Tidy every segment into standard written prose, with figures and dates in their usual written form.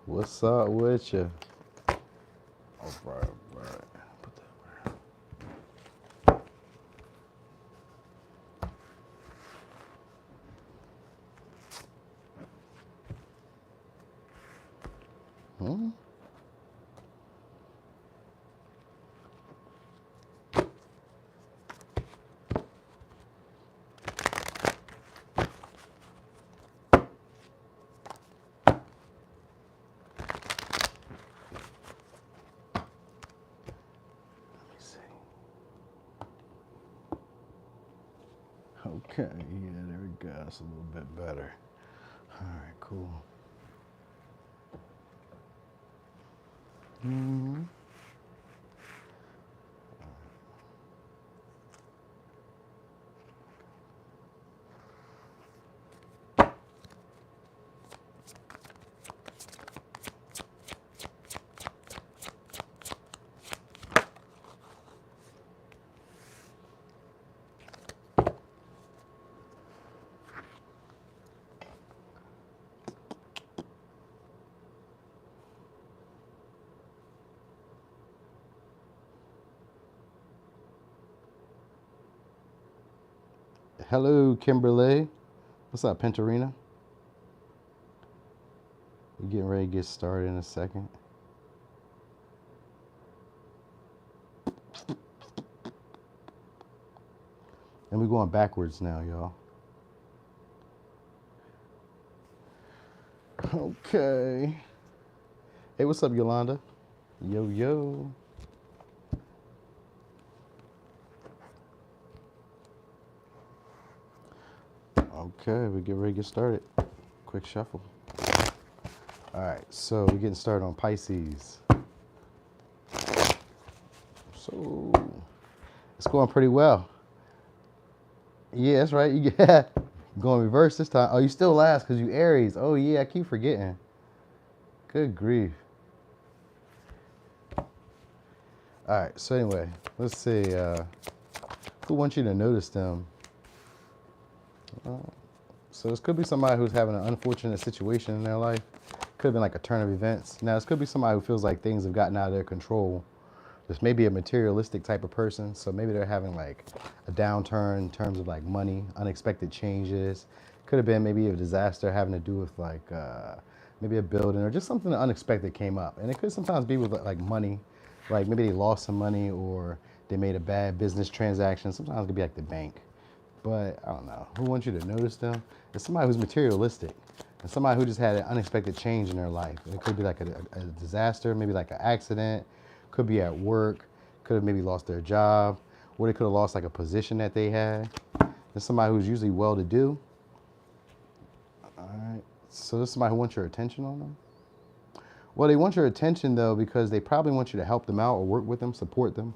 What's up with you? All right, all right. Put that there. Hmm? Let me see. Okay, yeah, there we go. That's a little bit better. All right, cool. Hmm. Hello, Kimberly. What's up, Pentarina? We're getting ready to get started in a second. And we're going backwards now, y'all. Okay. Hey, what's up, Yolanda? Yo, yo. Okay, we get ready to get started. Quick shuffle. All right, so we're getting started on Pisces. So it's going pretty well. Yeah, that's right. You get going reverse this time. Oh, you still last because you Aries. Oh yeah, I keep forgetting. Good grief. All right. So anyway, let's see. Who wants you to notice them? So this could be somebody who's having an unfortunate situation in their life. Could have been like a turn of events. Now this could be somebody who feels like things have gotten out of their control. This may be a materialistic type of person, so maybe they're having like a downturn in terms of like money, unexpected changes. Could have been maybe a disaster having to do with like maybe a building or just something unexpected came up. And it could sometimes be with like money, like maybe they lost some money or they made a bad business transaction. Sometimes it could be like the bank. But I don't know. Who wants you to notice them? It's somebody who's materialistic and somebody who just had an unexpected change in their life. It could be like a disaster, maybe like an accident, could be at work, could have maybe lost their job, or they could have lost like a position that they had. There's somebody who's usually well-to-do. All right. So this is somebody who wants your attention on them. Well, they want your attention though because they probably want you to help them out or work with them, support them,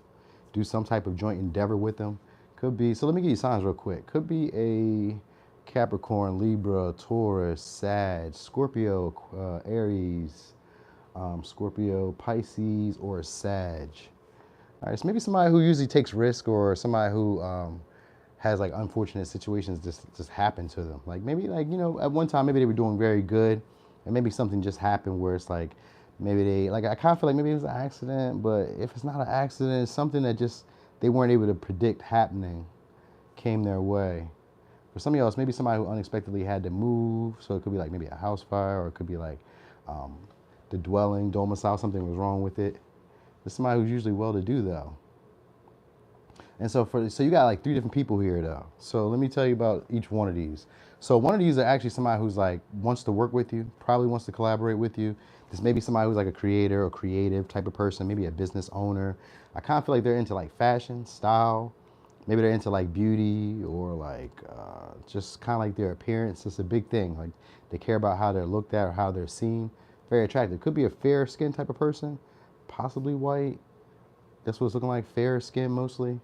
do some type of joint endeavor with them. Could be, so let me give you signs real quick. Could be a Capricorn, Libra, Taurus, Sag, Scorpio, Aries, Scorpio, Pisces, or Sag. All right, so maybe somebody who usually takes risk or somebody who has like unfortunate situations just happen to them. Like maybe like, you know, at one time maybe they were doing very good and maybe something just happened where it's like maybe they, like I kind of feel like maybe it was an accident, but if it's not an accident, it's something that just they weren't able to predict happening came their way. For some of y'all, it's maybe somebody who unexpectedly had to move. So it could be like maybe a house fire or it could be like the dwelling, domicile, something was wrong with it. It's somebody who's usually well-to-do though. And so so you got like 3 different people here though. So let me tell you about each one of these. So one of these are actually somebody who's like wants to work with you, probably wants to collaborate with you. This may be somebody who's like a creator or creative type of person, maybe a business owner. I kind of feel like they're into like fashion, style. Maybe they're into like beauty or like just kind of like their appearance. It's a big thing. Like they care about how they're looked at or how they're seen. Very attractive. Could be a fair skin type of person, possibly white. That's what it's looking like, fair skin mostly.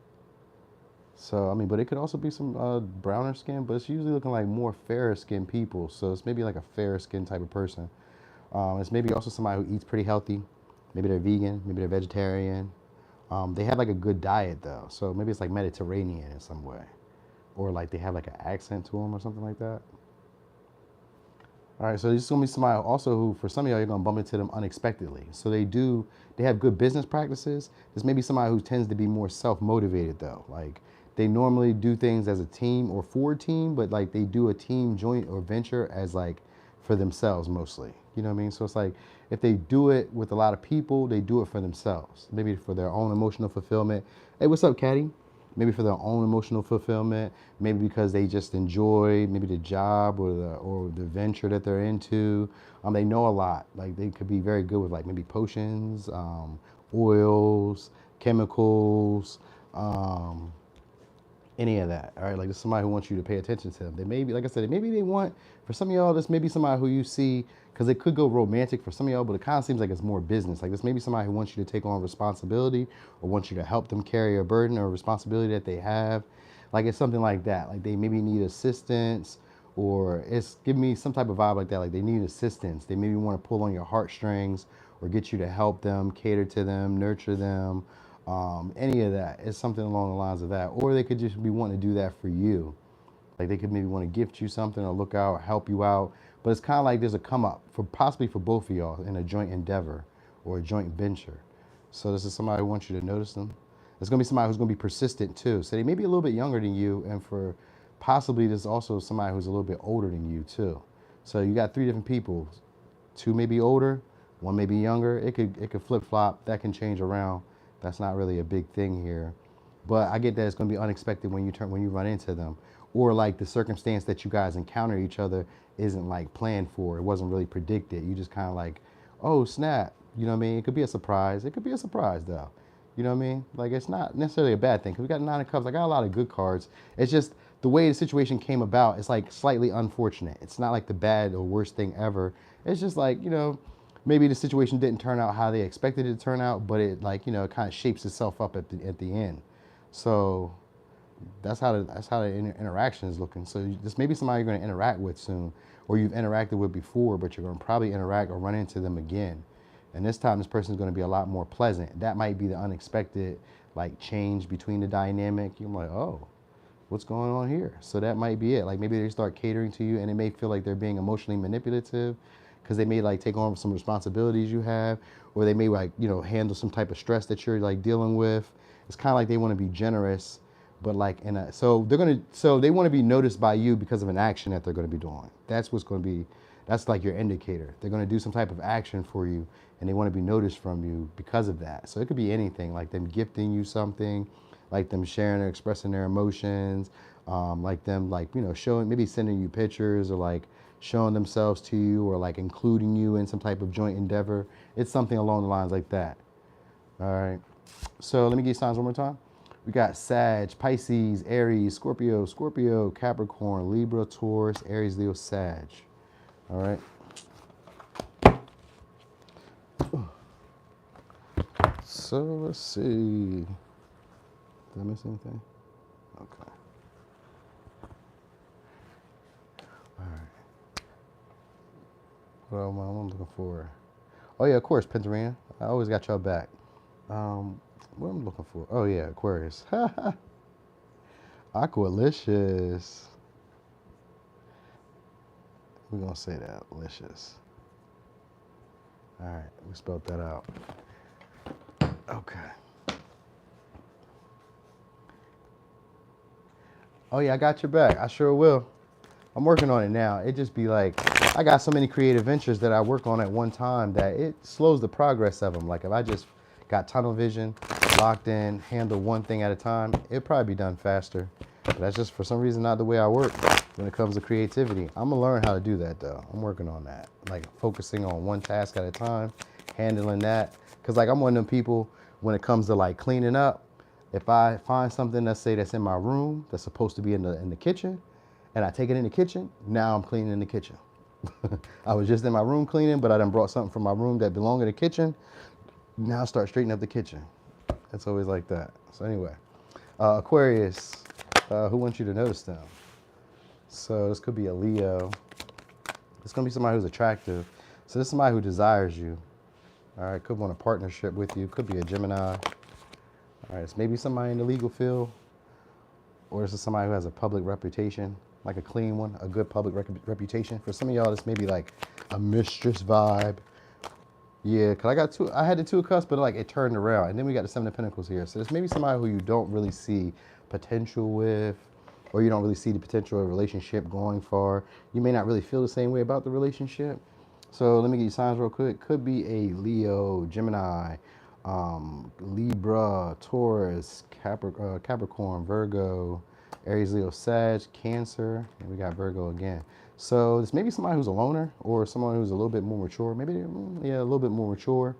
So, I mean, but it could also be some browner skin, but it's usually looking like more fairer skin people. So it's maybe like a fair skin type of person. It's maybe also somebody who eats pretty healthy. Maybe they're vegan, maybe they're vegetarian. They have like a good diet though. So maybe it's like Mediterranean in some way. Or like they have like an accent to them or something like that. All right, so this is gonna be somebody also who, for some of y'all, you're gonna bump into them unexpectedly. So they have good business practices. This may be somebody who tends to be more self-motivated though. Like they normally do things as a team or for a team, but like they do a team joint or venture as like for themselves mostly. You know what I mean? So it's like if they do it with a lot of people, they do it for themselves, maybe for their own emotional fulfillment. Hey, what's up, Caddy? Maybe for their own emotional fulfillment, maybe because they just enjoy maybe the job or the venture that they're into. They know a lot. Like they could be very good with like maybe potions, oils, chemicals, um, any of that. All right, like there's somebody who wants you to pay attention to them. They maybe, like I said, maybe they want, for some of y'all, this may be somebody who you see, because it could go romantic for some of y'all, but it kind of seems like it's more business. Like this may be somebody who wants you to take on responsibility or wants you to help them carry a burden or a responsibility that they have. Like it's something like that. Like they maybe need assistance, or it's giving me some type of vibe like that. Like they need assistance. They maybe want to pull on your heartstrings or get you to help them, cater to them, nurture them, any of that. It's something along the lines of that. Or they could just be wanting to do that for you. Like they could maybe want to gift you something or look out, or help you out. But it's kind of like there's a come up for possibly for both of y'all in a joint endeavor or a joint venture. So this is somebody who wants you to notice them. It's going to be somebody who's going to be persistent too. So they may be a little bit younger than you, and for possibly there's also somebody who's a little bit older than you too. So you got three different people. Two may be older, one may be younger. It could flip flop. That can change around. That's not really a big thing here. But I get that it's going to be unexpected when you run into them, or like the circumstance that you guys encounter each other isn't like planned for. It wasn't really predicted. You just kind of like, oh snap, you know what I mean? It could be a surprise. It could be a surprise though. You know what I mean? Like it's not necessarily a bad thing because we got nine of cups. I got a lot of good cards. It's just the way the situation came about. It's like slightly unfortunate. It's not like the bad or worst thing ever. It's just like, you know, maybe the situation didn't turn out how they expected it to turn out, but it like, you know, it kind of shapes itself up at the end. So that's how the interaction is looking. So this may be somebody you're going to interact with soon, or you've interacted with before, but you're going to probably interact or run into them again. And this time, this person is going to be a lot more pleasant. That might be the unexpected like change between the dynamic. You're like, oh, what's going on here? So that might be it. Like maybe they start catering to you, and it may feel like they're being emotionally manipulative because they may like take on some responsibilities you have, or they may like, you know, handle some type of stress that you're like dealing with. It's kind of like they want to be generous, but like so they want to be noticed by you because of an action that they're going to be doing. That's what's going to be, that's like your indicator. They're going to do some type of action for you, and they want to be noticed from you because of that. So it could be anything, like them gifting you something, like them sharing or expressing their emotions, like them like, you know, showing, maybe sending you pictures, or like showing themselves to you, or like including you in some type of joint endeavor. It's something along the lines like that. All right. So let me get you signs one more time. We got Sag, Pisces, Aries, Scorpio, Capricorn, Libra, Taurus, Aries, Leo, Sag. All right. So let's see. Did I miss anything? Okay. All right. What am I looking for? Oh yeah, of course, Pentarina. I always got y'all back. What am I looking for? Oh yeah, Aquarius. Aqualicious. We're gonna say that, licious. All right, we spelled that out. Okay. Oh yeah, I got your back. I sure will. I'm working on it now. It just be like, I got so many creative ventures that I work on at one time that it slows the progress of them. Like if I just got tunnel vision, locked in, handle one thing at a time, it'd probably be done faster. But that's just for some reason not the way I work when it comes to creativity. I'm gonna learn how to do that though. I'm working on that. Like focusing on one task at a time, handling that. Cause like I'm one of them people when it comes to like cleaning up, if I find something, let's say that's in my room that's supposed to be in the kitchen, and I take it in the kitchen, now I'm cleaning in the kitchen. I was just in my room cleaning, but I done brought something from my room that belonged in the kitchen. Now I start straightening up the kitchen. It's always like that. So anyway, Aquarius, who wants you to notice them? So this could be a Leo. It's gonna be somebody who's attractive. So this is somebody who desires you. All right, could want a partnership with you. Could be a Gemini. All right, it's maybe somebody in the legal field, or this is somebody who has a public reputation. like a clean one, a good public reputation. For some of y'all, this may be like a mistress vibe. Yeah, because I had the Two of Cups, but like it turned around. And then we got the Seven of Pentacles here. So this may be somebody who you don't really see potential with, or you don't really see the potential of a relationship going far. You may not really feel the same way about the relationship. So let me give you signs real quick. Could be a Leo, Gemini, Libra, Taurus, Capricorn, Virgo, Aries, Leo, Sag, Cancer, and we got Virgo again. So this may be somebody who's a loner or someone who's a little bit more mature. Maybe, yeah, a little bit more mature.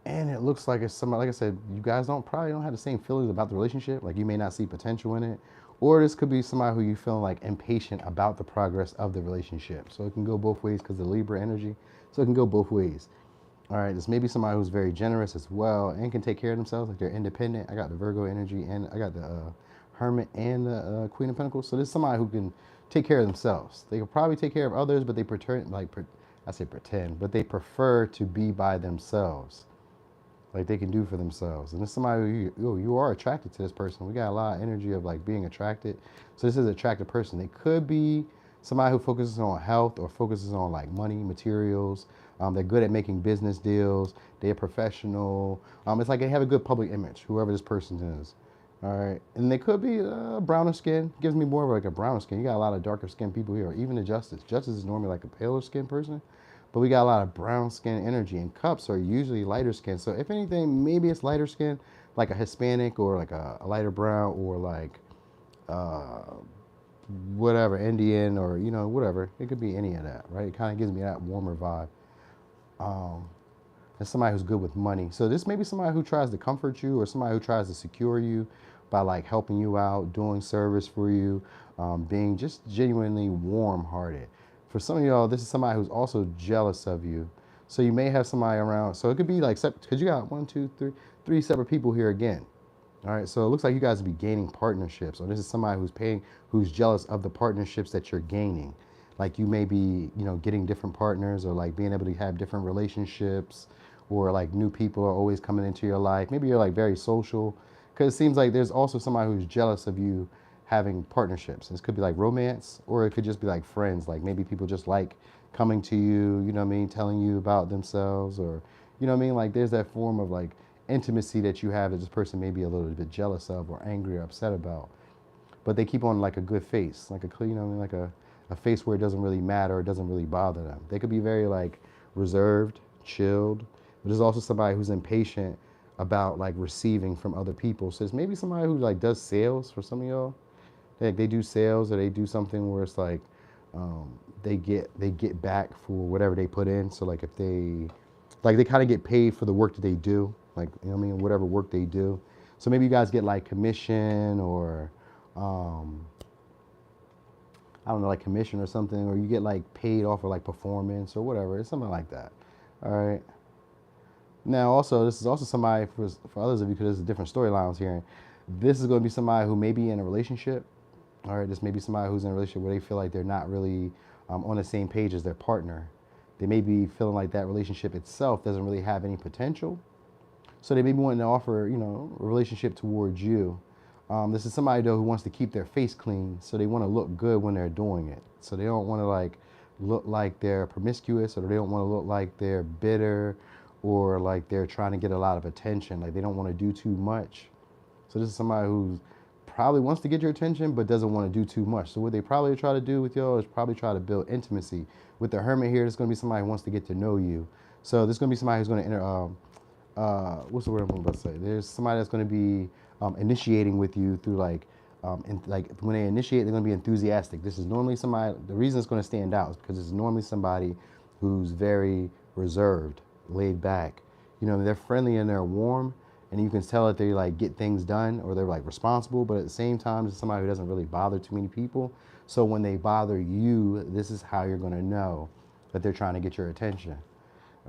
And it looks like it's somebody, like I said, you guys probably don't have the same feelings about the relationship. Like you may not see potential in it. Or this could be somebody who you feel like impatient about the progress of the relationship. So it can go both ways because of the Libra energy. So it can go both ways. All right, this may be somebody who's very generous as well and can take care of themselves, like they're independent. I got the Virgo energy and I got the Hermit and the Queen of Pentacles. So this is somebody who can take care of themselves. They could probably take care of others, but they pretend, but they prefer to be by themselves. Like they can do for themselves. And this is somebody who you are attracted to this person. We got a lot of energy of like being attracted. So this is an attractive person. They could be somebody who focuses on health or focuses on like money, materials. They're good at making business deals. They're professional. It's like they have a good public image, whoever this person is. All right. And they could be browner skin. Gives me more of like a browner skin. You got a lot of darker skin people here, or even the Justice. Justice is normally like a paler skin person. But we got a lot of brown skin energy, and Cups are usually lighter skin. So if anything, maybe it's lighter skin, like a Hispanic or like a lighter brown or like whatever, Indian or, whatever. It could be any of that, right? It kind of gives me that warmer vibe. And somebody who's good with money. So this may be somebody who tries to comfort you or somebody who tries to secure you by like helping you out, doing service for you, being just genuinely warm-hearted. For some of y'all, this is somebody who's also jealous of you. So you may have somebody around. So it could be like, because you got three separate people here again. All right, so it looks like you guys will be gaining partnerships. Or this is somebody who's jealous of the partnerships that you're gaining. Like you may be, getting different partners or like being able to have different relationships, or like new people are always coming into your life. Maybe you're like very social, because it seems like there's also somebody who's jealous of you having partnerships. This could be like romance, or it could just be like friends. Like maybe people just like coming to you, telling you about themselves, or, like there's that form of like intimacy that you have that this person may be a little bit jealous of or angry or upset about. But they keep on like a good face, like like a face where it doesn't really matter, it doesn't really bother them. They could be very like reserved, chilled, but there's also somebody who's impatient about like receiving from other people. So it's maybe somebody who like does sales for some of y'all. Like they do sales, or they do something where it's like they get back for whatever they put in. So like if they kind of get paid for the work that they do, like whatever work they do. So maybe you guys get like commission or I don't know, like commission or something, or you get like paid off for like performance or whatever. It's something like that. All right. Now, also, this is also somebody for others of you, because there's different storylines here. This is going to be somebody who may be in a relationship. All right. This may be somebody who's in a relationship where they feel like they're not really on the same page as their partner. They may be feeling like that relationship itself doesn't really have any potential. So they may be wanting to offer, a relationship towards you. This is somebody, though, who wants to keep their face clean, so they want to look good when they're doing it. So they don't want to like look like they're promiscuous, or they don't want to look like they're bitter, or like they're trying to get a lot of attention. Like they don't want to do too much. So this is somebody who probably wants to get your attention, but doesn't want to do too much. So what they probably try to do with y'all is probably try to build intimacy. With the Hermit here, there's going to be somebody who wants to get to know you. So there's going to be somebody who's going to what's the word I'm about to say? There's somebody that's going to be initiating with you through like when they initiate, they're going to be enthusiastic. This is normally somebody, the reason it's going to stand out is because it's normally somebody who's very reserved, laid back. They're friendly and they're warm, and you can tell that they like get things done, or they're like responsible, but at the same time, it's somebody who doesn't really bother too many people. So when they bother you, this is how you're going to know that they're trying to get your attention.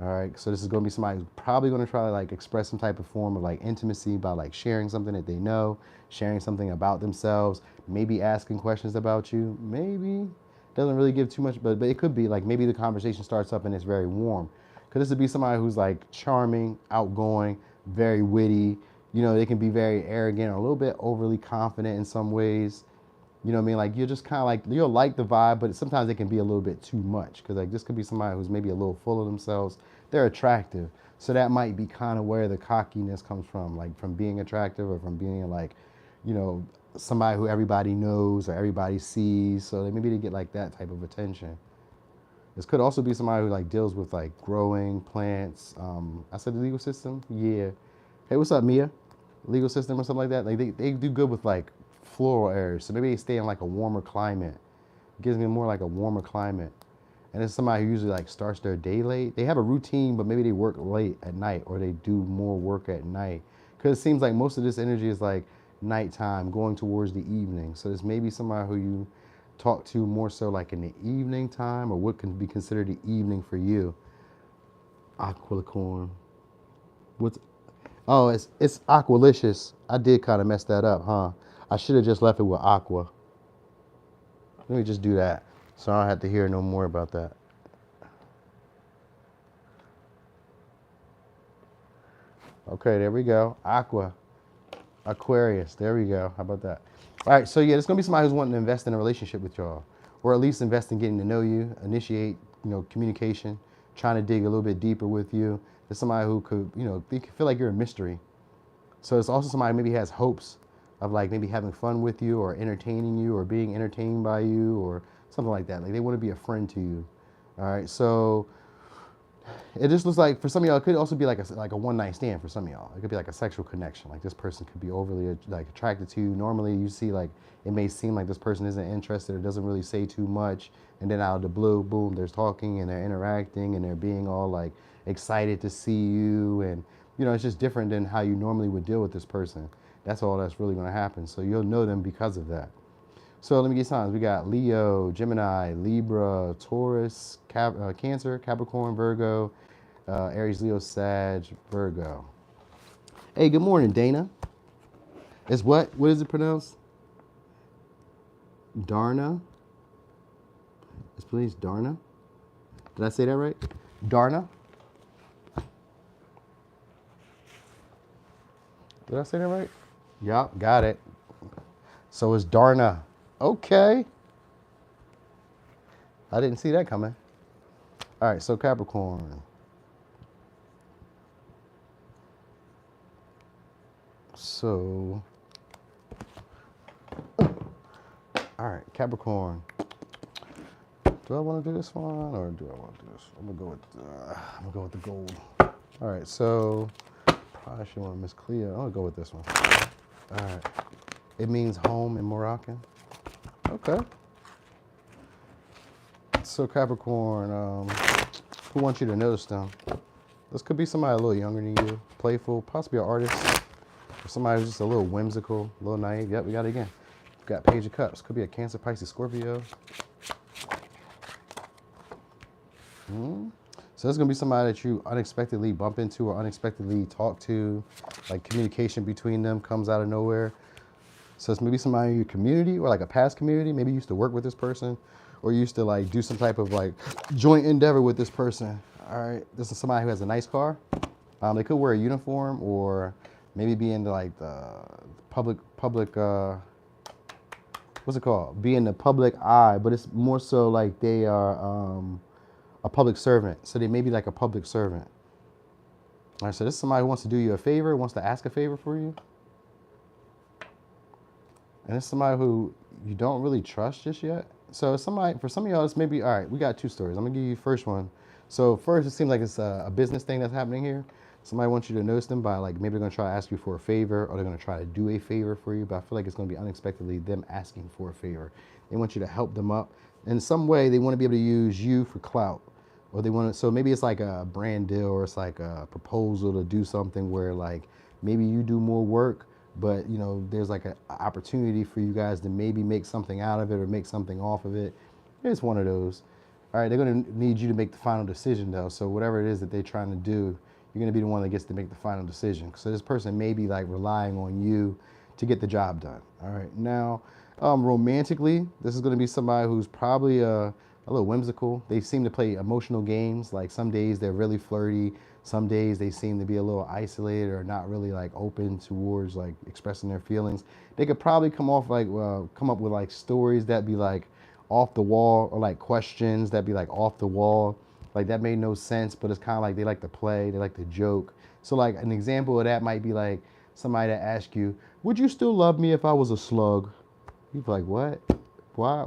All right, so this is going to be somebody who's probably going to try to like express some type of form of like intimacy by like sharing something that they know, sharing something about themselves, maybe asking questions about you. Maybe doesn't really give too much, but it could be like maybe the conversation starts up and it's very warm. Because this would be somebody who's like charming, outgoing, very witty. They can be very arrogant or a little bit overly confident in some ways. You know what I mean? Like you're just kind of like, you'll like the vibe, but sometimes it can be a little bit too much. Because like this could be somebody who's maybe a little full of themselves. They're attractive. So that might be kind of where the cockiness comes from, like from being attractive or from being like, you know, somebody who everybody knows or everybody sees. So maybe they get like that type of attention. This could also be somebody who like deals with like growing plants. I said the legal system. Yeah. Hey, what's up, Mia? Legal system or something like that. Like they do good with like floral areas. So maybe they stay in like a warmer climate. It gives me more like a warmer climate. And it's somebody who usually like starts their day late. They have a routine, but maybe they work late at night or they do more work at night. Because it seems like most of this energy is like nighttime going towards the evening. So this may be somebody who you talk to more so like in the evening time, or what can be considered the evening for you. Aqualicorn. What's, oh, it's Aqualicious. I did kind of mess that up, huh? I should have just left it with Aqua. Let me just do that, so I don't have to hear no more about that. Okay, there we go. Aqua. Aquarius. There we go. How about that? All right, so yeah, there's gonna be somebody who's wanting to invest in a relationship with y'all, or at least invest in getting to know you, initiate, you know, communication, trying to dig a little bit deeper with you. There's somebody who could, you know, they could feel like you're a mystery. So it's also somebody who maybe has hopes of like maybe having fun with you or entertaining you or being entertained by you or something like that. Like they want to be a friend to you. All right, so it just looks like for some of y'all, it could also be like a one night stand for some of y'all. It could be like a sexual connection. Like this person could be overly like attracted to you. Normally you see like, it may seem like this person isn't interested or doesn't really say too much. And then out of the blue, boom, they're talking and they're interacting and they're being all like excited to see you. And, you know, it's just different than how you normally would deal with this person. That's all that's really going to happen. So you'll know them because of that. So let me get signs. We got Leo, Gemini, Libra, Taurus, Cancer, Capricorn, Virgo, Aries, Leo, Sag, Virgo. Hey, good morning, Dana. It's what? What is it pronounced? Darna? It's pronounced Darna? Did I say that right? Darna? Did I say that right? Yup, got it. So it's Darna. Okay. I didn't see that coming. All right, so Capricorn. So, all right, Capricorn. Do I want to do this one or do I want to do this? I'm gonna go with the gold. All right, so probably should want Miss Cleo. I'm gonna go with this one. All right. It means home in Moroccan. Okay. So Capricorn, who wants you to notice them? This could be somebody a little younger than you, playful, possibly an artist, or somebody who's just a little whimsical, a little naive. Yep, we got it again. We've got Page of Cups. Could be a Cancer, Pisces, Scorpio. So there's gonna be somebody that you unexpectedly bump into or unexpectedly talk to, like communication between them comes out of nowhere. So it's maybe somebody in your community or like a past community. Maybe you used to work with this person or you used to like do some type of like joint endeavor with this person. All right, this is somebody who has a nice car. They could wear a uniform or maybe be into like the public, what's it called? Be in the public eye, but it's more so like they are a public servant. So they may be like a public servant. All right, so this is somebody who wants to do you a favor, wants to ask a favor for you. And it's somebody who you don't really trust just yet. So somebody, for some of y'all, it's maybe, all right, we got two stories. I'm gonna give you the first one. So first, it seems like it's a business thing that's happening here. Somebody wants you to notice them by like, maybe they're gonna try to ask you for a favor or they're gonna try to do a favor for you, but I feel like it's gonna be unexpectedly them asking for a favor. They want you to help them up. In some way, they wanna be able to use you for clout. Or they want to, so maybe it's like a brand deal or it's like a proposal to do something where like, maybe you do more work, but you know, there's like an opportunity for you guys to maybe make something out of it or make something off of it. It's one of those. All right, they're gonna need you to make the final decision though. So whatever it is that they're trying to do, you're gonna be the one that gets to make the final decision. So this person may be like relying on you to get the job done. All right, now romantically, this is gonna be somebody who's probably a little whimsical. They seem to play emotional games. Like some days they're really flirty. Some days they seem to be a little isolated or not really like open towards like expressing their feelings. They could probably come off like, come up with like stories that be like off the wall, or like questions that be like off the wall. Like that made no sense, but it's kind of like they like to play, they like to joke. So like an example of that might be like somebody to ask you, would you still love me if I was a slug? You'd be like, what? Why?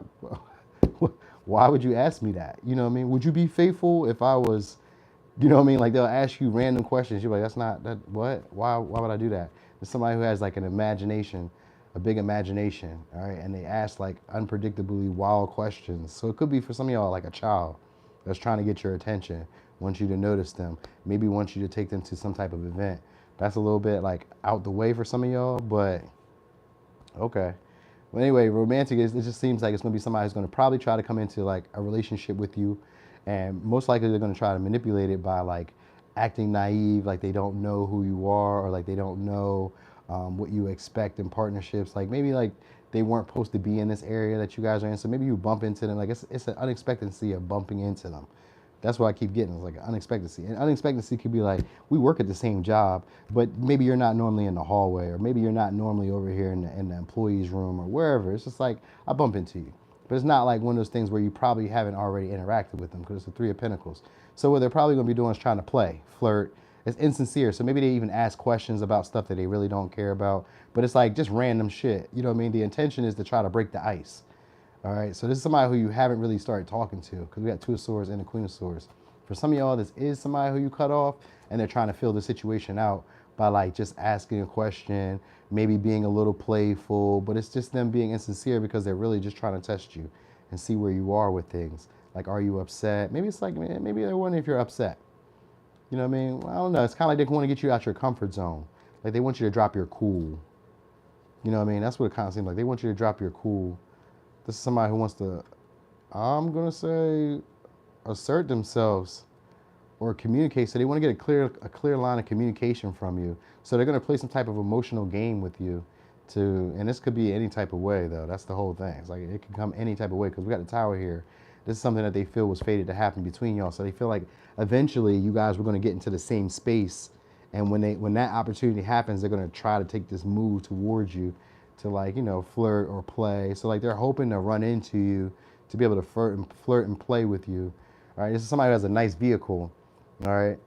Why would you ask me that? You know what I mean? Would you be faithful if I was, you know what I mean? Like they'll ask you random questions. You're like, that's not that. What? Why would I do that? There's somebody who has like an imagination, a big imagination, all right, and they ask like unpredictably wild questions. So it could be for some of y'all like a child that's trying to get your attention, wants you to notice them, maybe wants you to take them to some type of event. That's a little bit like out the way for some of y'all, but okay. Well, anyway, romantic is, it just seems like it's going to be somebody who's going to probably try to come into like a relationship with you, and most likely they're going to try to manipulate it by like acting naive, like they don't know who you are, or like they don't know what you expect in partnerships. Like maybe like they weren't supposed to be in this area that you guys are in, so maybe you bump into them. Like it's an unexpectancy of bumping into them. That's what I keep getting. It's like an unexpectancy. And unexpectancy could be like, we work at the same job, but maybe you're not normally in the hallway, or maybe you're not normally over here in the employee's room or wherever. It's just like, I bump into you. But it's not like one of those things where you probably haven't already interacted with them, because it's the Three of Pentacles. So what they're probably going to be doing is trying to play, flirt. It's insincere. So maybe they even ask questions about stuff that they really don't care about. But it's like just random shit. You know what I mean? The intention is to try to break the ice. All right, so this is somebody who you haven't really started talking to, because we got Two of Swords and the Queen of Swords. For some of y'all, this is somebody who you cut off, and they're trying to fill the situation out by like just asking a question, maybe being a little playful, but it's just them being insincere because they're really just trying to test you and see where you are with things. Like, are you upset? Maybe it's like, maybe they're wondering if you're upset. You know what I mean? Well, I don't know. It's kind of like they want to get you out your comfort zone. Like they want you to drop your cool. You know what I mean? That's what it kind of seems like. They want you to drop your cool. This is somebody who wants to, I'm going to say, assert themselves or communicate. So they want to get a clear line of communication from you. So they're going to play some type of emotional game with you and this could be any type of way though. That's the whole thing. It's like it can come any type of way, because we got the Tower here. This is something that they feel was fated to happen between y'all. So they feel like eventually you guys were going to get into the same space. And when that opportunity happens, they're going to try to take this move towards you to like, you know, flirt or play. So like they're hoping to run into you to be able to flirt and play with you. All right, this is somebody who has a nice vehicle. All right,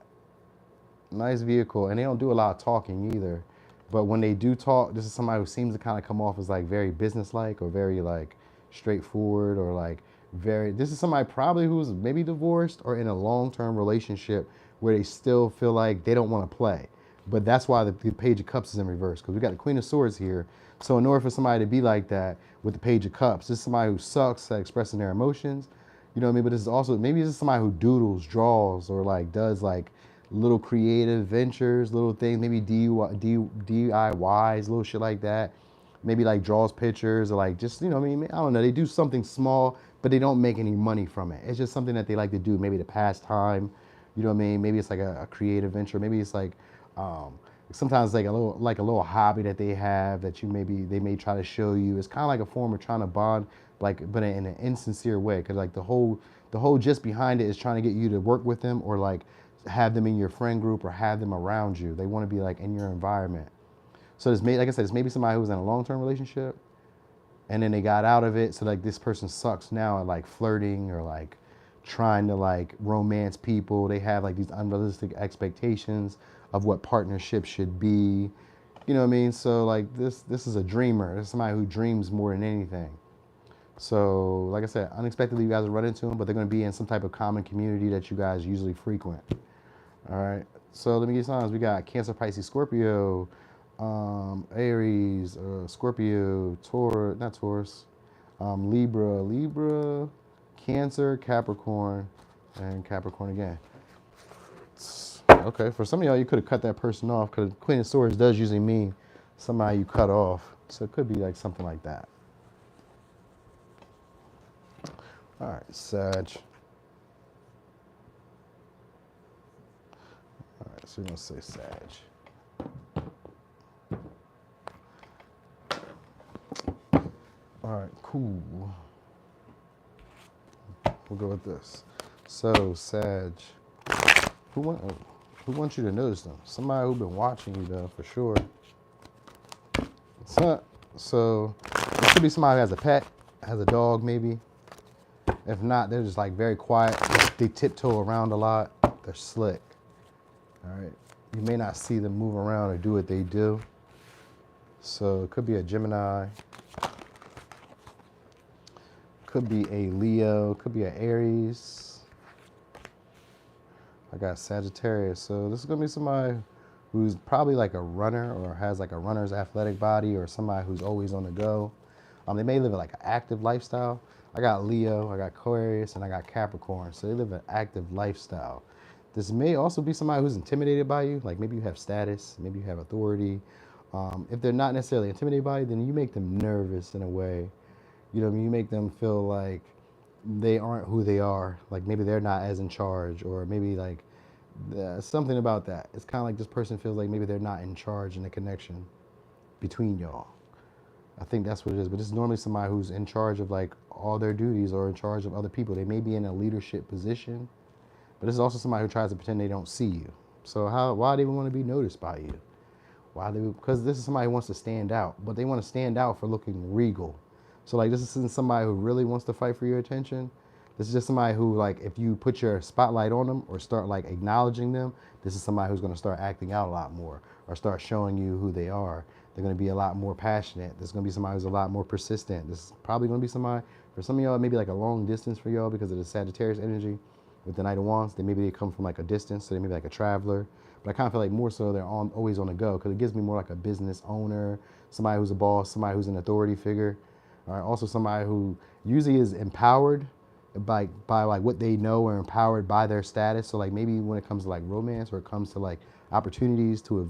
nice vehicle, and they don't do a lot of talking either. But when they do talk, this is somebody who seems to kind of come off as like very businesslike or very like straightforward, or like very. This is somebody probably who's maybe divorced or in a long-term relationship where they still feel like they don't want to play. But that's why the Page of Cups is in reverse, because we got the Queen of Swords here. So in order for somebody to be like that with the Page of Cups, this is somebody who sucks at expressing their emotions. You know what I mean? But this is also, maybe this is somebody who doodles, draws, or like does like little creative ventures, little things, maybe DIYs, little shit like that. Maybe like draws pictures, or like just, you know what I mean? I don't know. They do something small, but they don't make any money from it. It's just something that they like to do, maybe to pass time. You know what I mean? Maybe it's like a creative venture. Maybe it's like, sometimes like a little hobby that they have that they may try to show you. It's kind of like a form of trying to bond, like, but in an insincere way, because like the whole gist behind it is trying to get you to work with them, or like have them in your friend group, or have them around you. They want to be like in your environment. So it's like I said, it's maybe somebody who was in a long-term relationship and then they got out of it. So like this person sucks now at like flirting or like trying to like romance people. They have like these unrealistic expectations of what partnership should be. You know what I mean? So like this is a dreamer. This is somebody who dreams more than anything. So like I said, unexpectedly you guys will run into them, but they're going to be in some type of common community that you guys usually frequent. All right. So let me get signs. We got Cancer, Pisces, Scorpio, Aries, Scorpio, Taurus, not Taurus, Libra, Cancer, Capricorn, and Capricorn again. Okay, for some of y'all, you could have cut that person off, because Queen of Swords does usually mean somebody you cut off. So it could be like something like that. All right, Sag. All right, so we're going to say Sag. All right, cool. we'll go with this. So, Sag, who wants you to notice them? Somebody who's been watching you, though, for sure. So, it could be somebody who has a pet, has a dog, maybe. If not, they're just like very quiet. They tiptoe around a lot. They're slick. All right. You may not see them move around or do what they do. So it could be a Gemini. Could be a Leo. Could be an Aries. I got Sagittarius. So this is going to be somebody who's probably like a runner or has like a runner's athletic body, or somebody who's always on the go. They may live like an active lifestyle. I got Leo, I got Aquarius, and I got Capricorn. So they live an active lifestyle. This may also be somebody who's intimidated by you. Like maybe you have status, maybe you have authority. If they're not necessarily intimidated by you, then you make them nervous in a way. You know what I mean? You make them feel like they aren't who they are. Like maybe they're not as in charge, or maybe like something about that. It's kind of like this person feels like maybe they're not in charge in the connection between y'all. I think that's what it is. But it's normally somebody who's in charge of like all their duties or in charge of other people. They may be in a leadership position, but this is also somebody who tries to pretend they don't see you. So why do they even want to be noticed by you? Because this is somebody who wants to stand out, but they want to stand out for looking regal. So like this isn't somebody who really wants to fight for your attention. This is just somebody who, like, if you put your spotlight on them or start like acknowledging them, this is somebody who's going to start acting out a lot more or start showing you who they are. They're going to be a lot more passionate. There's going to be somebody who's a lot more persistent. This is probably going to be somebody, for some of y'all, maybe like a long distance for y'all because of the Sagittarius energy with the Knight of Wands. Maybe they come from like a distance, so they may be like a traveler. But I kind of feel like more so they're always on the go, because it gives me more like a business owner, somebody who's a boss, somebody who's an authority figure. All right, also somebody who usually is empowered by like what they know, or empowered by their status. So like maybe when it comes to like romance, or it comes to like opportunities to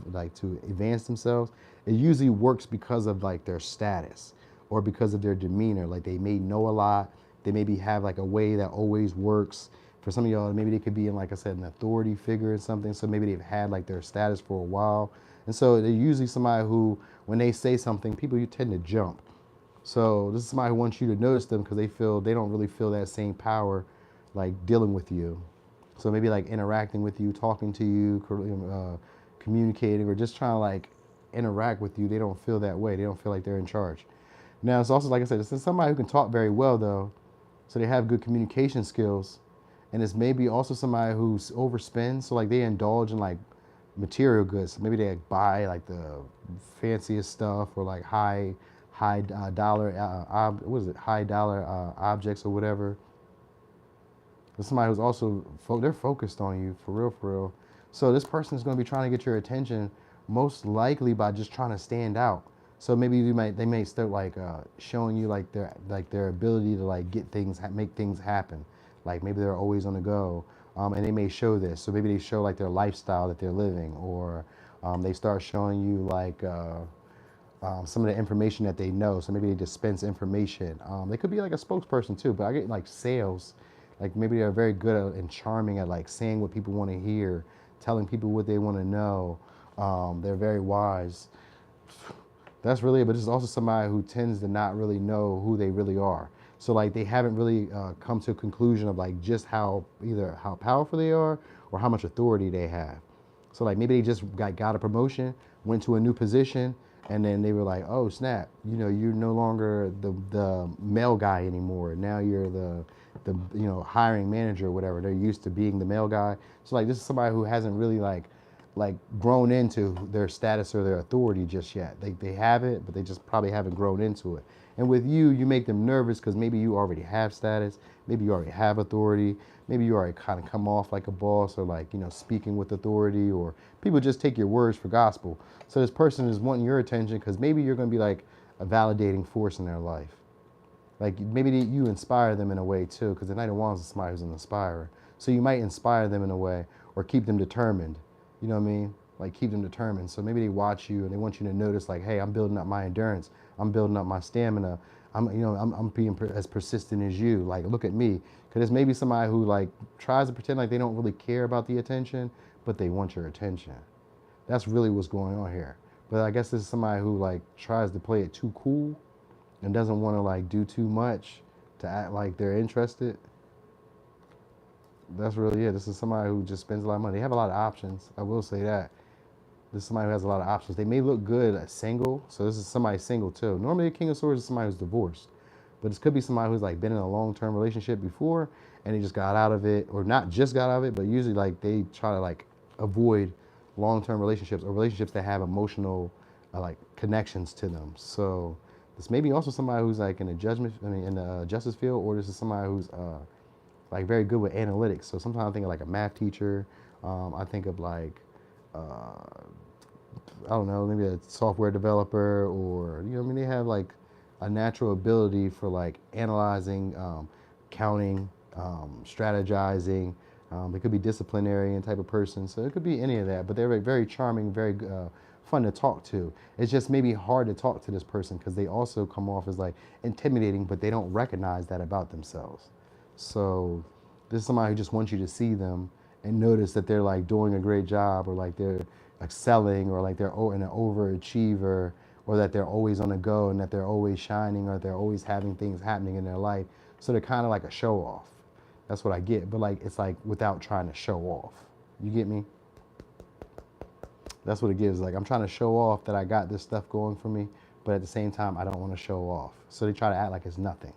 advance themselves, it usually works because of like their status or because of their demeanor. Like they may know a lot, they maybe have like a way that always works. For some of y'all, maybe they could be in, like I said, an authority figure or something. So maybe they've had like their status for a while. And so they're usually somebody who, when they say something, you tend to jump. So this is somebody who wants you to notice them because they don't really feel that same power like dealing with you. So maybe like interacting with you, talking to you, communicating, or just trying to like interact with you. They don't feel that way. They don't feel like they're in charge. Now it's also, like I said, this is somebody who can talk very well though. So they have good communication skills. And it's maybe also somebody who overspends. So like they indulge in like material goods. Maybe they like buy like the fanciest stuff, or like high dollar objects or whatever. There's somebody who's also they're focused on you for real. So this person is going to be trying to get your attention, most likely by just trying to stand out. So maybe they may start like showing you like their ability to like make things happen. Like maybe they're always on the go, and they may show this. So maybe they show like their lifestyle that they're living, or they start showing you like some of the information that they know. So maybe they dispense information. They could be like a spokesperson too, but I get like sales. Like maybe they're very good at and charming at like saying what people want to hear, telling people what they want to know. They're very wise. That's really it. But it's also somebody who tends to not really know who they really are. So like they haven't really come to a conclusion of like just either how powerful they are or how much authority they have. So like maybe they just got a promotion, went to a new position, and then they were like, oh snap, you're no longer the male guy anymore. Now you're the hiring manager or whatever. They're used to being the male guy. So like this is somebody who hasn't really like grown into their status or their authority just yet. They have it, but they just probably haven't grown into it. And with you make them nervous because maybe you already have status, maybe you already have authority, maybe you already kind of come off like a boss, or like, speaking with authority, or people just take your words for gospel. So this person is wanting your attention because maybe you're going to be like a validating force in their life. Like maybe you inspire them in a way too, because the Knight of Wands is somebody who's an inspirer. So you might inspire them in a way, or keep them determined. You know what I mean? Like keep them determined. So maybe they watch you and they want you to notice like, hey, I'm building up my endurance. I'm building up my stamina. I'm being as persistent as you. Like, look at me. Because there's maybe somebody who like tries to pretend like they don't really care about the attention, but they want your attention. That's really what's going on here. But I guess this is somebody who like tries to play it too cool and doesn't want to like do too much to act like they're interested. That's really it. This is somebody who just spends a lot of money. They have a lot of options. I will say that. This is somebody who has a lot of options. They may look good as single, so this is somebody single too. Normally, a King of Swords is somebody who's divorced, but this could be somebody who's like been in a long-term relationship before and they just got out of it, or not just got out of it, but usually like they try to like avoid long-term relationships or relationships that have emotional like connections to them. So this may be also somebody who's like in the in the justice field, or this is somebody who's like very good with analytics. So sometimes I think of like a math teacher. I think of like I don't know, maybe a software developer, or you know, I mean, they have like a natural ability for like analyzing, counting, strategizing. They could be disciplinarian type of person, so it could be any of that. But they're very, very charming, very fun to talk to. It's just maybe hard to talk to this person because they also come off as like intimidating, but they don't recognize that about themselves. So this is somebody who just wants you to see them and notice that they're like doing a great job, or like they're excelling, or like they're an overachiever, or that they're always on the go and that they're always shining, or they're always having things happening in their life. So they're kind of like a show off. That's what I get. But like it's like without trying to show off. You get me? That's what it gives. Like I'm trying to show off that I got this stuff going for me, but at the same time I don't want to show off. So they try to act like it's nothing.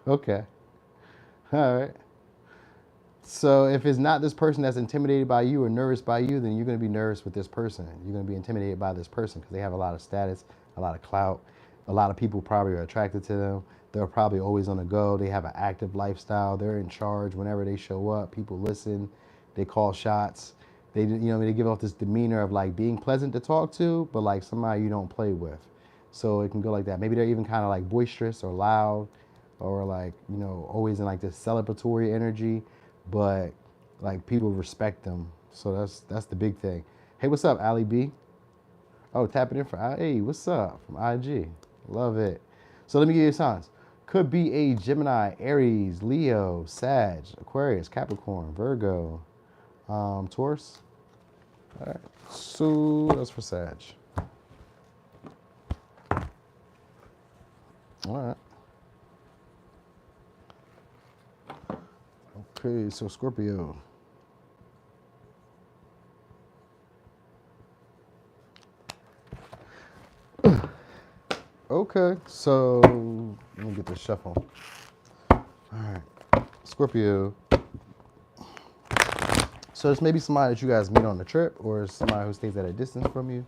Okay. All right. So if it's not this person that's intimidated by you or nervous by you, then you're going to be nervous with this person. You're going to be intimidated by this person because they have a lot of status, a lot of clout. A lot of people probably are attracted to them. They're probably always on the go. They have an active lifestyle. They're in charge whenever they show up. People listen. They call shots. They, you know, they give off this demeanor of like being pleasant to talk to, but like somebody you don't play with. So it can go like that. Maybe they're even kind of like boisterous or loud, or like, you know, always in like this celebratory energy, but like people respect them. So that's the big thing. Hey, what's up, Ali B? Oh, tapping in for hey, what's up from IG? Love it. So let me give you signs. Could be a Gemini, Aries, Leo, Sag, Aquarius, Capricorn, Virgo, Taurus. All right. So that's for Sag. All right. Okay, so Scorpio. Okay, so let me get this shuffle. All right, Scorpio. So it's maybe somebody that you guys meet on the trip, or somebody who stays at a distance from you.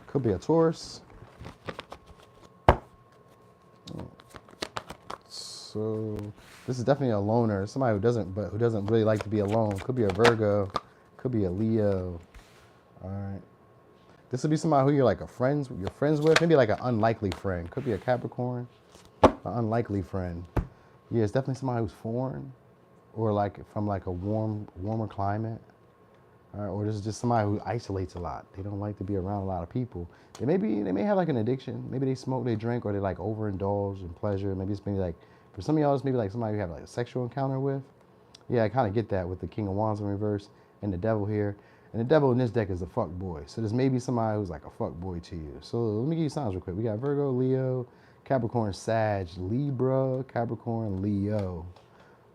Could be a Taurus. So this is definitely a loner. Somebody who doesn't really like to be alone. Could be a Virgo. Could be a Leo. All right. This would be somebody who you're friends with. Maybe like an unlikely friend. Could be a Capricorn. An unlikely friend. Yeah, it's definitely somebody who's foreign, or like from like a warmer climate. Or this is just somebody who isolates a lot. They don't like to be around a lot of people. They may have like an addiction. Maybe they smoke, they drink, or they like overindulge in pleasure. Maybe like for some of y'all, it's maybe like somebody you have like a sexual encounter with. Yeah, I kind of get that with the King of Wands in reverse and the Devil here. And the Devil in this deck is a fuck boy. So there's maybe somebody who's like a fuck boy to you. So let me give you signs real quick. We got Virgo, Leo, Capricorn, Sag, Libra, Capricorn, Leo.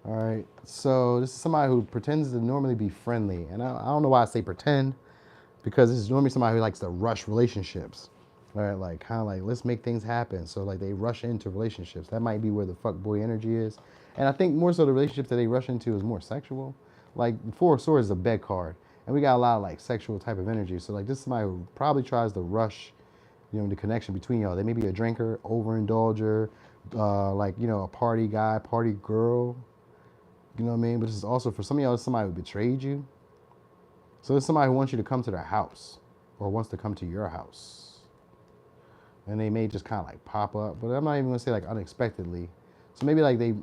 All right, so this is somebody who pretends to normally be friendly. And I don't know why I say pretend, because this is normally somebody who likes to rush relationships. All right, like kind of like, let's make things happen. So like they rush into relationships. That might be where the fuckboy energy is. And I think more so the relationships that they rush into is more sexual. Like the Four of Swords is a bed card. And we got a lot of like sexual type of energy. So like this is somebody who probably tries to rush, you know, the connection between y'all. They may be a drinker, overindulger, like, you know, a party guy, party girl. You know what I mean? But this is also for some of y'all, somebody who betrayed you. So it's somebody who wants you to come to their house, or wants to come to your house. And they may just kind of like pop up, but I'm not even gonna say like unexpectedly. So maybe like they,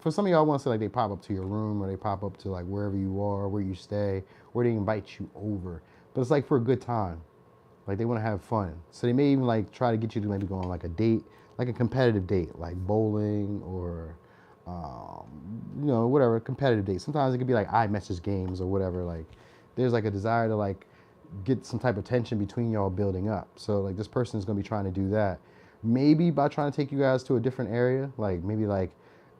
for some of y'all, I want to say like they pop up to your room, or they pop up to like wherever you are, where you stay, or they invite you over. But it's like for a good time. Like they want to have fun. So they may even like try to get you to maybe go on like a date, like a competitive date, like bowling, or you know, whatever, competitive date. Sometimes it could be like iMessage games or whatever. Like there's like a desire to like get some type of tension between y'all building up. So like this person is going to be trying to do that. Maybe by trying to take you guys to a different area, like maybe like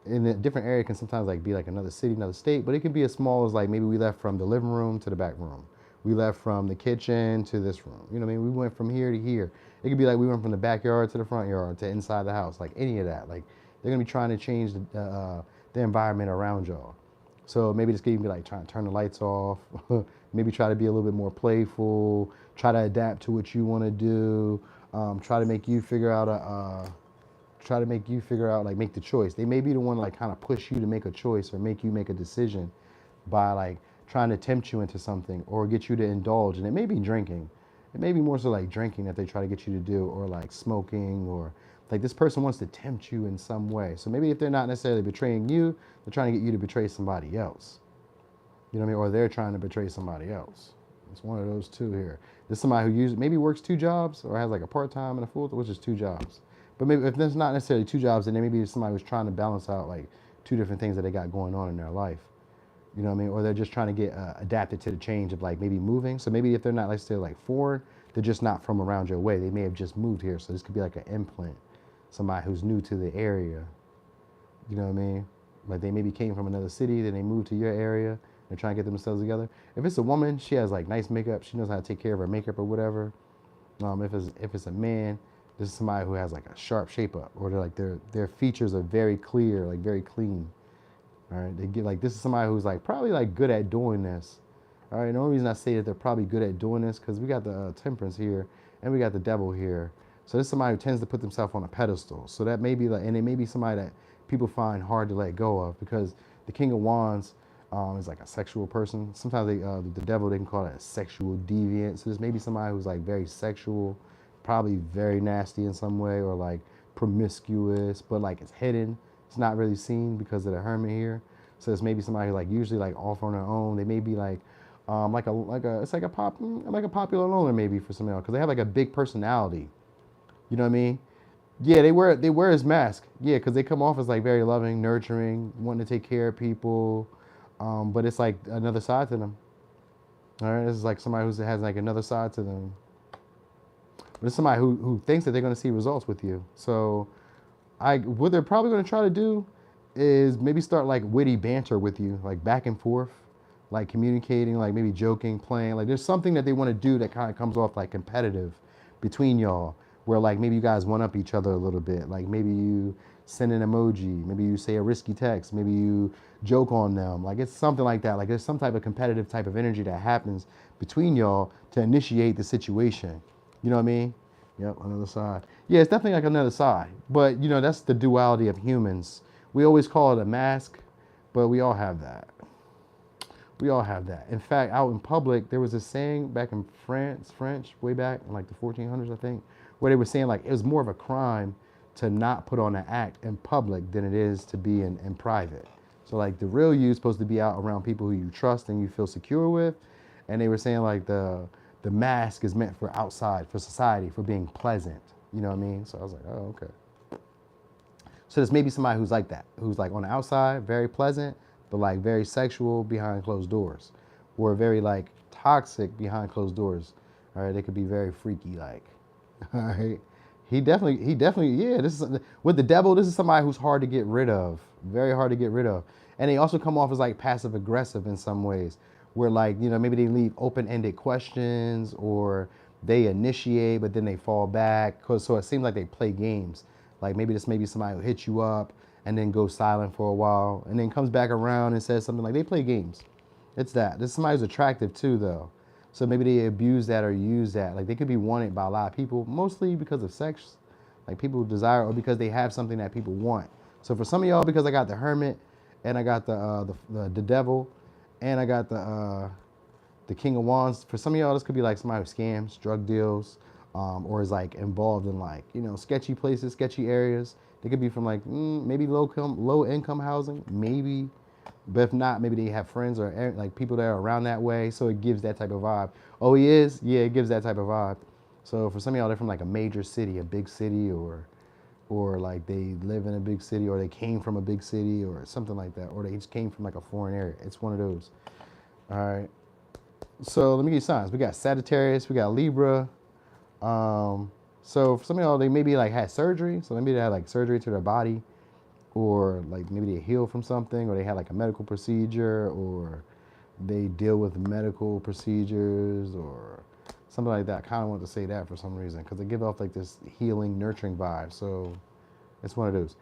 in a different area can sometimes like be like another city, another state, but it could be as small as like maybe we left from the living room to the back room. We left from the kitchen to this room. You know what I mean? We went from here to here. It could be like we went from the backyard to the front yard to inside the house, like any of that. Like they're gonna be trying to change the environment around y'all. So maybe this could even be like trying to turn the lights off. Maybe try to be a little bit more playful. Try to adapt to what you want to do. Try to make you figure out like make the choice. They may be the one like kind of push you to make a choice or make you make a decision by like trying to tempt you into something or get you to indulge. And it may be drinking. It may be more so like drinking that they try to get you to do, or like smoking, or like this person wants to tempt you in some way. So maybe if they're not necessarily betraying you, they're trying to get you to betray somebody else. You know what I mean? Or they're trying to betray somebody else. It's one of those two here. There's somebody who maybe works 2 jobs or has like a part-time and a full, which is 2 jobs. But maybe if there's not necessarily 2 jobs, then maybe it's somebody who's trying to balance out like 2 different things that they got going on in their life. You know what I mean? Or they're just trying to get adapted to the change of like maybe moving. So maybe if they're not, let's say like foreign, they're just not from around your way. They may have just moved here. So this could be like an implant. Somebody who's new to the area. You know what I mean? Like they maybe came from another city, then they moved to your area. They're trying to get themselves together. If it's a woman, she has like nice makeup. She knows how to take care of her makeup or whatever. If it's a man, this is somebody who has like a sharp shape up, or they're like their features are very clear, like very clean. All right, they get like this is somebody who's like probably like good at doing this. All right, the only reason I say that they're probably good at doing this because we got the Temperance here and we got the Devil here. So this is somebody who tends to put themselves on a pedestal. So that may be like, and it may be somebody that people find hard to let go of, because the King of Wands is like a sexual person. Sometimes the Devil, they can call it a sexual deviant. So this may be somebody who's like very sexual, probably very nasty in some way, or like promiscuous, but like it's hidden. It's not really seen because of the Hermit here. So it's maybe somebody who like usually like off on their own. They may be like it's like a popular loner maybe for some else, because they have like a big personality. You know what I mean? Yeah, they wear his mask. Yeah, because they come off as like very loving, nurturing, wanting to take care of people. But it's like another side to them. All right, this is like somebody who has like another side to them. But it's somebody who thinks that they're going to see results with you. So what they're probably going to try to do is maybe start like witty banter with you, like back and forth, like communicating, like maybe joking, playing. Like there's something that they want to do that kind of comes off like competitive between y'all, where like maybe you guys one up each other a little bit. Like maybe you send an emoji, maybe you say a risky text, maybe you joke on them. Like it's something like that. Like there's some type of competitive type of energy that happens between y'all to initiate the situation. You know what I mean? Yep, another side. Yeah, it's definitely like another side. But, you know, that's the duality of humans. We always call it a mask, but we all have that. We all have that. In fact, out in public, there was a saying back in French, way back in like the 1400s, I think, where they were saying like it was more of a crime to not put on an act in public than it is to be in private. So like the real you is supposed to be out around people who you trust and you feel secure with. And they were saying like the mask is meant for outside, for society, for being pleasant. You know what I mean? So I was like, oh, okay. So there's maybe somebody who's like that, who's like on the outside, very pleasant, but like very sexual behind closed doors, or very like toxic behind closed doors. All right, they could be very freaky, like. All right, he definitely, yeah. This is with the Devil. This is somebody who's hard to get rid of, very hard to get rid of, and they also come off as like passive aggressive in some ways, where like, you know, maybe they leave open-ended questions, or they initiate but then they fall back, so it seems like they play games. Like maybe this may be somebody who hits you up and then goes silent for a while and then comes back around and says something. Like they play games. It's that. This is somebody who's attractive too, though. So maybe they abuse that or use that. Like they could be wanted by a lot of people, mostly because of sex, like people desire, or because they have something that people want. So for some of y'all, because I got the Hermit and I got the Devil and I got the King of Wands, for some of y'all, this could be like somebody who scams, drug deals, or is like involved in like, you know, sketchy places, sketchy areas. They could be from like maybe low income housing, maybe. But if not, maybe they have friends or like people that are around that way. So it gives that type of vibe. Oh, he is? Yeah, it gives that type of vibe. So for some of y'all, they're from like a major city, a big city, or like they live in a big city, or they came from a big city or something like that. Or they just came from like a foreign area. It's one of those. All right. So let me give you signs. We got Sagittarius, we got Libra. So for some of y'all, they maybe like had surgery. So maybe they had like surgery to their body. or like maybe they heal from something, or they had like a medical procedure, or they deal with medical procedures, or something like that. I kind of want to say that for some reason because they give off like this healing, nurturing vibe. So it's one of those.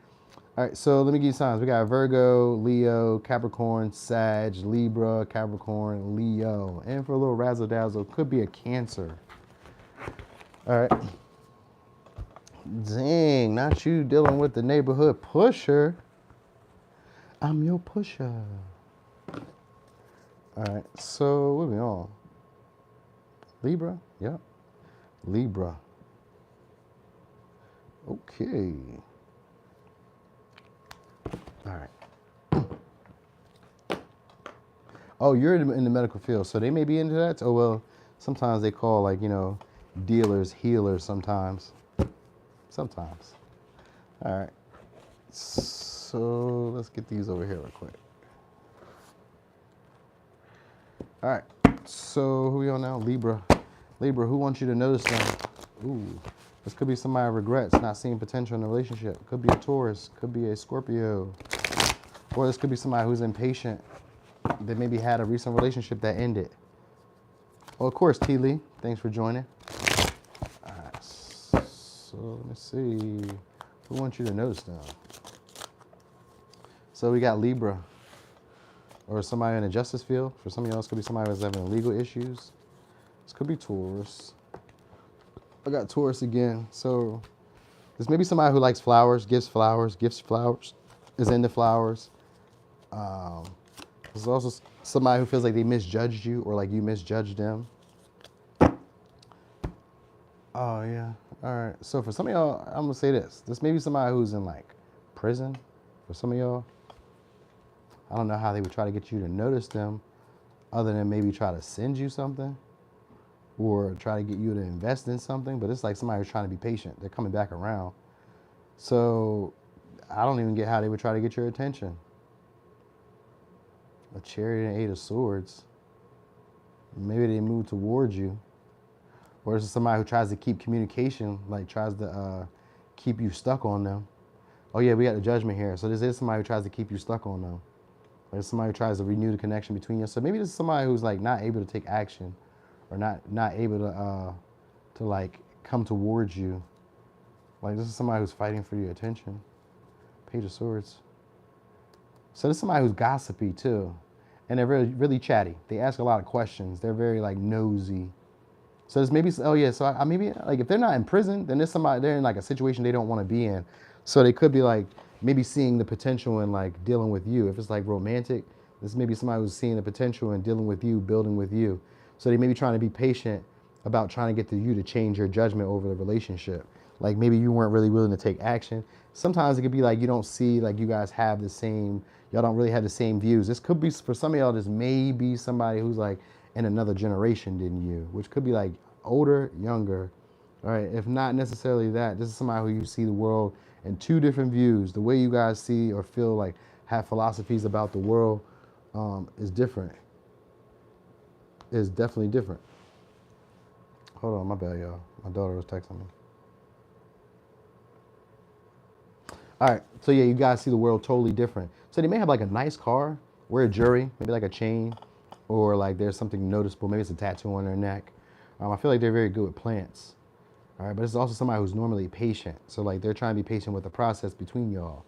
All right, so let me give you signs. We got Virgo, Leo, Capricorn, Sag, Libra, Capricorn, Leo. And for a little razzle dazzle, could be a Cancer. All right. Dang, not you dealing with the neighborhood pusher. I'm your pusher. All right, so what are we on? Libra? Yep. Libra. Okay. All right. Oh, you're in the medical field, so they may be into that. Oh, well, sometimes they call, like, dealers healers sometimes. Sometimes. All right. So let's get these over here real quick. All right. So who we on now? Libra. Libra, who wants you to notice them? Ooh. This could be somebody who regrets not seeing potential in a relationship. Could be a Taurus. Could be a Scorpio. Or this could be somebody who's impatient that maybe had a recent relationship that ended. Well, of course, T. Lee. Thanks for joining. All right. So let me see. Who wants you to notice them? So we got Libra. Or somebody in the justice field. For some of y'all, this could be somebody who's having legal issues. This could be Taurus. I got Taurus again. So this may be somebody who likes flowers, gifts flowers, is into flowers. There's also somebody who feels like they misjudged you or like you misjudged them. Oh, yeah. All right. So for some of y'all, I'm going to say this. This may be somebody who's in like prison. For some of y'all, I don't know how they would try to get you to notice them other than maybe try to send you something or try to get you to invest in something. But it's like somebody who's trying to be patient. They're coming back around. So I don't even get how they would try to get your attention. A Chariot and 8 of Swords. Maybe they move towards you. Or this is somebody who tries to keep communication, like tries to keep you stuck on them. Oh yeah, we got the Judgment here. So this is somebody who tries to keep you stuck on them. There's somebody who tries to renew the connection between you. So maybe this is somebody who's like not able to take action or not able to like come towards you. Like this is somebody who's fighting for your attention. Page of Swords. So this is somebody who's gossipy too. And they're really, really chatty. They ask a lot of questions. They're very like nosy. So there's maybe, oh yeah, so I maybe like if they're not in prison, then there's somebody, they're in like a situation they don't want to be in. So they could be like maybe seeing the potential in like dealing with you. If it's like romantic, this may be somebody who's seeing the potential in dealing with you, building with you. So they may be trying to be patient about trying to get you to change your judgment over the relationship. Like maybe you weren't really willing to take action. Sometimes it could be like you don't see like you guys have the same, y'all don't really have the same views. This could be, for some of y'all, this may be somebody who's like in another generation than you, which could be like older, younger. All right, if not necessarily that, this is somebody who you see the world in two different views. The way you guys see or feel like have philosophies about the world is different. Is definitely different. Hold on, my bad, y'all. My daughter was texting me. All right, so yeah, you guys see the world totally different. So they may have like a nice car, wear a jewelry, maybe like a chain, or like there's something noticeable. Maybe it's a tattoo on their neck. I feel like they're very good with plants. All right, but it's also somebody who's normally patient. So like they're trying to be patient with the process between y'all.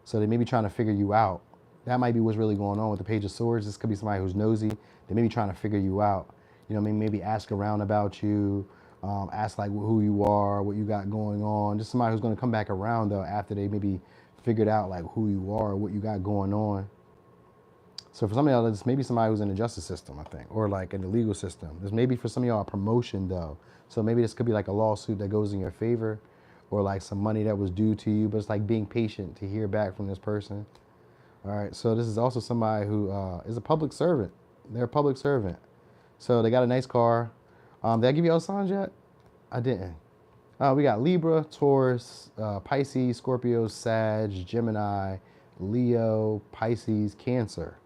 So they may be trying to figure you out. That might be what's really going on with the Page of Swords. This could be somebody who's nosy. They may be trying to figure you out. You know, maybe ask around about you, ask like who you are, what you got going on. Just somebody who's going to come back around though after they maybe figured out like who you are, what you got going on. So for some of y'all, this may be somebody who's in the justice system, I think, or like in the legal system. This may be for some of y'all a promotion though. So maybe this could be like a lawsuit that goes in your favor, or like some money that was due to you, but it's like being patient to hear back from this person. All right, so this is also somebody who is a public servant. They're a public servant. So they got a nice car. Did I give you all signs yet? I didn't. We got Libra, Taurus, Pisces, Scorpio, Sag, Gemini, Leo, Pisces, Cancer.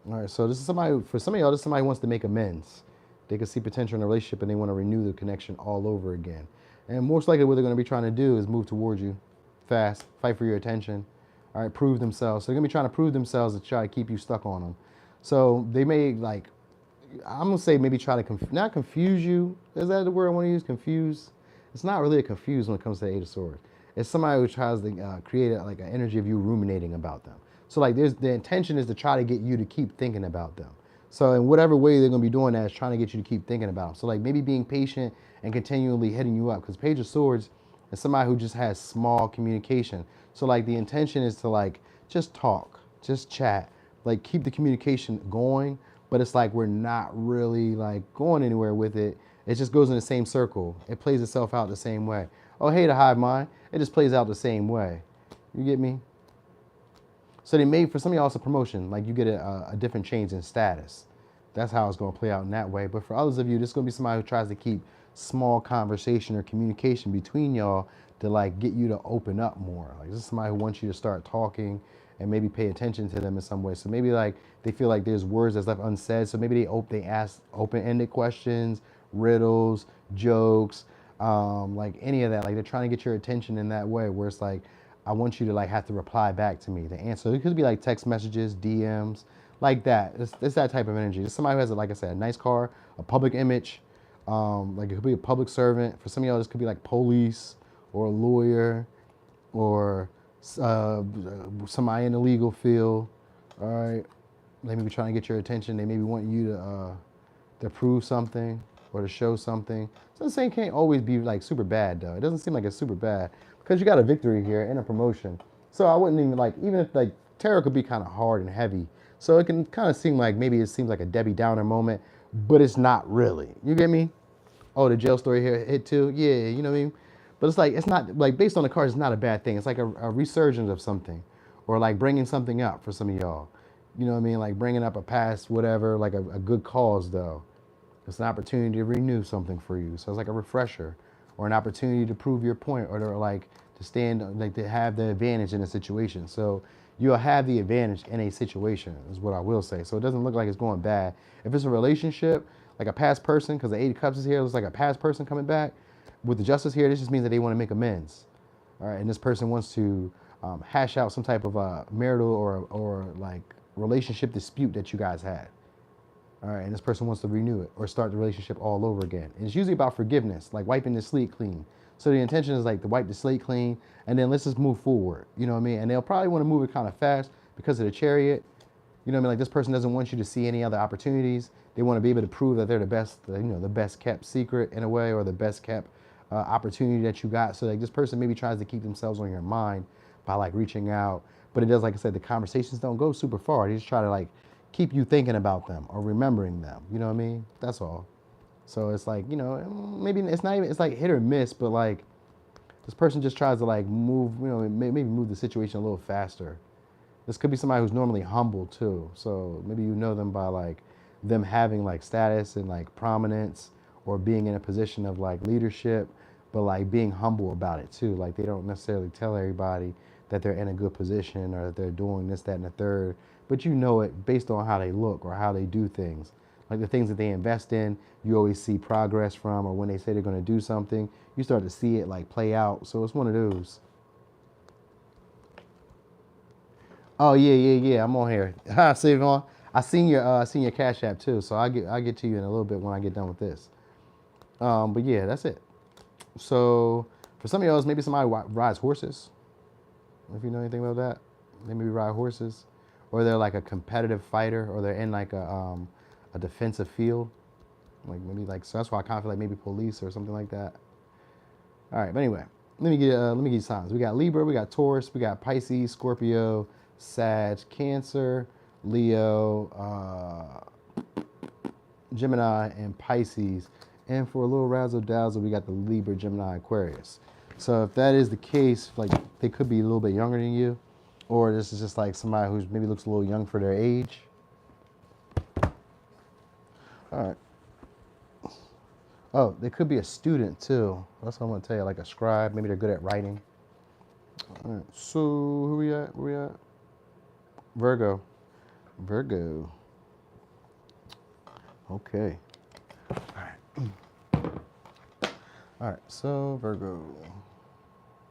All right, so this is somebody, for some of y'all, this is somebody who wants to make amends. They can see potential in a relationship and they want to renew the connection all over again. And most likely what they're going to be trying to do is move towards you fast, fight for your attention, all right, prove themselves. So they're going to be trying to prove themselves to try to keep you stuck on them. So they may, like, I'm going to say maybe try to, not confuse you. Is that the word I want to use? Confuse? It's not really a confuse when it comes to the Eight of Swords. It's somebody who tries to create like an energy of you ruminating about them. So like the intention is to try to get you to keep thinking about them. So in whatever way they're going to be doing that is trying to get you to keep thinking about them. So like maybe being patient and continually hitting you up, because Page of Swords is somebody who just has small communication. So like the intention is to like just talk, just chat, like keep the communication going, but it's like we're not really like going anywhere with it. It just goes in the same circle. It plays itself out the same way. Oh, hey, the hive mind. It just plays out the same way. You get me? So they made, for some of y'all, it's a promotion. Like you get a different change in status. That's how it's going to play out in that way. But for others of you, this is going to be somebody who tries to keep small conversation or communication between y'all to like get you to open up more. Like this is somebody who wants you to start talking and maybe pay attention to them in some way. So maybe like they feel like there's words that's left unsaid. So maybe they ask open-ended questions, riddles, jokes, like any of that. Like they're trying to get your attention in that way where it's like, I want you to like have to reply back to me. The answer, it could be like text messages, DMs, like that. It's that type of energy. It's somebody who has, like I said, a nice car, a public image. Like it could be a public servant. For some of y'all, this could be like police or a lawyer or somebody in the legal field. All right. They may be trying to get your attention. They maybe want you to prove something or to show something. So the same can't always be like super bad though. It doesn't seem like it's super bad because you got a victory here and a promotion. So I wouldn't even like, even if like tarot could be kind of hard and heavy. So it can kind of seem like maybe it seems like a Debbie Downer moment, but it's not really. You get me? Oh, the jail story here hit too? Yeah, you know what I mean? But it's like, it's not like based on the cards, it's not a bad thing. It's like a resurgence of something or like bringing something up for some of y'all. You know what I mean? Like bringing up a past, whatever, like a good cause though. It's an opportunity to renew something for you. So it's like a refresher or an opportunity to prove your point or to like to stand, like to have the advantage in a situation. So you'll have the advantage in a situation is what I will say. So it doesn't look like it's going bad. If it's a relationship, like a past person, because the Eight of Cups is here, it looks like a past person coming back. With the Justice here, this just means that they want to make amends. All right, and this person wants to hash out some type of marital or like relationship dispute that you guys had. All right, and this person wants to renew it or start the relationship all over again. And it's usually about forgiveness, like wiping the slate clean. So the intention is like to wipe the slate clean, and then let's just move forward. You know what I mean? And they'll probably want to move it kind of fast because of the Chariot. You know what I mean? Like this person doesn't want you to see any other opportunities. They want to be able to prove that they're the best, you know, the best kept secret in a way, or the best kept opportunity that you got. So like this person maybe tries to keep themselves on your mind by like reaching out. But it does, like I said, the conversations don't go super far. They just try to like keep you thinking about them or remembering them. You know what I mean? That's all. So it's like, you know, maybe it's not even, it's like hit or miss, but like this person just tries to like move, you know, maybe move the situation a little faster. This could be somebody who's normally humble too. So maybe you know them by like them having like status and like prominence or being in a position of like leadership, but like being humble about it too. Like they don't necessarily tell everybody that they're in a good position or that they're doing this, that, and the third, but you know it based on how they look or how they do things. Like the things that they invest in, you always see progress from, or when they say they're going to do something, you start to see it like play out. So it's one of those. Oh yeah. I'm on here. Hi, Savon. I seen your Cash App too. So I'll get to you in a little bit when I get done with this. But yeah, that's it. So for some of y'all, maybe somebody rides horses. If you know anything about that, they maybe ride horses, or they're like a competitive fighter, or they're in like a defensive field, like maybe like, so that's why I kind of feel like maybe police or something like that. All right, but anyway, let me give you signs. We got Libra, we got Taurus, we got Pisces, Scorpio, Sag, Cancer, Leo, Gemini, and Pisces. And for a little razzle dazzle, we got the Libra, Gemini, Aquarius. So if that is the case, like they could be a little bit younger than you, or this is just like somebody who's maybe looks a little young for their age. All right. Oh, they could be a student too. That's what I'm gonna tell you, like a scribe. Maybe they're good at writing. All right. So who we at? Where we at? Virgo. Virgo. Okay. All right. All right. So Virgo.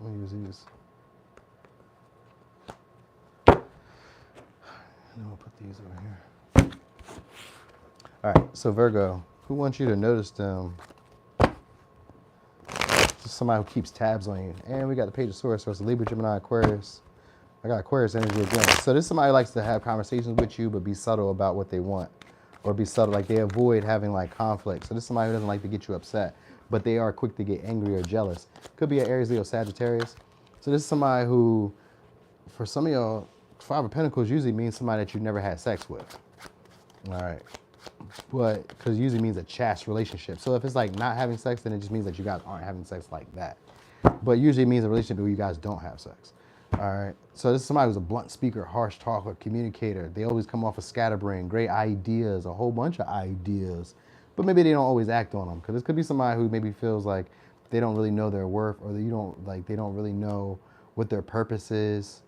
Let me use these. then we'll put these over here. All right, so Virgo, who wants you to notice them? Just somebody who keeps tabs on you. And we got the Page of Swords, so it's Libra, Gemini, Aquarius. I got Aquarius energy again. So this is somebody who likes to have conversations with you, but be subtle about what they want. Or be subtle, like they avoid having like conflict. So this is somebody who doesn't like to get you upset, but they are quick to get angry or jealous. Could be an Aries, Leo, Sagittarius. So this is somebody who, for some of y'all, Five of Pentacles usually means somebody that you never had sex with. All right. But, because it usually means a chaste relationship. So if it's like not having sex, then it just means that you guys aren't having sex like that. But usually it means a relationship where you guys don't have sex. All right. So this is somebody who's a blunt speaker, harsh talker, communicator. They always come off a scatterbrain, great ideas, a whole bunch of ideas. But maybe they don't always act on them. Because this could be somebody who maybe feels like they don't really know their worth, or that they don't really know what their purpose is.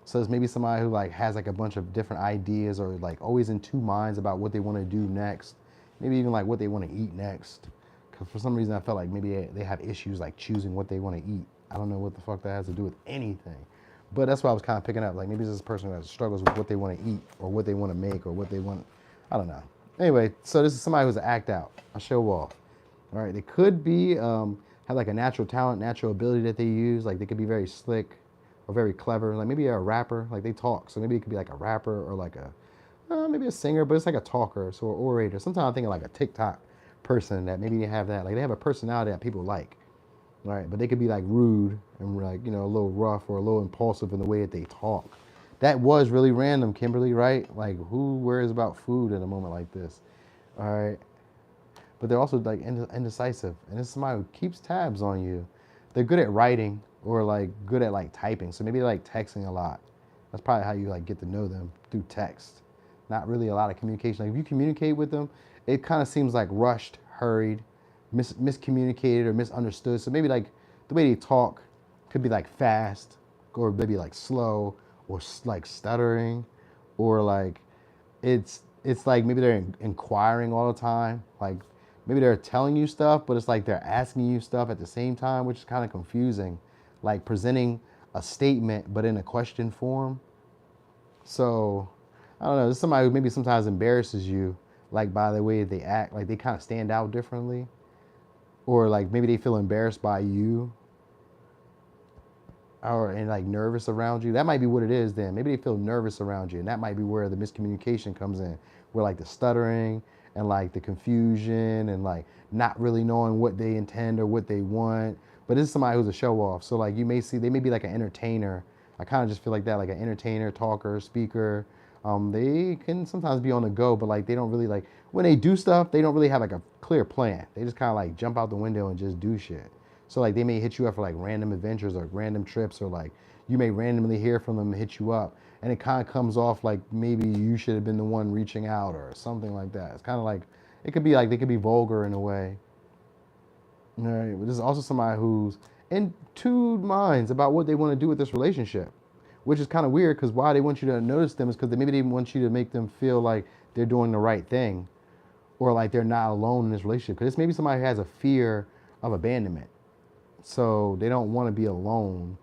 So it's maybe somebody who like has like a bunch of different ideas, or like always in two minds about what they want to do next. Maybe even like what they want to eat next. Because for some reason I felt like maybe they have issues like choosing what they want to eat. I don't know what the fuck that has to do with anything. But that's what I was kind of picking up. Like maybe this is a person who struggles with what they want to eat, or what they want to make, or what they want. I don't know. Anyway, so this is somebody who's an act out, a show off. All right, they could be, have like a natural talent, natural ability that they use. Like they could be very slick or very clever. Like maybe a rapper, like they talk. So maybe it could be like a rapper, or like a, maybe a singer, but it's like a talker, so an orator. Sometimes I'm thinking like a TikTok person that maybe they have that. Like they have a personality that people like. Right, but they could be like rude and like, you know, a little rough or a little impulsive in the way that they talk. That was really random, Kimberly, right? Like who worries about food in a moment like this? All right. But they're also like indecisive. And it's somebody who keeps tabs on you. They're good at writing, or like good at like typing. So maybe they like texting a lot. That's probably how you like get to know them, through text. Not really a lot of communication. Like if you communicate with them, it kind of seems like rushed, hurried, miscommunicated, or misunderstood. So maybe like the way they talk could be like fast, or maybe like slow, or like stuttering, or like it's like maybe they're inquiring all the time. Like maybe they're telling you stuff, but it's like they're asking you stuff at the same time, which is kind of confusing. Like presenting a statement, but in a question form. So I don't know. This is somebody who maybe sometimes embarrasses you, like by the way they act. Like they kind of stand out differently. Or like maybe they feel embarrassed by you, and like nervous around you. That might be what it is then. Maybe they feel nervous around you, and that might be where the miscommunication comes in. Where like the stuttering and like the confusion and like not really knowing what they intend or what they want. But this is somebody who's a show off. So like you may see, they may be like an entertainer. I kind of just feel like that, like an entertainer, talker, speaker. They can sometimes be on the go, but like they don't really like, when they do stuff, they don't really have like a clear plan. They just kind of like jump out the window and just do shit. So like they may hit you up for like random adventures or random trips, or like you may randomly hear from them and hit you up, and it kind of comes off like maybe you should have been the one reaching out or something like that. It's kind of like, it could be like they could be vulgar in a way. All right, but this is also somebody who's in two minds about what they want to do with this relationship, which is kind of weird, because why they want you to notice them is because maybe they want you to make them feel like they're doing the right thing, or like they're not alone in this relationship. Because maybe somebody who has a fear of abandonment, so they don't want to be alone,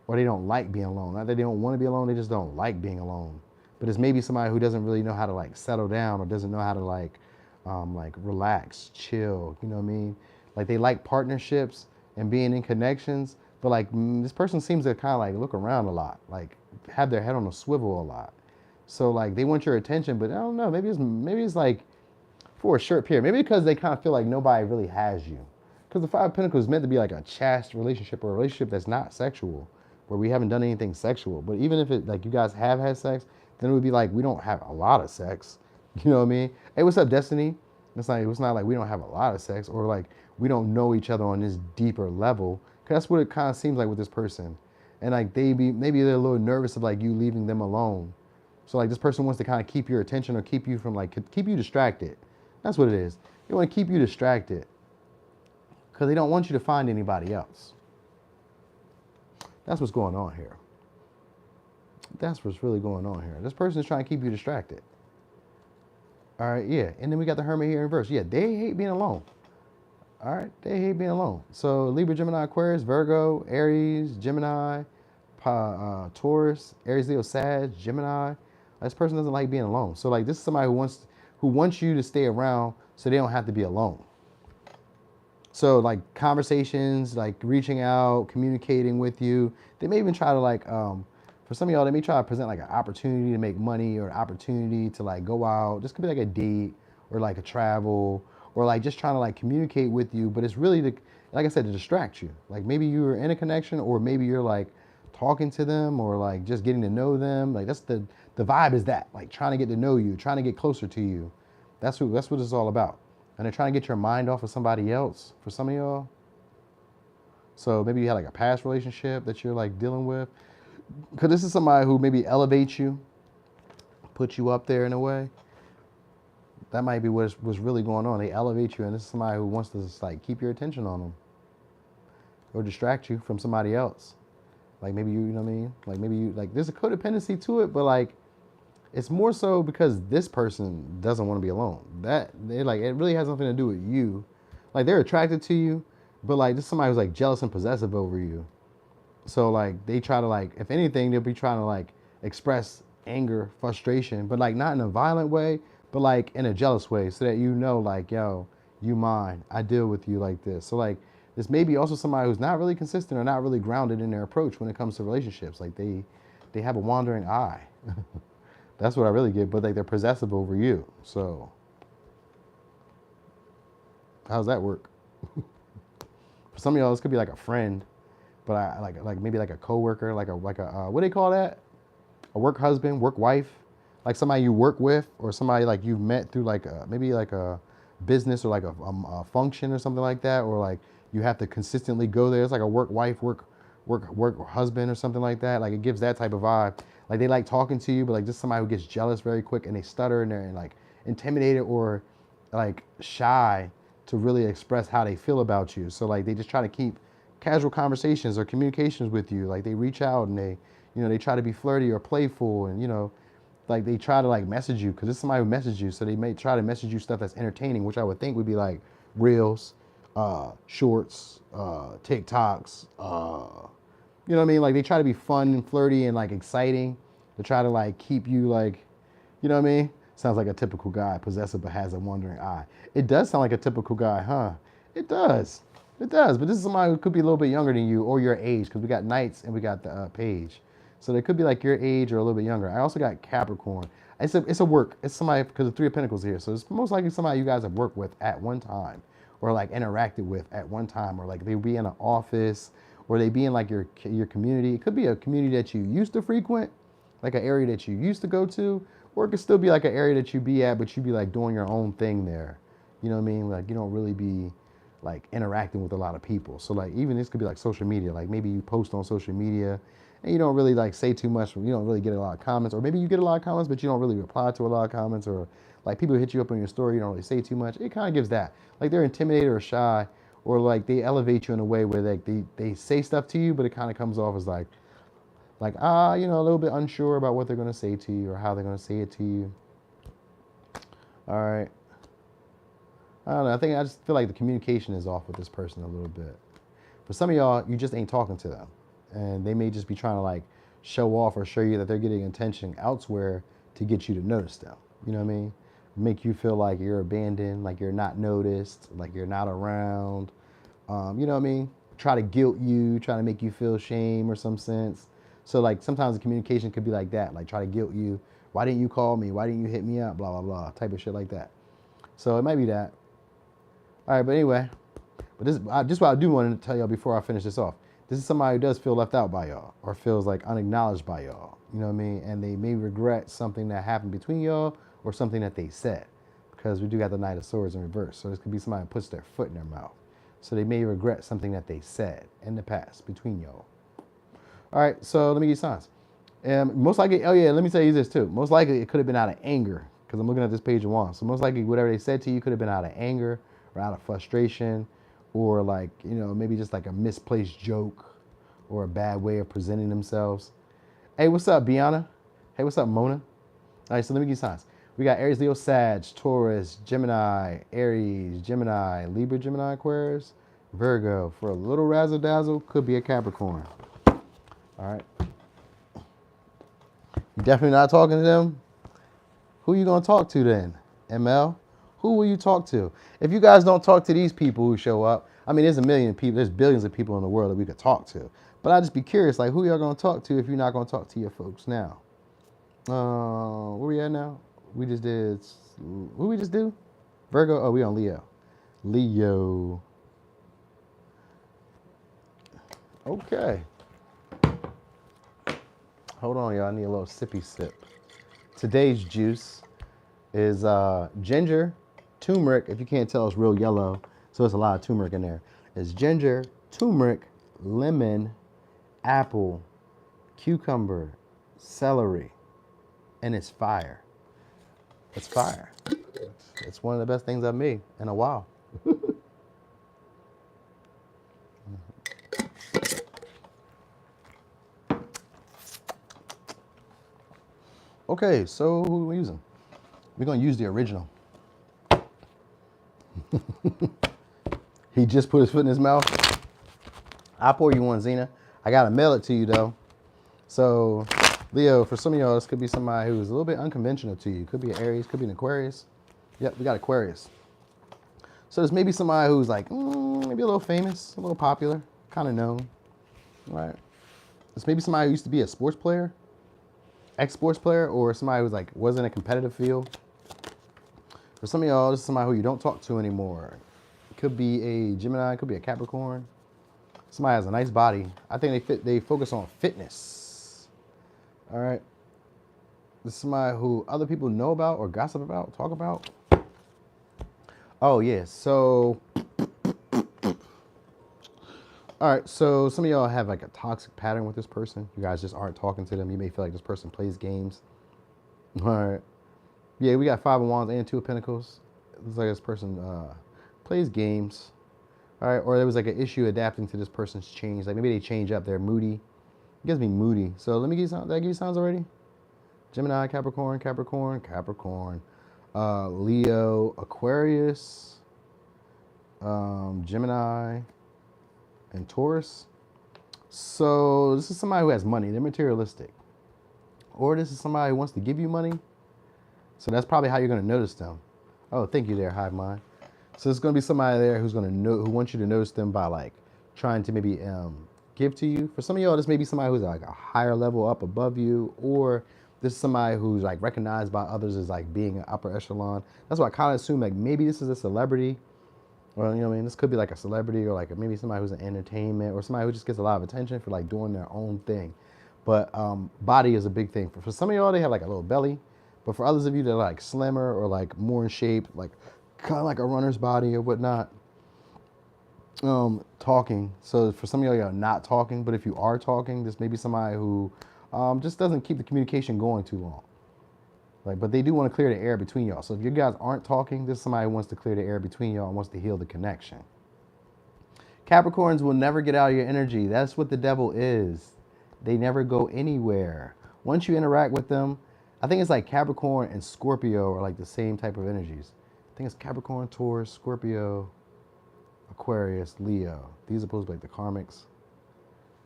or they don't like being alone. Not that they don't want to be alone, they just don't like being alone. But it's maybe somebody who doesn't really know how to like settle down, or doesn't know how to like relax, chill. You know what I mean? Like they like partnerships and being in connections, but like this person seems to kind of like look around a lot, like have their head on a swivel a lot. So like they want your attention, but I don't know, maybe it's like for a short period. Maybe because they kind of feel like nobody really has you. Because the Five of Pentacles is meant to be like a chaste relationship, or a relationship that's not sexual, where we haven't done anything sexual. But even if it like you guys have had sex, then it would be like we don't have a lot of sex. You know what I mean? Hey, what's up, Destiny? It's not like we don't have a lot of sex, or like we don't know each other on this deeper level. Cause that's what it kind of seems like with this person. And like maybe they're a little nervous of like you leaving them alone. So like this person wants to kind of keep your attention, or keep you from like, keep you distracted. That's what it is. They want to keep you distracted because they don't want you to find anybody else. That's what's going on here. That's what's really going on here. This person is trying to keep you distracted. All right, yeah. And then we got the Hermit here in reverse. Yeah, they hate being alone. All right, they hate being alone. So Libra, Gemini, Aquarius, Virgo, Aries, Gemini, Taurus, Aries, Leo, Sag, Gemini, This person doesn't like being alone. So like this is somebody who wants you to stay around so they don't have to be alone. So like conversations, like reaching out, communicating with you. They may even try to like, for some of y'all, they may try to present like an opportunity to make money or an opportunity to like go out. This could be like a date or like a travel or like just trying to like communicate with you. But it's really, like I said, to distract you. Like maybe you're in a connection or maybe you're like talking to them or like just getting to know them. Like that's the vibe is that, like trying to get to know you, trying to get closer to you. That's what it's all about. And they're trying to get your mind off of somebody else for some of y'all. So maybe you had like a past relationship that you're like dealing with. Because this is somebody who maybe elevates you, puts you up there in a way. That might be what's really going on. They elevate you, and this is somebody who wants to just like keep your attention on them. Or distract you from somebody else. Like maybe you know what I mean? Like maybe you, like there's a codependency to it, but like it's more so because this person doesn't want to be alone. That they like it really has nothing to do with you. Like they're attracted to you, but like this is somebody who's like jealous and possessive over you. So like they try to like, if anything, they'll be trying to like express anger, frustration, but like not in a violent way, but like in a jealous way, so that you know like, yo, you mine. I deal with you like this. So like this may be also somebody who's not really consistent or not really grounded in their approach when it comes to relationships. Like they have a wandering eye. That's what I really get, but like they're possessive over you. So how's that work? For some of y'all, this could be like a friend, but I like maybe like a coworker, like a what do they call that? A work husband, work wife, like somebody you work with, or somebody like you've met through like maybe like a business or like a function or something like that, or like you have to consistently go there. It's like a work wife, work husband or something like that. Like it gives that type of vibe. Like they like talking to you, but like just somebody who gets jealous very quick and they stutter and they're like intimidated or like shy to really express how they feel about you. So like they just try to keep casual conversations or communications with you. Like they reach out and they, you know, they try to be flirty or playful, and you know, like they try to like message you because it's somebody who messaged you. So they may try to message you stuff that's entertaining, which I would think would be like reels, shorts, TikToks, you know what I mean? Like they try to be fun and flirty and like exciting to try to like keep you like, you know what I mean? Sounds like a typical guy, possessive but has a wandering eye. It does sound like a typical guy, huh? It does. It does. But this is somebody who could be a little bit younger than you or your age, because we got Knights and we got the Page. So they could be like your age or a little bit younger. I also got Capricorn. It's a work. It's somebody, because the Three of Pentacles here. So it's most likely somebody you guys have worked with at one time or like interacted with at one time, or like they be in an office, or they be in like your community. It could be a community that you used to frequent, like an area that you used to go to, or it could still be like an area that you be at, but you be like doing your own thing there. You know what I mean? Like you don't really be like interacting with a lot of people. So like even this could be like social media. Like maybe you post on social media and you don't really like say too much. You don't really get a lot of comments, or maybe you get a lot of comments, but you don't really reply to a lot of comments, or like people hit you up on your story, you don't really say too much. It kind of gives that. Like they're intimidated or shy, or like they elevate you in a way where they say stuff to you, but it kind of comes off as like you know, a little bit unsure about what they're going to say to you or how they're going to say it to you. All right. I don't know. I just feel like the communication is off with this person a little bit. For some of y'all, you just ain't talking to them, and they may just be trying to like show off or show you that they're getting attention elsewhere to get you to notice them. You know what I mean? Make you feel like you're abandoned, like you're not noticed, like you're not around. You know what I mean? Try to guilt you, try to make you feel shame or some sense. So like sometimes the communication could be like that, like try to guilt you. Why didn't you call me? Why didn't you hit me up? Blah, blah, blah, type of shit like that. So it might be that. All right, but anyway, this what I do want to tell y'all before I finish this off. This is somebody who does feel left out by y'all, or feels like unacknowledged by y'all. You know what I mean? And they may regret something that happened between y'all or something that they said, because we do got the Knight of Swords in reverse. So this could be somebody who puts their foot in their mouth. So they may regret something that they said in the past between y'all. All right, so let me give you signs. Most likely, oh yeah, let me tell you this too. Most likely it could have been out of anger, because I'm looking at this page of wands. So most likely whatever they said to you could have been out of anger or out of frustration, or like, you know, maybe just like a misplaced joke or a bad way of presenting themselves. Hey, what's up, Biana? Hey, what's up, Mona? All right, so let me give you signs. We got Aries, Leo, Sag, Taurus, Gemini, Aries, Gemini, Libra, Gemini, Aquarius, Virgo. For a little razzle dazzle, could be a Capricorn. All right. You definitely not talking to them. Who you going to talk to then? ML? Who will you talk to? If you guys don't talk to these people who show up, I mean, there's a million people, there's billions of people in the world that we could talk to. But I'd just be curious, like, who y'all going to talk to if you're not going to talk to your folks now? Where we at now? We just did, who we just do? Virgo? Oh, we on Leo. Leo. Okay. Hold on, y'all. I need a little sippy sip. Today's juice is ginger, turmeric. If you can't tell, it's real yellow, so it's a lot of turmeric in there. It's ginger, turmeric, lemon, apple, cucumber, celery, and it's fire. It's fire. It's one of the best things I've made in a while. Okay, so who are we using? We're gonna use the original. He just put his foot in his mouth. I'll pour you one, Zena. I gotta mail it to you though. So, Leo, for some of y'all, this could be somebody who's a little bit unconventional to you. Could be an Aries, could be an Aquarius. Yep, we got Aquarius. So there's maybe somebody who's like, maybe a little famous, a little popular, kind of known, right? There's maybe somebody who used to be a sports player, ex-sports player, or somebody who's like, was in a competitive field. For some of y'all, this is somebody who you don't talk to anymore. It could be a Gemini, it could be a Capricorn. Somebody has a nice body. I think they focus on fitness. All right. This is somebody who other people know about or gossip about, talk about. Oh, yeah. So, all right. So some of y'all have like a toxic pattern with this person. You guys just aren't talking to them. You may feel like this person plays games. All right. Yeah, we got 5 of Wands and 2 of Pentacles. It looks like this person plays games. All right. Or there was like an issue adapting to this person's change. Like maybe they change up. They're moody. It gives me moody. So let me give you some. Did I give you sounds already? Gemini, Capricorn, Capricorn, Capricorn. Leo, Aquarius, Gemini, and Taurus. So this is somebody who has money. They're materialistic. Or this is somebody who wants to give you money. So that's probably how you're going to notice them. Oh, thank you there, Hive Mind. So there's going to be somebody there who's going to know, who wants you to notice them by like trying to maybe give to you. For some of y'all, this may be somebody who's like a higher level up above you, or this is somebody who's like recognized by others as like being an upper echelon. That's why I kind of assume like maybe this is a celebrity. Well, you know what I mean? This could be like a celebrity or like maybe somebody who's in entertainment or somebody who just gets a lot of attention for like doing their own thing. But body is a big thing. For some of y'all, they have like a little belly. But for others of you that are like slimmer or like more in shape, like kind of like a runner's body or whatnot, talking. So for some of y'all, you're not talking. But if you are talking, this may be somebody who just doesn't keep the communication going too long. Like, but they do want to clear the air between y'all. So if you guys aren't talking, this is somebody who wants to clear the air between y'all and wants to heal the connection. Capricorns will never get out of your energy. That's what the devil is. They never go anywhere. Once you interact with them, I think it's like Capricorn and Scorpio are like the same type of energies. I think it's Capricorn, Taurus, Scorpio, Aquarius, Leo. These are supposed to be like the karmics.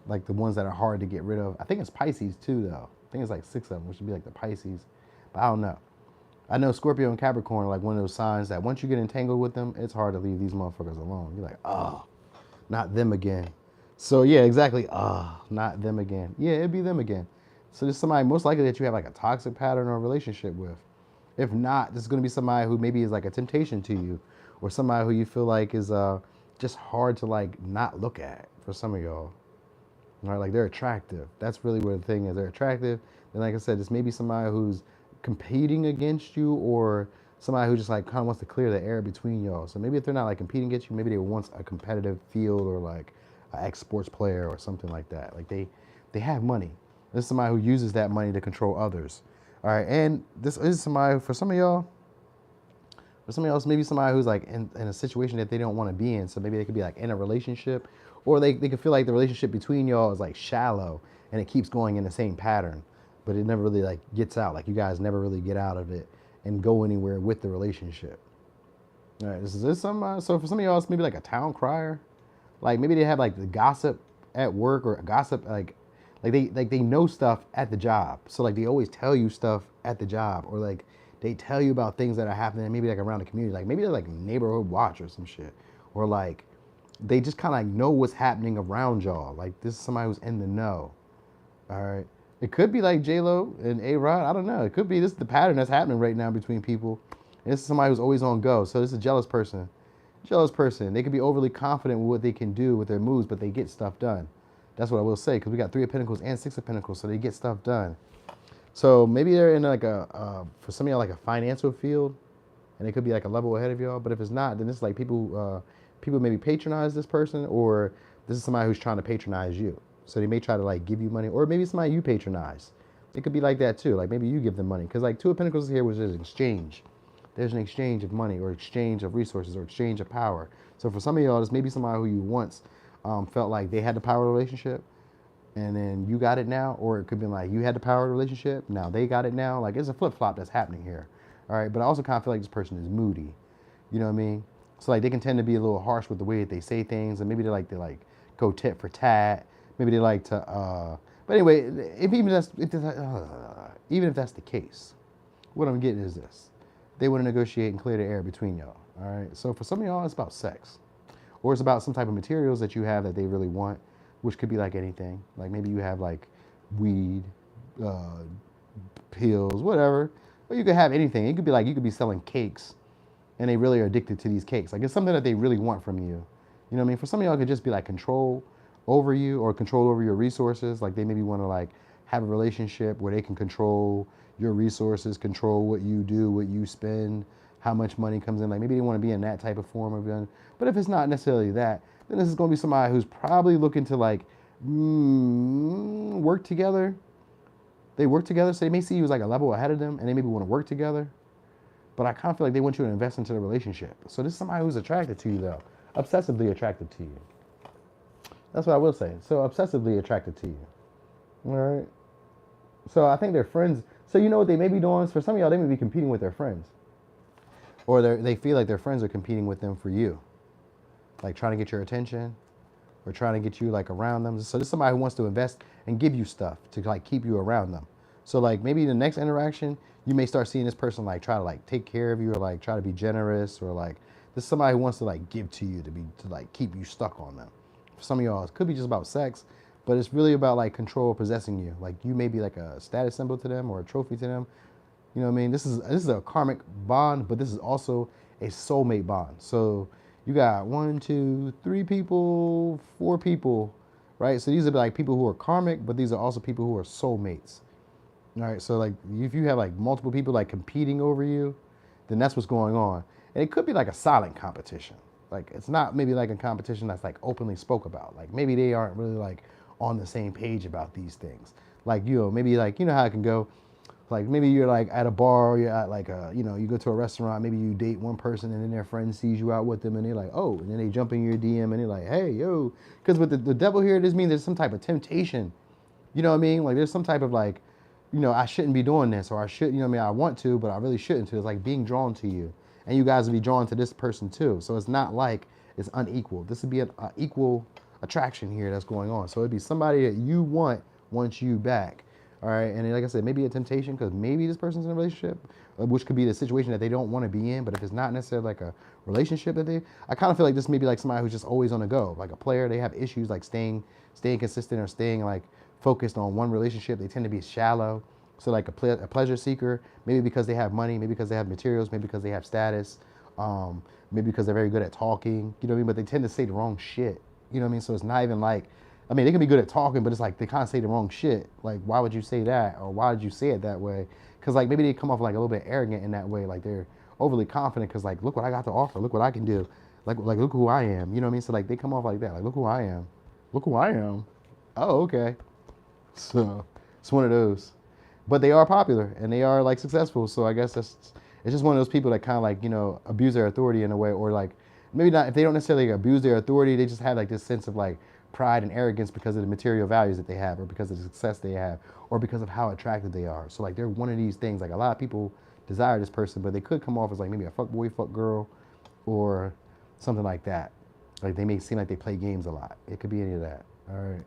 Like the ones that are hard to get rid of. I think it's Pisces too, though. I think it's like 6 of them, which would be like the Pisces. But I don't know. I know Scorpio and Capricorn are like one of those signs that once you get entangled with them, it's hard to leave these motherfuckers alone. You're like, oh, not them again. So yeah, exactly. Oh, not them again. Yeah, it'd be them again. So there's somebody most likely that you have like a toxic pattern or relationship with. If not, this is going to be somebody who maybe is like a temptation to you, or somebody who you feel like is just hard to like not look at for some of y'all. Right? Like they're attractive. That's really where the thing is. They're attractive. And like I said, this may be somebody who's competing against you, or somebody who just like kind of wants to clear the air between y'all. So maybe if they're not like competing against you, maybe they were once a competitive field or like an ex-sports player or something like that. Like they have money. This is somebody who uses that money to control others. All right, and this is somebody, for some of y'all, maybe somebody who's like in a situation that they don't want to be in. So maybe they could be like in a relationship, or they could feel like the relationship between y'all is like shallow and it keeps going in the same pattern, but it never really like gets out. Like you guys never really get out of it and go anywhere with the relationship. All right, this is some, so for some of y'all, it's maybe like a town crier. Like maybe they have like the gossip at work, or gossip like they know stuff at the job. So like they always tell you stuff at the job, or like they tell you about things that are happening, maybe like around the community, like maybe they're like neighborhood watch or some shit, or like they just kind of like know what's happening around y'all. Like this is somebody who's in the know. All right. It could be like J-Lo and A-Rod. I don't know. It could be this is the pattern that's happening right now between people. And this is somebody who's always on go. So this is a jealous person. Jealous person. They can be overly confident with what they can do with their moves, but they get stuff done. That's what I will say, because we got 3 of Pentacles and 6 of Pentacles, so they get stuff done. So maybe they're in like for some of y'all, like a financial field, and it could be like a level ahead of y'all. But if it's not, then it's like people maybe patronize this person, or this is somebody who's trying to patronize you. So they may try to like give you money, or maybe somebody you patronize. It could be like that too. Like maybe you give them money, because like 2 of Pentacles here was an exchange. There's an exchange of money, or exchange of resources, or exchange of power. So for some of y'all, this may be somebody who you once felt like they had the power relationship, and then you got it now, or it could be like you had the power relationship, now they got it now. Like it's a flip-flop that's happening here. All right, but I also kind of feel like this person is moody. You know what I mean? So like they can tend to be a little harsh with the way that they say things, and maybe they like go tit for tat. Maybe they like to. But anyway, even if that's the case, what I'm getting is this: they want to negotiate and clear the air between y'all. All right. So for some of y'all, it's about sex, or it's about some type of materials that you have that they really want, which could be like anything. Like maybe you have like weed, pills, whatever. Or you could have anything. It could be like you could be selling cakes, and they really are addicted to these cakes. Like it's something that they really want from you. You know what I mean? For some of y'all, it could just be like control over you, or control over your resources. Like they maybe want to like have a relationship where they can control your resources, control what you do, what you spend, how much money comes in. Like maybe they want to be in that type of form of gun. But if it's not necessarily that, then this is going to be somebody who's probably looking to like work together. They work together, so they may see you as like a level ahead of them, and they maybe want to work together. But I kind of feel like they want you to invest into the relationship. So this is somebody who's attracted to you, though, obsessively attracted to you. That's what I will say. So obsessively attracted to you. All right. So I think they're friends. So you know what they may be doing? For some of y'all, they may be competing with their friends, or they feel like their friends are competing with them for you, like trying to get your attention, or trying to get you like around them. So this is somebody who wants to invest and give you stuff to like keep you around them. So like maybe the next interaction, you may start seeing this person like try to like take care of you, or like try to be generous, or like this is somebody who wants to like give to you to like keep you stuck on them. For some of y'all, it could be just about sex, but it's really about like control, possessing you. Like you may be like a status symbol to them, or a trophy to them. You know what I mean? This is a karmic bond, but this is also a soulmate bond. So you got 1, 2, 3 people, 4 people, right? So these are like people who are karmic, but these are also people who are soulmates. All right. So like if you have like multiple people like competing over you, then that's what's going on. And it could be like a silent competition. Like it's not maybe like a competition that's like openly spoke about. Like maybe they aren't really like on the same page about these things. Like, you know, maybe like, you know how it can go. Like maybe you're like at a bar, or you're at like a, you know, you go to a restaurant, maybe you date one person, and then their friend sees you out with them, and they're like, oh, and then they jump in your DM, and they're like, hey, yo. Because with the devil here, this means there's some type of temptation. You know what I mean? Like there's some type of like, you know, I shouldn't be doing this, or I should, you know what I mean? I want to, but I really shouldn't to. It's like being drawn to you. And you guys will be drawn to this person too. So it's not like it's unequal. This would be an equal attraction here that's going on. So it'd be somebody that you wants you back. All right. And like I said, maybe a temptation, because maybe this person's in a relationship, which could be the situation that they don't want to be in. But if it's not necessarily like a relationship I kind of feel like this may be like somebody who's just always on the go, like a player. They have issues like staying consistent, or staying like focused on one relationship. They tend to be shallow. So like a pleasure seeker, maybe because they have money, maybe because they have materials, maybe because they have status, maybe because they're very good at talking, you know what I mean? But they tend to say the wrong shit, you know what I mean? So it's not even like, I mean, they can be good at talking, but it's like they kind of say the wrong shit. Like, why would you say that? Or why did you say it that way? Because like maybe they come off like a little bit arrogant in that way. Like they're overly confident because like, look what I got to offer. Look what I can do. Like look who I am. You know what I mean? So like they come off like that. Like, look who I am. Look who I am. Oh, okay. So it's one of those. But they are popular and they are like successful. So I guess it's just one of those people that kind of like, you know, abuse their authority in a way, or like maybe not, if they don't necessarily abuse their authority, they just have like this sense of like pride and arrogance because of the material values that they have, or because of the success they have, or because of how attractive they are. So like they're one of these things. Like a lot of people desire this person, but they could come off as like maybe a fuck boy, fuck girl, or something like that. Like they may seem like they play games a lot. It could be any of that. All right.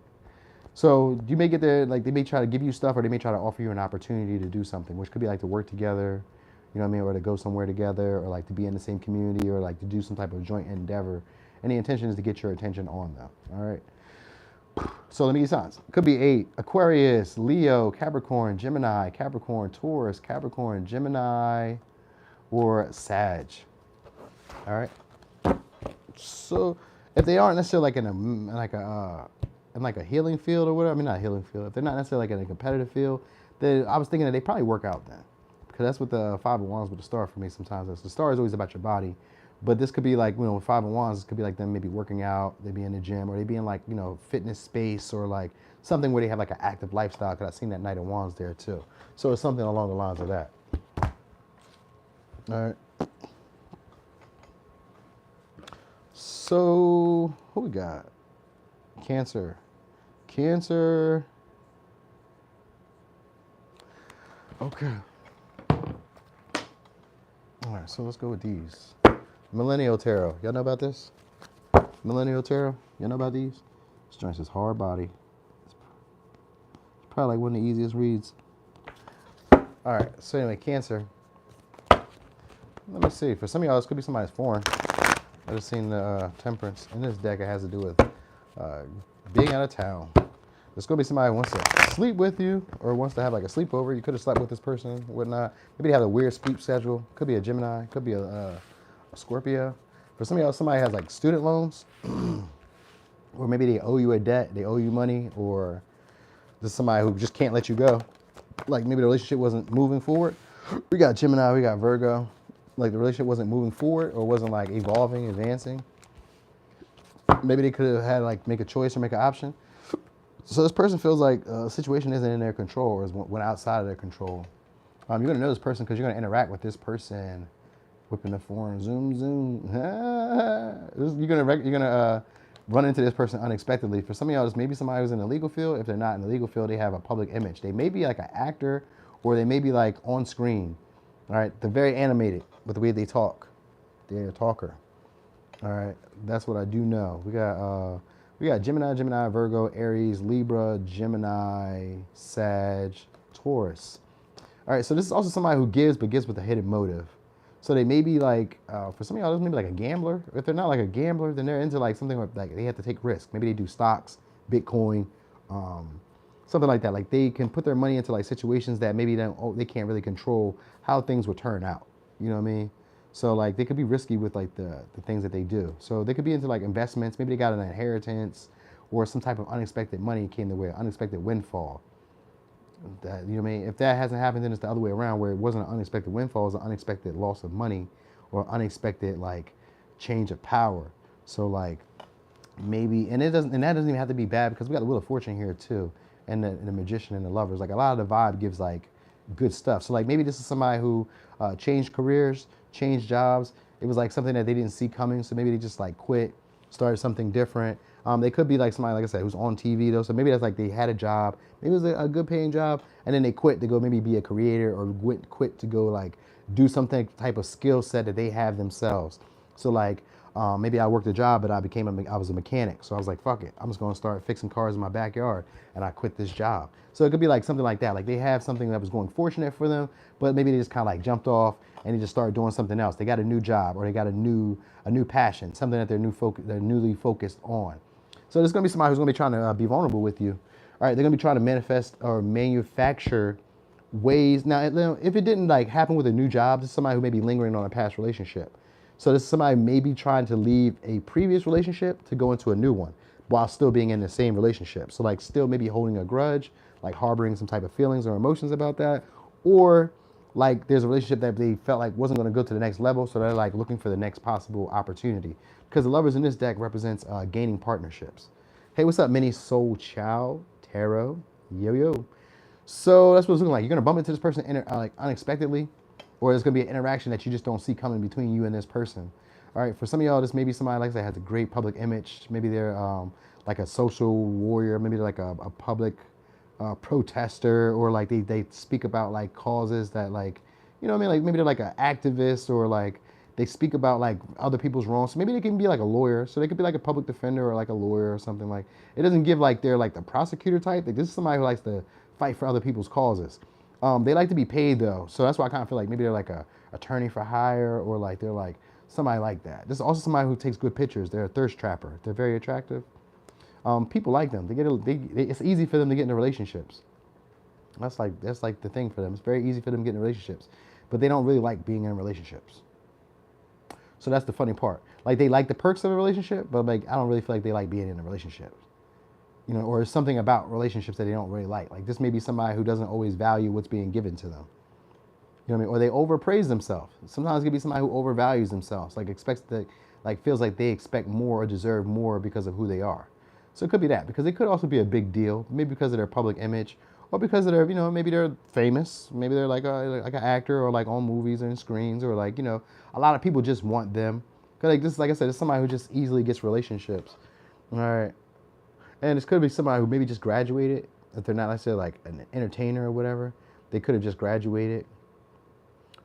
So you may get there, like they may try to give you stuff, or they may try to offer you an opportunity to do something, which could be like to work together, you know what I mean, or to go somewhere together, or like to be in the same community, or like to do some type of joint endeavor. And the intention is to get your attention on them. All right. So let me get signs. Could be 8. Aquarius, Leo, Capricorn, Gemini, Capricorn, Taurus, Capricorn, Gemini, or Sag. All right. So if they aren't necessarily like in like a healing field or whatever, I mean not a healing field. If they're not necessarily like in a competitive field, then I was thinking that they probably work out then, because that's what the 5 of Wands with the star for me sometimes. Is the star is always about your body, but this could be like, you know, with 5 of Wands, this could be like them maybe working out, they be in the gym, or they be in like, you know, fitness space, or like something where they have like an active lifestyle. Because I've seen that Knight of Wands there too. So it's something along the lines of that. All right. So who we got? Cancer. Cancer. Okay. All right, so let's go with these. Millennial Tarot. Y'all know about this? Millennial Tarot. Y'all know about these? This joint says hard body. It's probably like one of the easiest reads. All right, so anyway, Cancer. Let me see. For some of y'all, this could be somebody's foreign. I just seen the Temperance. In this deck, it has to do with being out of town. There's going to be somebody who wants to sleep with you, or wants to have like a sleepover. You could have slept with this person, whatnot. Maybe they have a weird sleep schedule. Could be a Gemini. Could be a Scorpio. For some of y'all, somebody has like student loans, or maybe they owe you a debt. They owe you money, or this is somebody who just can't let you go. Like maybe the relationship wasn't moving forward. We got Gemini. We got Virgo. Like the relationship wasn't moving forward, or wasn't like evolving, advancing. Maybe they could have had like make a choice or make an option. So this person feels like a situation isn't in their control, or went outside of their control. You're gonna know this person because you're gonna interact with this person. Whipping the foreign, zoom, zoom. You're gonna run into this person unexpectedly. For some of y'all, this may be somebody who's in the legal field. If they're not in the legal field, they have a public image. They may be like an actor, or they may be like on screen. All right, they're very animated with the way they talk. They're a talker. All right, that's what I do know. We got Gemini, Gemini, Virgo, Aries, Libra, Gemini, Sag, Taurus. All right, so this is also somebody who gives, but gives with a hidden motive. So they may be like, for some of y'all, this may be like a gambler. If they're not like a gambler, then they're into like something like they have to take risks. Maybe they do stocks, Bitcoin, something like that. Like they can put their money into like situations that maybe they can't really control how things will turn out. You know what I mean? So like they could be risky with like the things that they do. So they could be into like investments. Maybe they got an inheritance, or some type of unexpected money came their way, unexpected windfall. That, you know what I mean? If that hasn't happened, then it's the other way around, where it wasn't an unexpected windfall, it was an unexpected loss of money, or unexpected like change of power. So like maybe, and that doesn't even have to be bad, because we got the Wheel of Fortune here too, and the Magician and the Lovers. Like a lot of the vibe gives like good stuff. So like maybe this is somebody who changed careers, changed jobs. It was like something that they didn't see coming, so maybe they just like quit, started something different. They could be like somebody, like I said, who's on TV though. So maybe that's like they had a job, maybe it was a good paying job, and then they quit to go maybe be a creator, or quit to go like do something type of skill set that they have themselves. So like maybe I worked a job, but I was a mechanic. So I was like, fuck it, I'm just gonna start fixing cars in my backyard, and I quit this job. So it could be like something like that. Like they have something that was going fortunate for them, but maybe they just kind of like jumped off and they just started doing something else. They got a new job, or they got a new passion, something that they're newly focused on. So there's gonna be somebody who's gonna be trying to be vulnerable with you. All right, they're gonna be trying to manifest or manufacture ways. Now, if it didn't like happen with a new job, this is somebody who may be lingering on a past relationship. So this is somebody maybe trying to leave a previous relationship to go into a new one while still being in the same relationship. So like still maybe holding a grudge, like harboring some type of feelings or emotions about that, or like there's a relationship that they felt like wasn't going to go to the next level, so they're like looking for the next possible opportunity. Because the Lovers in this deck represents gaining partnerships. Hey, what's up, Mini Soul Child Tarot? Yo, yo. So that's what it's looking like. You're going to bump into this person like unexpectedly, or there's going to be an interaction that you just don't see coming between you and this person. All right, for some of y'all, this may be somebody like that has a great public image. Maybe they're like a social warrior. Maybe they're like a public protester, or like they speak about like causes that like, you know what I mean? Like maybe they're like an activist, or like they speak about like other people's wrongs. So maybe they can be like a lawyer. So they could be like a public defender, or like a lawyer or something. Like it doesn't give like they're like the prosecutor type. Like this is somebody who likes to fight for other people's causes. They like to be paid though. So that's why I kind of feel like maybe they're like a attorney for hire, or like they're like somebody like that. This is also somebody who takes good pictures. They're a thirst trapper. They're very attractive. People like them. It's easy for them to get into relationships. That's like the thing for them. It's very easy for them to get into relationships, but they don't really like being in relationships. So that's the funny part. Like they like the perks of a relationship, but like I don't really feel like they like being in a relationship. You know, or there's something about relationships that they don't really like. Like this may be somebody who doesn't always value what's being given to them. You know what I mean? Or they overpraise themselves. Sometimes it could be somebody who overvalues themselves, like expects that, like feels like they expect more or deserve more because of who they are. So it could be that, because it could also be a big deal, maybe because of their public image, or because of their, you know, maybe they're famous, maybe they're like an actor, or like on movies and screens, or like, you know, a lot of people just want them. Cause like this, like I said, it's somebody who just easily gets relationships. All right, and it could be somebody who maybe just graduated. If they're not necessarily like an entertainer or whatever, they could have just graduated.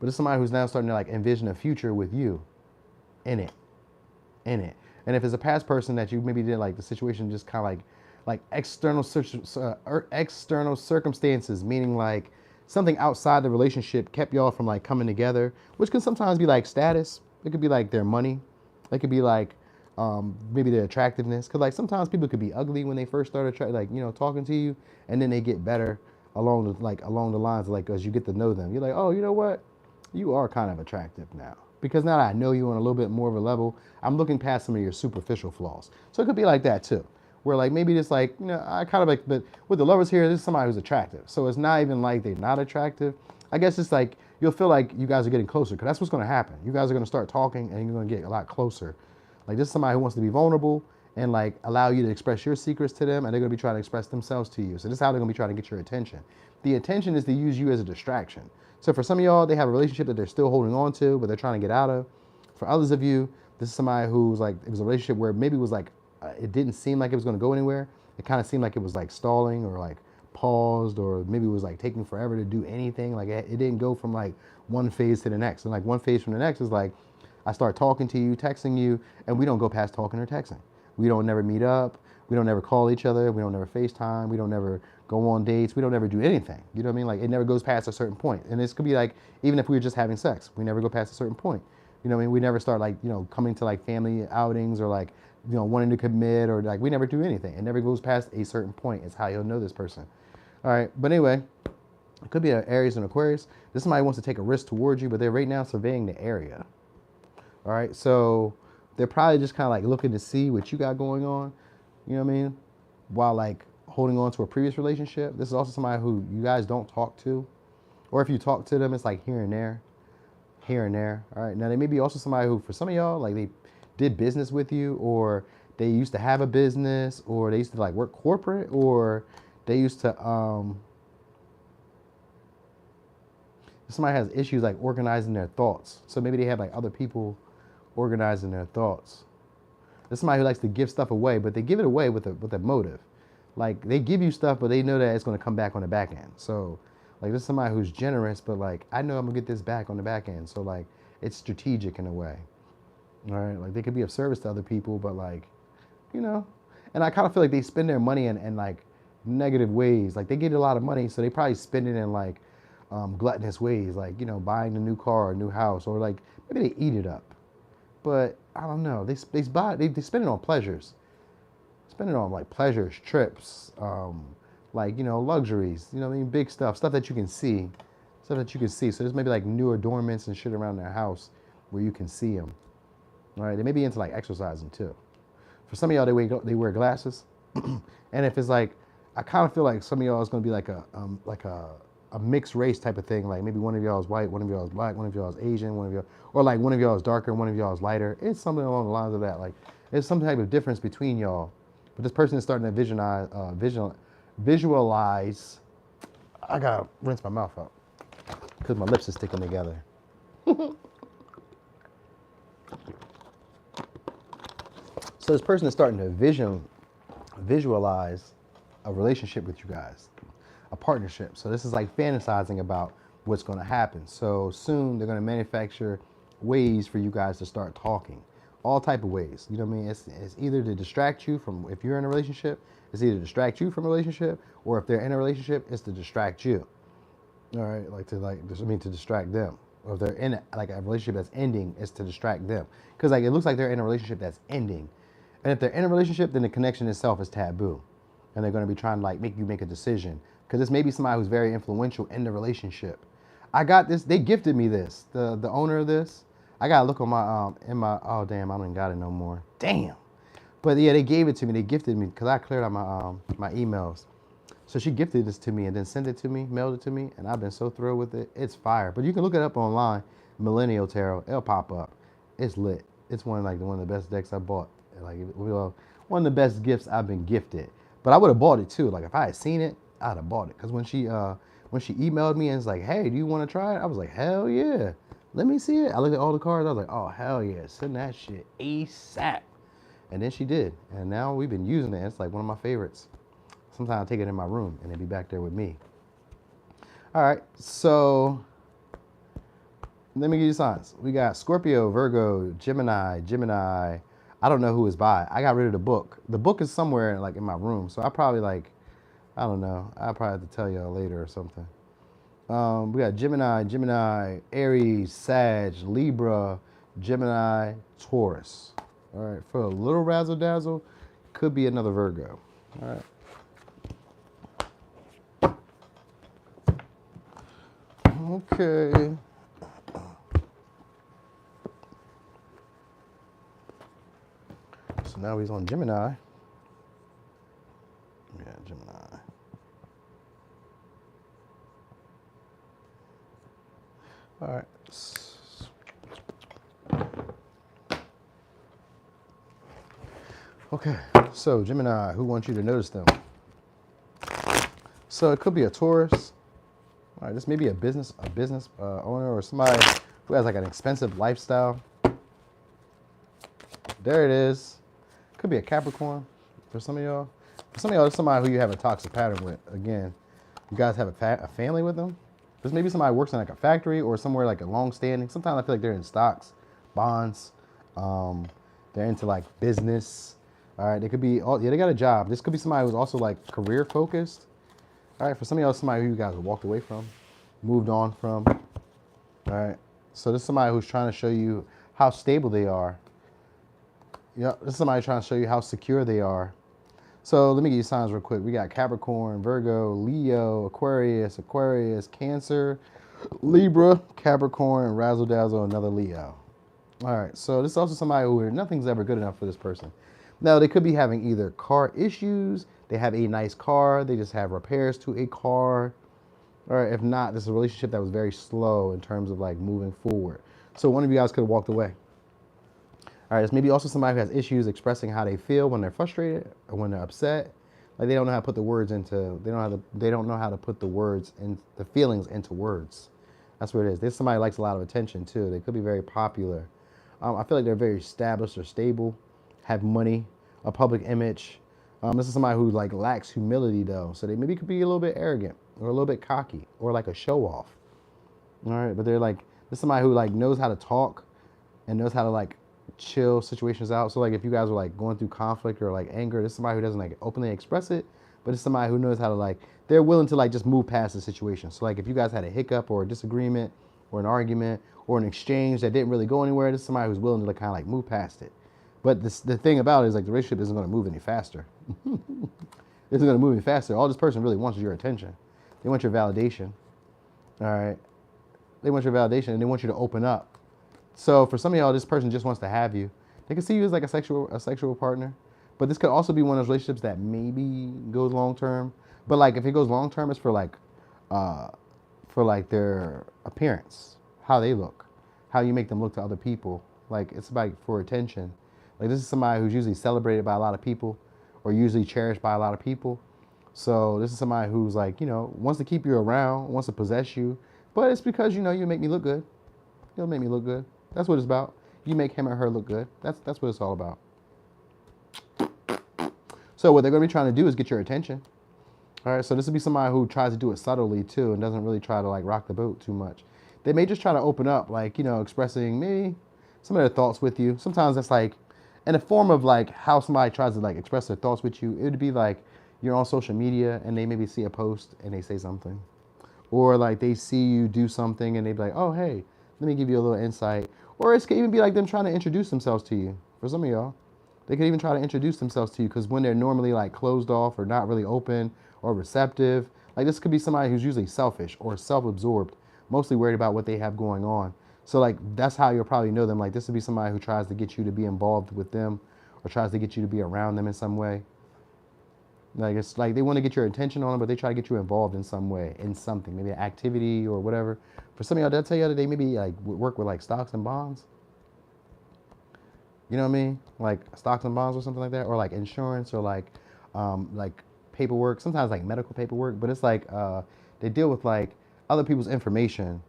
But it's somebody who's now starting to like envision a future with you in it. And if it's a past person that you maybe did like the situation just kind of like external circumstances, meaning like something outside the relationship kept y'all from like coming together, which can sometimes be like status. It could be like their money. It could be like maybe their attractiveness. Cause like sometimes people could be ugly when they first start talking to you, and then they get better along the lines of like as you get to know them. You're like, oh, you know what? You are kind of attractive now. Because now that I know you on a little bit more of a level, I'm looking past some of your superficial flaws. So it could be like that too. Where like maybe just like, you know, I kind of like, but with the lovers here, this is somebody who's attractive. So it's not even like they're not attractive. I guess it's like, you'll feel like you guys are getting closer, because that's what's going to happen. You guys are going to start talking and you're going to get a lot closer. Like this is somebody who wants to be vulnerable and like allow you to express your secrets to them, and they're going to be trying to express themselves to you. So this is how they're going to be trying to get your attention. The intention is to use you as a distraction. So for some of y'all, they have a relationship that they're still holding on to, but they're trying to get out of. For others of you, this is somebody who's like, it was a relationship where maybe it was like, it didn't seem like it was going to go anywhere. It kind of seemed like it was like stalling or like paused, or maybe it was like taking forever to do anything. Like it didn't go from like one phase to the next. And like one phase from the next is like, I start talking to you, texting you, and we don't go past talking or texting. We don't never meet up. We don't never call each other. We don't never FaceTime. We don't never go on dates. We don't ever do anything. You know what I mean? Like it never goes past a certain point. And this could be like, even if we were just having sex, we never go past a certain point. You know what I mean? We never start like, you know, coming to like family outings, or like, you know, wanting to commit, or like we never do anything. It never goes past a certain point. It's how you'll know this person. All right. But anyway, it could be an Aries and Aquarius. This somebody wants to take a risk towards you, but they're right now surveying the area. All right. So they're probably just kind of like looking to see what you got going on. You know what I mean? While like holding on to a previous relationship. This is also somebody who you guys don't talk to. Or if you talk to them, it's like here and there. Here and there. All right. Now, they may be also somebody who, for some of y'all, like they did business with you, or they used to have a business, or they used to like work corporate, or they used to, somebody has issues like organizing their thoughts. So maybe they have like other people organizing their thoughts. There's somebody who likes to give stuff away, but they give it away with a motive. Like they give you stuff, but they know that it's going to come back on the back end. So like this is somebody who's generous, but like I know I'm gonna get this back on the back end. So like it's strategic in a way. All right, like they could be of service to other people, but like, you know, and I kind of feel like they spend their money in like negative ways. Like they get a lot of money, so they probably spend it in like gluttonous ways, like, you know, buying a new car or a new house, or like maybe they eat it up. But I don't know. They spend it on pleasures. Spend it on like pleasures, trips, like, you know, luxuries. You know what I mean? Big stuff that you can see, stuff that you can see. So there's maybe like new adornments and shit around their house where you can see them. All right. They may be into like exercising too. For some of y'all, they wear glasses, and if it's like, I kind of feel like some of y'all is gonna be like a mixed race type of thing. Like maybe one of y'all is white, one of y'all is black, one of y'all is Asian, one of y'all, or like one of y'all is darker, one of y'all is lighter. It's something along the lines of that. Like there's some type of difference between y'all. But this person is starting to visualize. I gotta rinse my mouth out because my lips are sticking together. So this person is starting to visualize a relationship with you guys, a partnership. So this is like fantasizing about what's going to happen. So soon they're going to manufacture ways for you guys to start talking, all type of ways. You know what I mean? It's either to distract you from, if you're in a relationship, it's either to distract you from a relationship, or if they're in a relationship, it's to distract you. All right, to distract them. or if they're in like a relationship that's ending, is to distract them. Because like it looks like they're in a relationship that's ending. And if they're in a relationship, then the connection itself is taboo. And they're going to be trying to like make you make a decision. Because this may be somebody who's very influential in the relationship. I got this, they gifted me this. The owner of this. I gotta look on my oh damn, I don't even got it no more. Damn. But yeah, they gave it to me. They gifted me because I cleared out my emails. So she gifted this to me and then sent it to me, mailed it to me, and I've been so thrilled with it. It's fire. But you can look it up online, Millennial Tarot. It'll pop up. It's lit. It's one of the best decks I bought. Like one of the best gifts I've been gifted. But I would have bought it too. Like if I had seen it, I'd have bought it. Because when she emailed me and was like, hey, do you want to try it? I was like, hell yeah. Let me see it. I looked at all the cards. I was like, oh hell yeah, send that shit ASAP. And then she did. And now we've been using it. It's like one of my favorites. Sometimes I take it in my room and it'd be back there with me. All right, so let me give you signs. We got Scorpio, Virgo, Gemini. I don't know who is by. I got rid of the book. The book is somewhere like in my room. So I probably like, I don't know. I'll probably have to tell y'all later or something. We got Gemini, Aries, Sag, Libra, Gemini, Taurus. All right, for a little razzle dazzle, could be another Virgo. All right. Okay. So now he's on Gemini. Yeah, Gemini. All right. Okay, so Gemini, who wants you to notice them? So it could be a Taurus. All right, this may be a business owner or somebody who has like an expensive lifestyle. There it is. Could be a Capricorn for some of y'all. For some of y'all, it's somebody who you have a toxic pattern with. Again, you guys have a family with them. This may be somebody who works in like a factory or somewhere like a long-standing. Sometimes I feel like they're in stocks, bonds. They're into like business. All right, they could be, they got a job. This could be somebody who's also like career focused. All right, for some of y'all, somebody who you guys have walked away from, moved on from. All right, so this is somebody who's trying to show you how stable they are. Yeah, this is somebody trying to show you how secure they are. So let me give you signs real quick. We got Capricorn, Virgo, Leo, Aquarius, Cancer, Libra, Capricorn, Razzle Dazzle, another Leo. All right, so this is also somebody who nothing's ever good enough for this person. Now, they could be having either car issues, they have a nice car, they just have repairs to a car, or if not, this is a relationship that was very slow in terms of like moving forward. So one of you guys could have walked away. All right, it's maybe also somebody who has issues expressing how they feel when they're frustrated or when they're upset. Like they don't know how to put the words into, they don't know how to put the words and the feelings into words. That's what it is. This somebody who likes a lot of attention too. They could be very popular. I feel like they're very established or stable, have money, a public image. This is somebody who like lacks humility though. So they maybe could be a little bit arrogant or a little bit cocky or like a show off. All right, but they're like, this is somebody who like knows how to talk and knows how to like chill situations out. So like if you guys are like going through conflict or like anger, this is somebody who doesn't like openly express it, but it's somebody who knows how to like, they're willing to like just move past the situation. So like if you guys had a hiccup or a disagreement or an argument or an exchange that didn't really go anywhere, this is somebody who's willing to like kind of like move past it. But the thing about it is like the relationship isn't going to move any faster. It isn't going to move any faster. All this person really wants is your attention. They want your validation. All right. They want your validation and they want you to open up. So for some of y'all, this person just wants to have you. They can see you as like a sexual partner. But this could also be one of those relationships that maybe goes long term. But like if it goes long term, it's for like their appearance, how they look, how you make them look to other people. Like it's like for attention. Like this is somebody who's usually celebrated by a lot of people or usually cherished by a lot of people. So this is somebody who's like, you know, wants to keep you around, wants to possess you. But it's because, you know, you make me look good. You'll make me look good. That's what it's about. You make him or her look good. That's what it's all about. So what they're going to be trying to do is get your attention. All right, so this would be somebody who tries to do it subtly too and doesn't really try to like rock the boat too much. They may just try to open up, like, you know, expressing maybe some of their thoughts with you. Sometimes that's like in a form of like how somebody tries to like express their thoughts with you. It would be like you're on social media and they maybe see a post and they say something. Or like they see you do something and they'd be like, oh, hey, Let me give you a little insight. Or it could even be like them trying to introduce themselves to you. For some of y'all, they could even try to introduce themselves to you because when they're normally like closed off or not really open or receptive, like this could be somebody who's usually selfish or self-absorbed, mostly worried about what they have going on. So like that's how you'll probably know them. Like this would be somebody who tries to get you to be involved with them or tries to get you to be around them in some way. Like it's like they want to get your attention on them, but they try to get you involved in some way, in something, maybe an activity or whatever. For some of y'all, they'll tell you that they maybe like work with like stocks and bonds. You know what I mean? Like stocks and bonds or something like that, or like insurance or like paperwork. Sometimes like medical paperwork, but it's like they deal with like other people's information.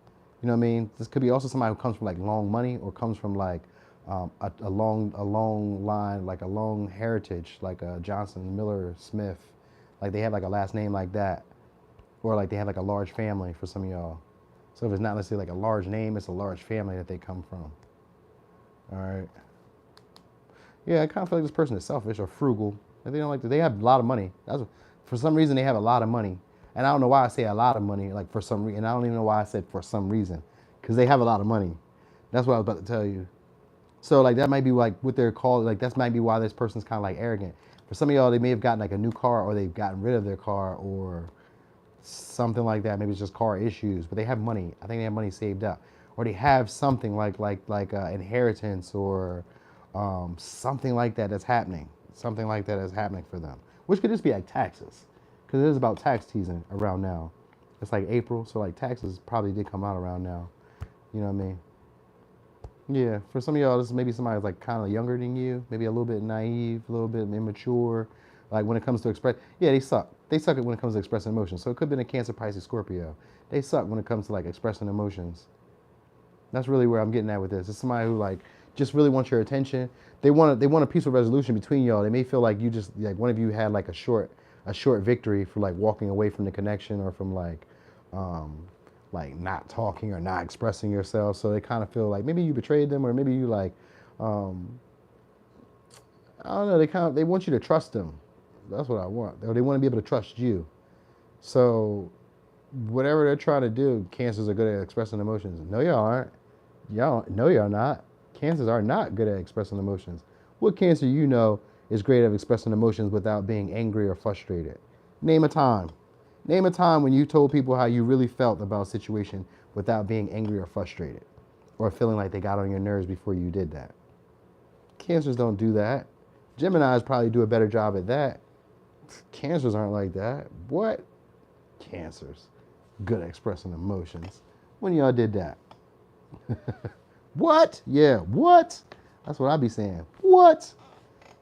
You know what I mean? This could be also somebody who comes from like long money or comes from like a long line, like a long heritage, like a Johnson, Miller, Smith. Like they have like a last name like that, or like they have like a large family for some of y'all. So if it's not necessarily like a large name, it's a large family that they come from. All right. Yeah, I kind of feel like this person is selfish or frugal. And they don't like to, they have a lot of money. For some reason, they have a lot of money. And I don't know why I say a lot of money, like for some reason. And I don't even know why I said for some reason. Because they have a lot of money. That's what I was about to tell you. So like that might be like what they're called. Like that might be why this person's kind of like arrogant. For some of y'all, they may have gotten like a new car or they've gotten rid of their car or something like that. Maybe it's just car issues. But they have money. I think they have money saved up. Or they have something like inheritance or something like that that's happening. Something like that is happening for them. Which could just be like taxes. Because it is about tax season around now. It's like April, so like taxes probably did come out around now. You know what I mean? Yeah, for some of y'all, this is maybe somebody who's like kind of younger than you, maybe a little bit naive, a little bit immature. Like when it comes to express, yeah, they suck. They suck when it comes to expressing emotions. So it could have been a Cancer, Pisces, Scorpio. They suck when it comes to like expressing emotions. That's really where I'm getting at with this. It's somebody who like just really wants your attention. They want a peaceful resolution between y'all. They may feel like you just like one of you had like a short victory for like walking away from the connection or from like not talking or not expressing yourself. So they kind of feel like maybe you betrayed them or maybe you like I don't know, they want you to trust them. That's what I want. Or they want to be able to trust you. So whatever they're trying to do, Cancers are good at expressing emotions. No, y'all aren't. No, y'all not. Cancers are not good at expressing emotions. What Cancer you know is great at expressing emotions without being angry or frustrated? Name a time. Name a time when you told people how you really felt about a situation without being angry or frustrated or feeling like they got on your nerves before you did that. Cancers don't do that. Geminis probably do a better job at that. Cancers aren't like that. What? Cancers. Good at expressing emotions. When y'all did that? What? Yeah, what? That's what I be saying. What?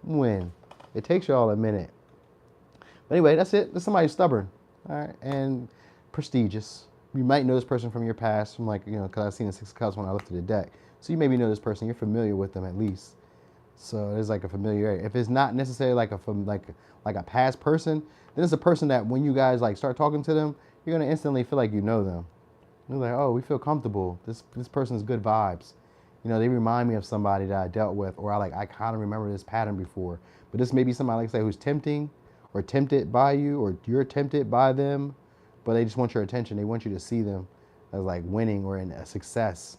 When? It takes y'all a minute. But anyway, that's it. That's somebody stubborn, all right, and prestigious. You might know this person from your past, from like, because I've seen the Six of Cups when I lifted the deck. So you maybe know this person. You're familiar with them at least. So there's like a familiarity. If it's not necessarily like a past person, then it's a person that when you guys like start talking to them, you're gonna instantly feel like you know them. You're like, oh, we feel comfortable. This person's good vibes. They remind me of somebody that I dealt with, or I kind of remember this pattern before. But this may be somebody, like I say, who's tempting or tempted by you, or you're tempted by them, but they just want your attention. They want you to see them as like winning or in a success,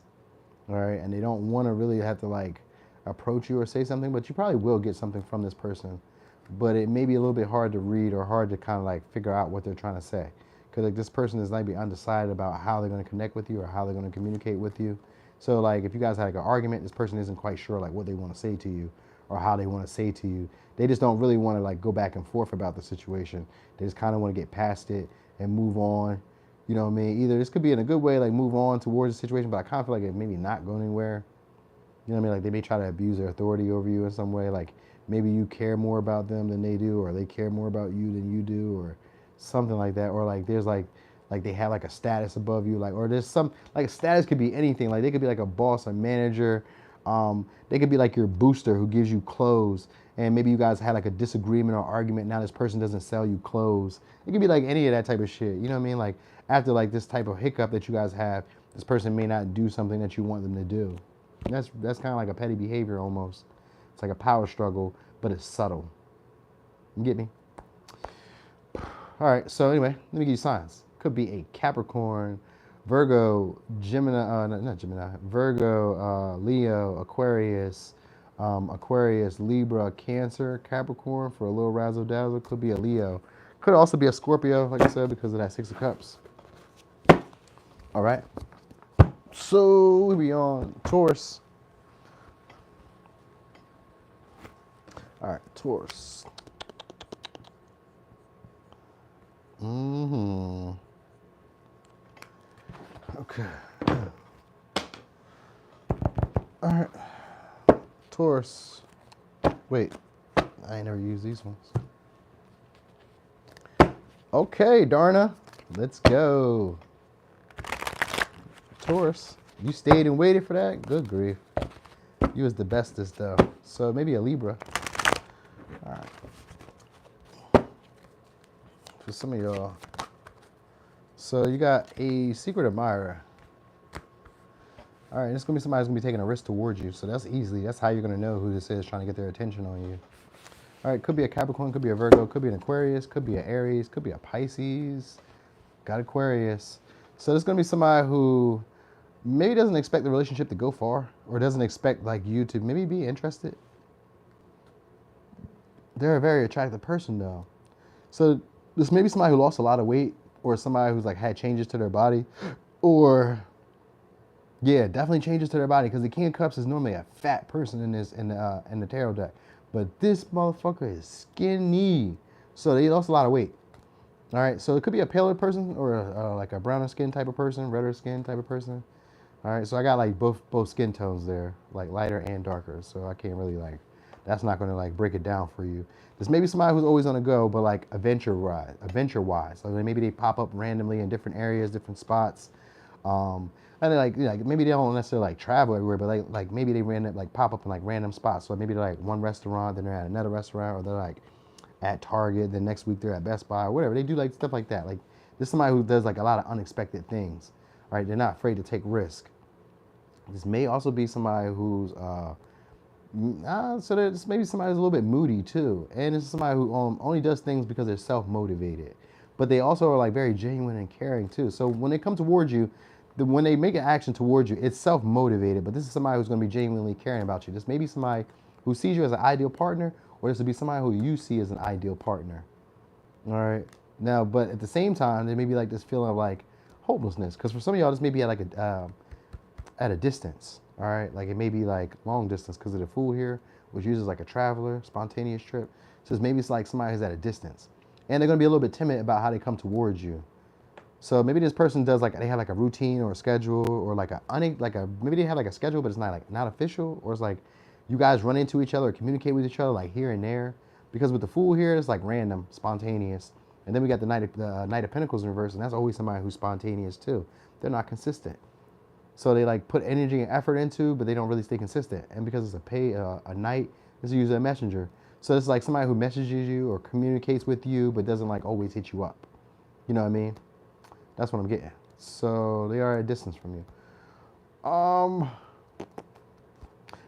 all right? And they don't want to really have to like approach you or say something, but you probably will get something from this person. But it may be a little bit hard to read or hard to kind of like figure out what they're trying to say. Because like this person is maybe undecided about how they're going to connect with you or how they're going to communicate with you. So like if you guys had like an argument, this person isn't quite sure like what they want to say to you or how they want to say to you. They just don't really want to like go back and forth about the situation. They just kind of want to get past it and move on. You know what I mean? Either this could be in a good way, like move on towards the situation, but I kind of feel like it maybe not going anywhere. You know what I mean? Like they may try to abuse their authority over you in some way. Like maybe you care more about them than they do, or they care more about you than you do, or something like that. Or like there's like they have like a status above you, like, or there's some, like a status could be anything. Like they could be like a boss, a manager. They could be like your booster who gives you clothes, and maybe you guys had like a disagreement or argument. Now this person doesn't sell you clothes. It could be like any of that type of shit. You know what I mean? Like after like this type of hiccup that you guys have, this person may not do something that you want them to do. And that's kind of like a petty behavior almost. It's like a power struggle, but it's subtle. You get me? All right, so anyway, let me give you signs. Could be a Capricorn, Virgo, Gemini, not Gemini, Virgo, Leo, Aquarius, Aquarius, Libra, Cancer, Capricorn for a little razzle dazzle. Could be a Leo. Could also be a Scorpio, like I said, because of that Six of Cups. All right. So we be on Taurus. All right, Taurus. Okay. All right. Taurus. Wait, I ain't never used these ones. Okay, Darna, let's go. Taurus, you stayed and waited for that? Good grief. You was the bestest though. So maybe a Libra. All right. For some of y'all. So you got a secret admirer. All right, this is going to be somebody who's going to be taking a risk towards you. So that's how you're going to know who this is trying to get their attention on you. All right, could be a Capricorn, could be a Virgo, could be an Aquarius, could be an Aries, could be a Pisces. Got Aquarius. So this is going to be somebody who maybe doesn't expect the relationship to go far, or doesn't expect like you to maybe be interested. They're a very attractive person though. So this may be somebody who lost a lot of weight, or somebody who's like had changes to their body, or yeah, definitely changes to their body, because the King of Cups is normally a fat person in the tarot deck, but this motherfucker is skinny, so they lost a lot of weight. All right, so it could be a paler person, or like a browner skin type of person, redder skin type of person. All right, so I got like both skin tones there, like lighter and darker, so I can't really like, that's not going to like break it down for you. This may be somebody who's always on the go, but like adventure wise. So maybe they pop up randomly in different areas, different spots. And they like maybe they don't necessarily like travel everywhere, but like maybe they like pop up in like random spots. So maybe they're like one restaurant, then they're at another restaurant, or they're like at Target, then next week they're at Best Buy, or whatever. They do like stuff like that. Like this is somebody who does like a lot of unexpected things. Right? They're not afraid to take risk. This may also be somebody who's so there's maybe somebody who's a little bit moody too, and it's somebody who only does things because they're self-motivated, but they also are like very genuine and caring too. So when they come towards you, when they make an action towards you, it's self-motivated, but this is somebody who's going to be genuinely caring about you. This may be somebody who sees you as an ideal partner, or this would be somebody who you see as an ideal partner. All right. Now, but at the same time, there may be like this feeling of like hopelessness, because for some of y'all, this may be at like at a distance. All right, like it may be like long distance because of the Fool here, which uses like a traveler, spontaneous trip. So maybe it's like somebody who's at a distance, and they're gonna be a little bit timid about how they come towards you. So maybe this person does like, they have like a routine or a schedule, or like maybe they have like a schedule, but it's not official, or it's like you guys run into each other or communicate with each other like here and there. Because with the Fool here, it's like random, spontaneous, and then we got the Knight of Pentacles in reverse, and that's always somebody who's spontaneous too. They're not consistent. So they like put energy and effort into, but they don't really stay consistent. And because it's a knight, it's usually a messenger. So it's like somebody who messages you or communicates with you, but doesn't like always hit you up. You know what I mean? That's what I'm getting. So they are at a distance from you.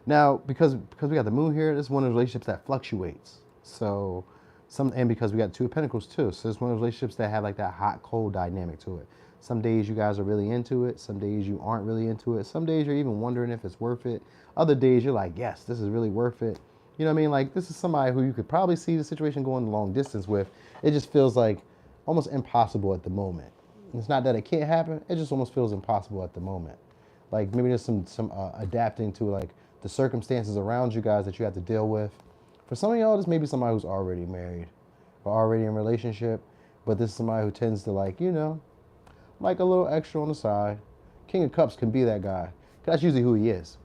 Now, because we got the moon here, this is one of the relationships that fluctuates. So and because we got Two of Pentacles too. So it's one of those relationships that have like that hot, cold dynamic to it. Some days you guys are really into it. Some days you aren't really into it. Some days you're even wondering if it's worth it. Other days you're like, yes, this is really worth it. You know what I mean? Like this is somebody who you could probably see the situation going long distance with. It just feels like almost impossible at the moment. It's not that it can't happen. It just almost feels impossible at the moment. Like maybe there's some adapting to like the circumstances around you guys that you have to deal with. For some of y'all, this may be somebody who's already married or already in a relationship, but this is somebody who tends to like, you know, like a little extra on the side. King of Cups can be that guy. That's usually who he is.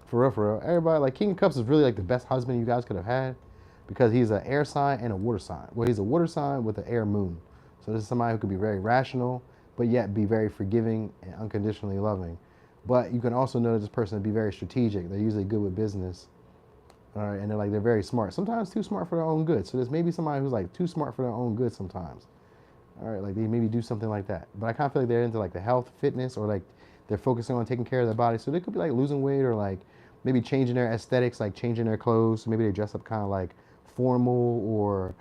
For real, for real. Everybody, like King of Cups is really like the best husband you guys could have had, because he's an air sign and a water sign. Well, he's a water sign with an air moon. So this is somebody who could be very rational, but yet be very forgiving and unconditionally loving. But you can also know that this person to be very strategic. They're usually good with business. All right, and they're very smart. Sometimes too smart for their own good. So there's maybe somebody who's like too smart for their own good sometimes. All right, like they maybe do something like that. But I kind of feel like they're into like the health, fitness, or like they're focusing on taking care of their body. So they could be like losing weight, or like maybe changing their aesthetics, like changing their clothes. So maybe they dress up kind of like formal, or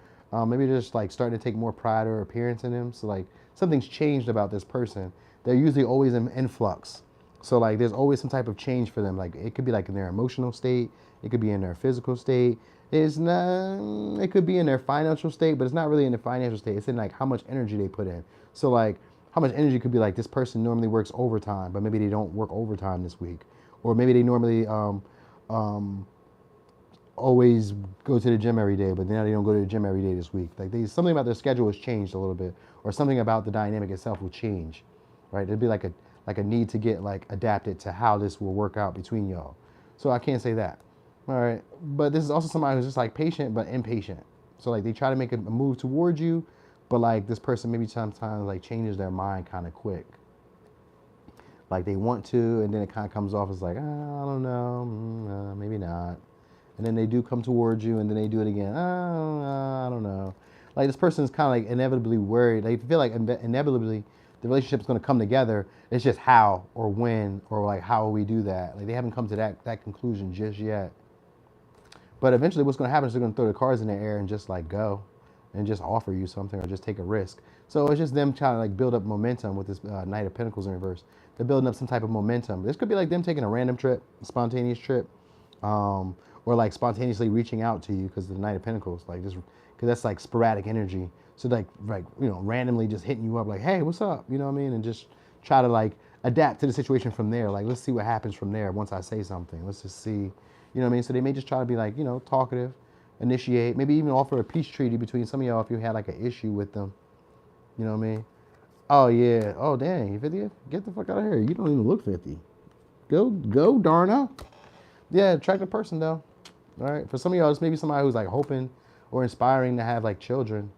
maybe they're just like starting to take more pride or appearance in them. So like something's changed about this person they're usually always in influx. So like there's always some type of change for them. Like it could be like in their emotional state, it could be in their physical state. It's not, it could be in their financial state, but it's not really in the financial state. It's in like how much energy they put in. So like how much energy could be like this person normally works overtime, but maybe they don't work overtime this week. Or maybe they normally always go to the gym every day, but now they don't go to the gym every day this week. Like something about their schedule has changed a little bit, or something about the dynamic itself will change, right? It'd be like a need to get like adapted to how this will work out between y'all. So I can't say that. All right. But this is also somebody who's just like patient but impatient. So like they try to make a move towards you, but like this person maybe sometimes like changes their mind kind of quick. Like they want to, and then it kind of comes off as like, I don't know, maybe not. And then they do come towards you, and then they do it again. I don't know. Like this person is kind of like inevitably worried. They feel like inevitably the relationship is going to come together. It's just how or when or like how will we do that. Like they haven't come to that conclusion just yet. But eventually what's going to happen is they're going to throw the cards in the air and just like go and just offer you something or just take a risk. So it's just them trying to like build up momentum with this Knight of Pentacles in reverse. They're building up some type of momentum. This could be like them taking a random trip, a spontaneous trip, or like spontaneously reaching out to you because of the Knight of Pentacles, like just because that's like sporadic energy. So like you know, randomly just hitting you up like, hey, what's up? You know what I mean? And just try to like adapt to the situation from there. Like let's see what happens from there once I say something. Let's just see. You know what I mean? So they may just try to be like, you know, talkative, initiate, maybe even offer a peace treaty between some of y'all if you had like an issue with them. You know what I mean? Oh yeah. Oh dang, you 50? Get the fuck out of here. You don't even look 50. Go, Darna. Yeah, attractive person though. All right. For some of y'all, it's maybe somebody who's like hoping or inspiring to have like children.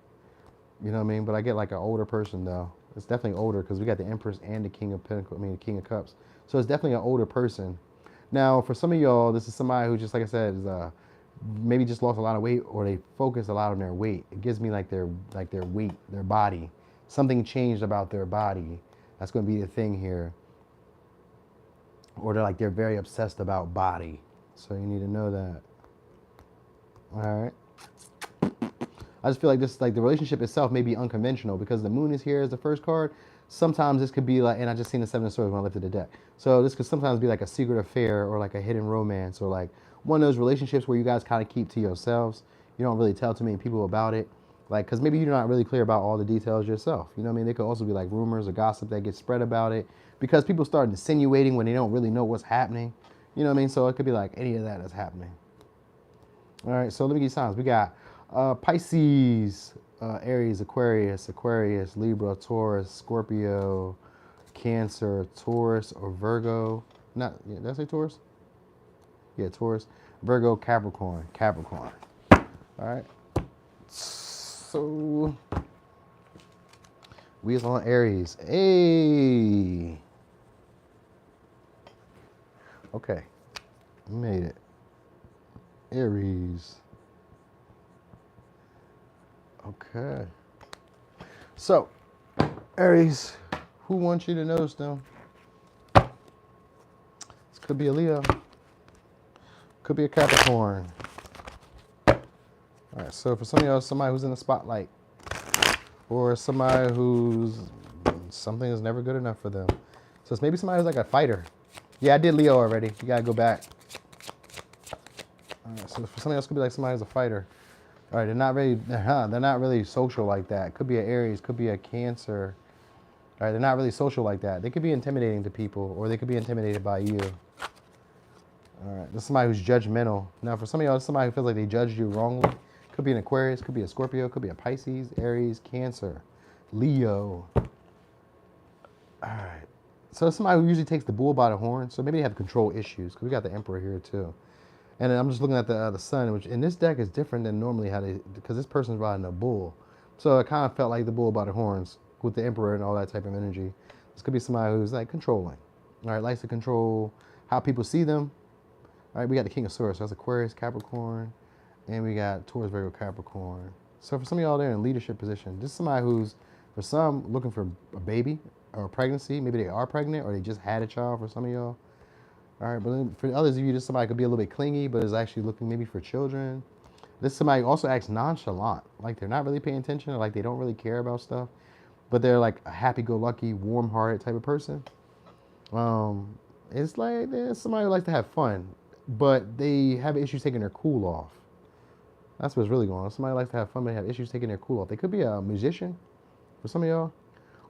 You know what I mean? But I get like an older person though. It's definitely older because we got the Empress and the King of Pentacles. I mean, the King of Cups. So it's definitely an older person. Now, for some of y'all, this is somebody who just, like I said, is maybe just lost a lot of weight, or they focus a lot on their weight. It gives me like their weight, their body. Something changed about their body. That's going to be the thing here. Or they're very obsessed about body. So you need to know that. All right. I just feel like this, like the relationship itself may be unconventional because the moon is here as the first card. Sometimes this could be like, and I just seen the Seven of Swords when I lifted the deck. So this could sometimes be like a secret affair or like a hidden romance or like one of those relationships where you guys kind of keep to yourselves. You don't really tell too many people about it. Like, because maybe you're not really clear about all the details yourself. You know what I mean? There could also be like rumors or gossip that gets spread about it because people start insinuating when they don't really know what's happening. You know what I mean? So it could be like any of that is happening. All right, so let me give you signs. We got Pisces, Aries, Aquarius, Libra, Taurus, Scorpio, Cancer, Taurus, or Virgo. Did I say Taurus? Yeah, Taurus, Virgo, Capricorn. All right. So we is on Aries. Hey. Okay, we made it. Aries. Okay. So, Aries, who wants you to notice them? This could be a Leo. Could be a Capricorn. All right, so for some of y'all, somebody who's in the spotlight. Or somebody who's, something is never good enough for them. So it's maybe somebody who's like a fighter. Yeah, I did Leo already. You gotta go back. All right, so for somebody else, could be like somebody who's a fighter. All right, they're not really social like that. Could be an Aries, could be a Cancer. All right, they're not really social like that. They could be intimidating to people, or they could be intimidated by you. All right, this is somebody who's judgmental. Now, for some of y'all, it's somebody who feels like they judged you wrongly. Could be an Aquarius, could be a Scorpio, could be a Pisces, Aries, Cancer, Leo. All right, so it's somebody who usually takes the bull by the horn. So maybe they have control issues, because we got the Emperor here too. And I'm just looking at the sun, which in this deck is different than normally because this person's riding a bull. So it kind of felt like the bull by the horns with the Emperor and all that type of energy. This could be somebody who's like controlling. All right, likes to control how people see them. All right, we got the King of Swords. So that's Aquarius, Capricorn, and we got Taurus, Virgo, Capricorn. So for some of y'all, they're in a leadership position. This is somebody who's, for some, looking for a baby or a pregnancy. Maybe they are pregnant or they just had a child for some of y'all. All right, but then for others of you, this somebody could be a little bit clingy, but is actually looking maybe for children. This somebody also acts nonchalant, like they're not really paying attention or like they don't really care about stuff. but they're like a happy-go-lucky, warm-hearted type of person. It's like there's somebody who likes to have fun, but they have issues taking their cool off. That's what's really going on. Somebody likes to have fun, but they have issues taking their cool off. They could be a musician for some of y'all,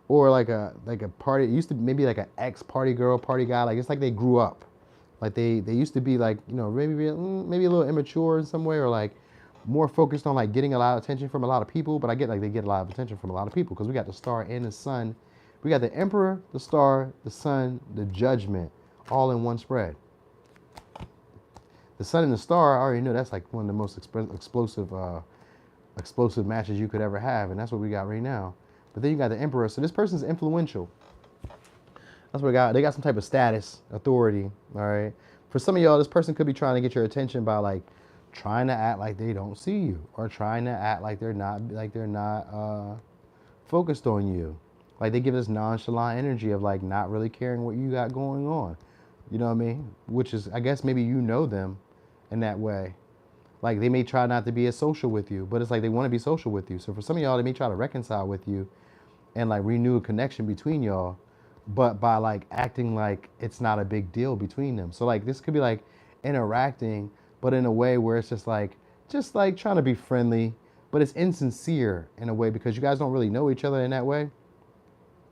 or like a party. It used to be maybe like an ex party girl, party guy. Like it's like they grew up. Like they used to be like, you know, maybe a little immature in some way, or like more focused on like getting a lot of attention from a lot of people. But I get like they get a lot of attention from a lot of people because we got the star and the sun. We got the emperor, the star, the sun, the judgment, all in one spread. The sun and the star, I already know that's like one of the most explosive matches you could ever have, and that's what we got right now. But then you got the emperor, so this person's influential. That's what we got. They got some type of status, authority. All right. For some of y'all, this person could be trying to get your attention by like trying to act like they don't see you, or trying to act like they're not focused on you. Like they give this nonchalant energy of like not really caring what you got going on. You know what I mean? Which is, I guess maybe you know them in that way. Like they may try not to be as social with you, but it's like they want to be social with you. So for some of y'all, they may try to reconcile with you and like renew a connection between y'all, but by like acting like it's not a big deal between them. So like this could be like interacting, but in a way where it's just like trying to be friendly, but it's insincere in a way because you guys don't really know each other in that way.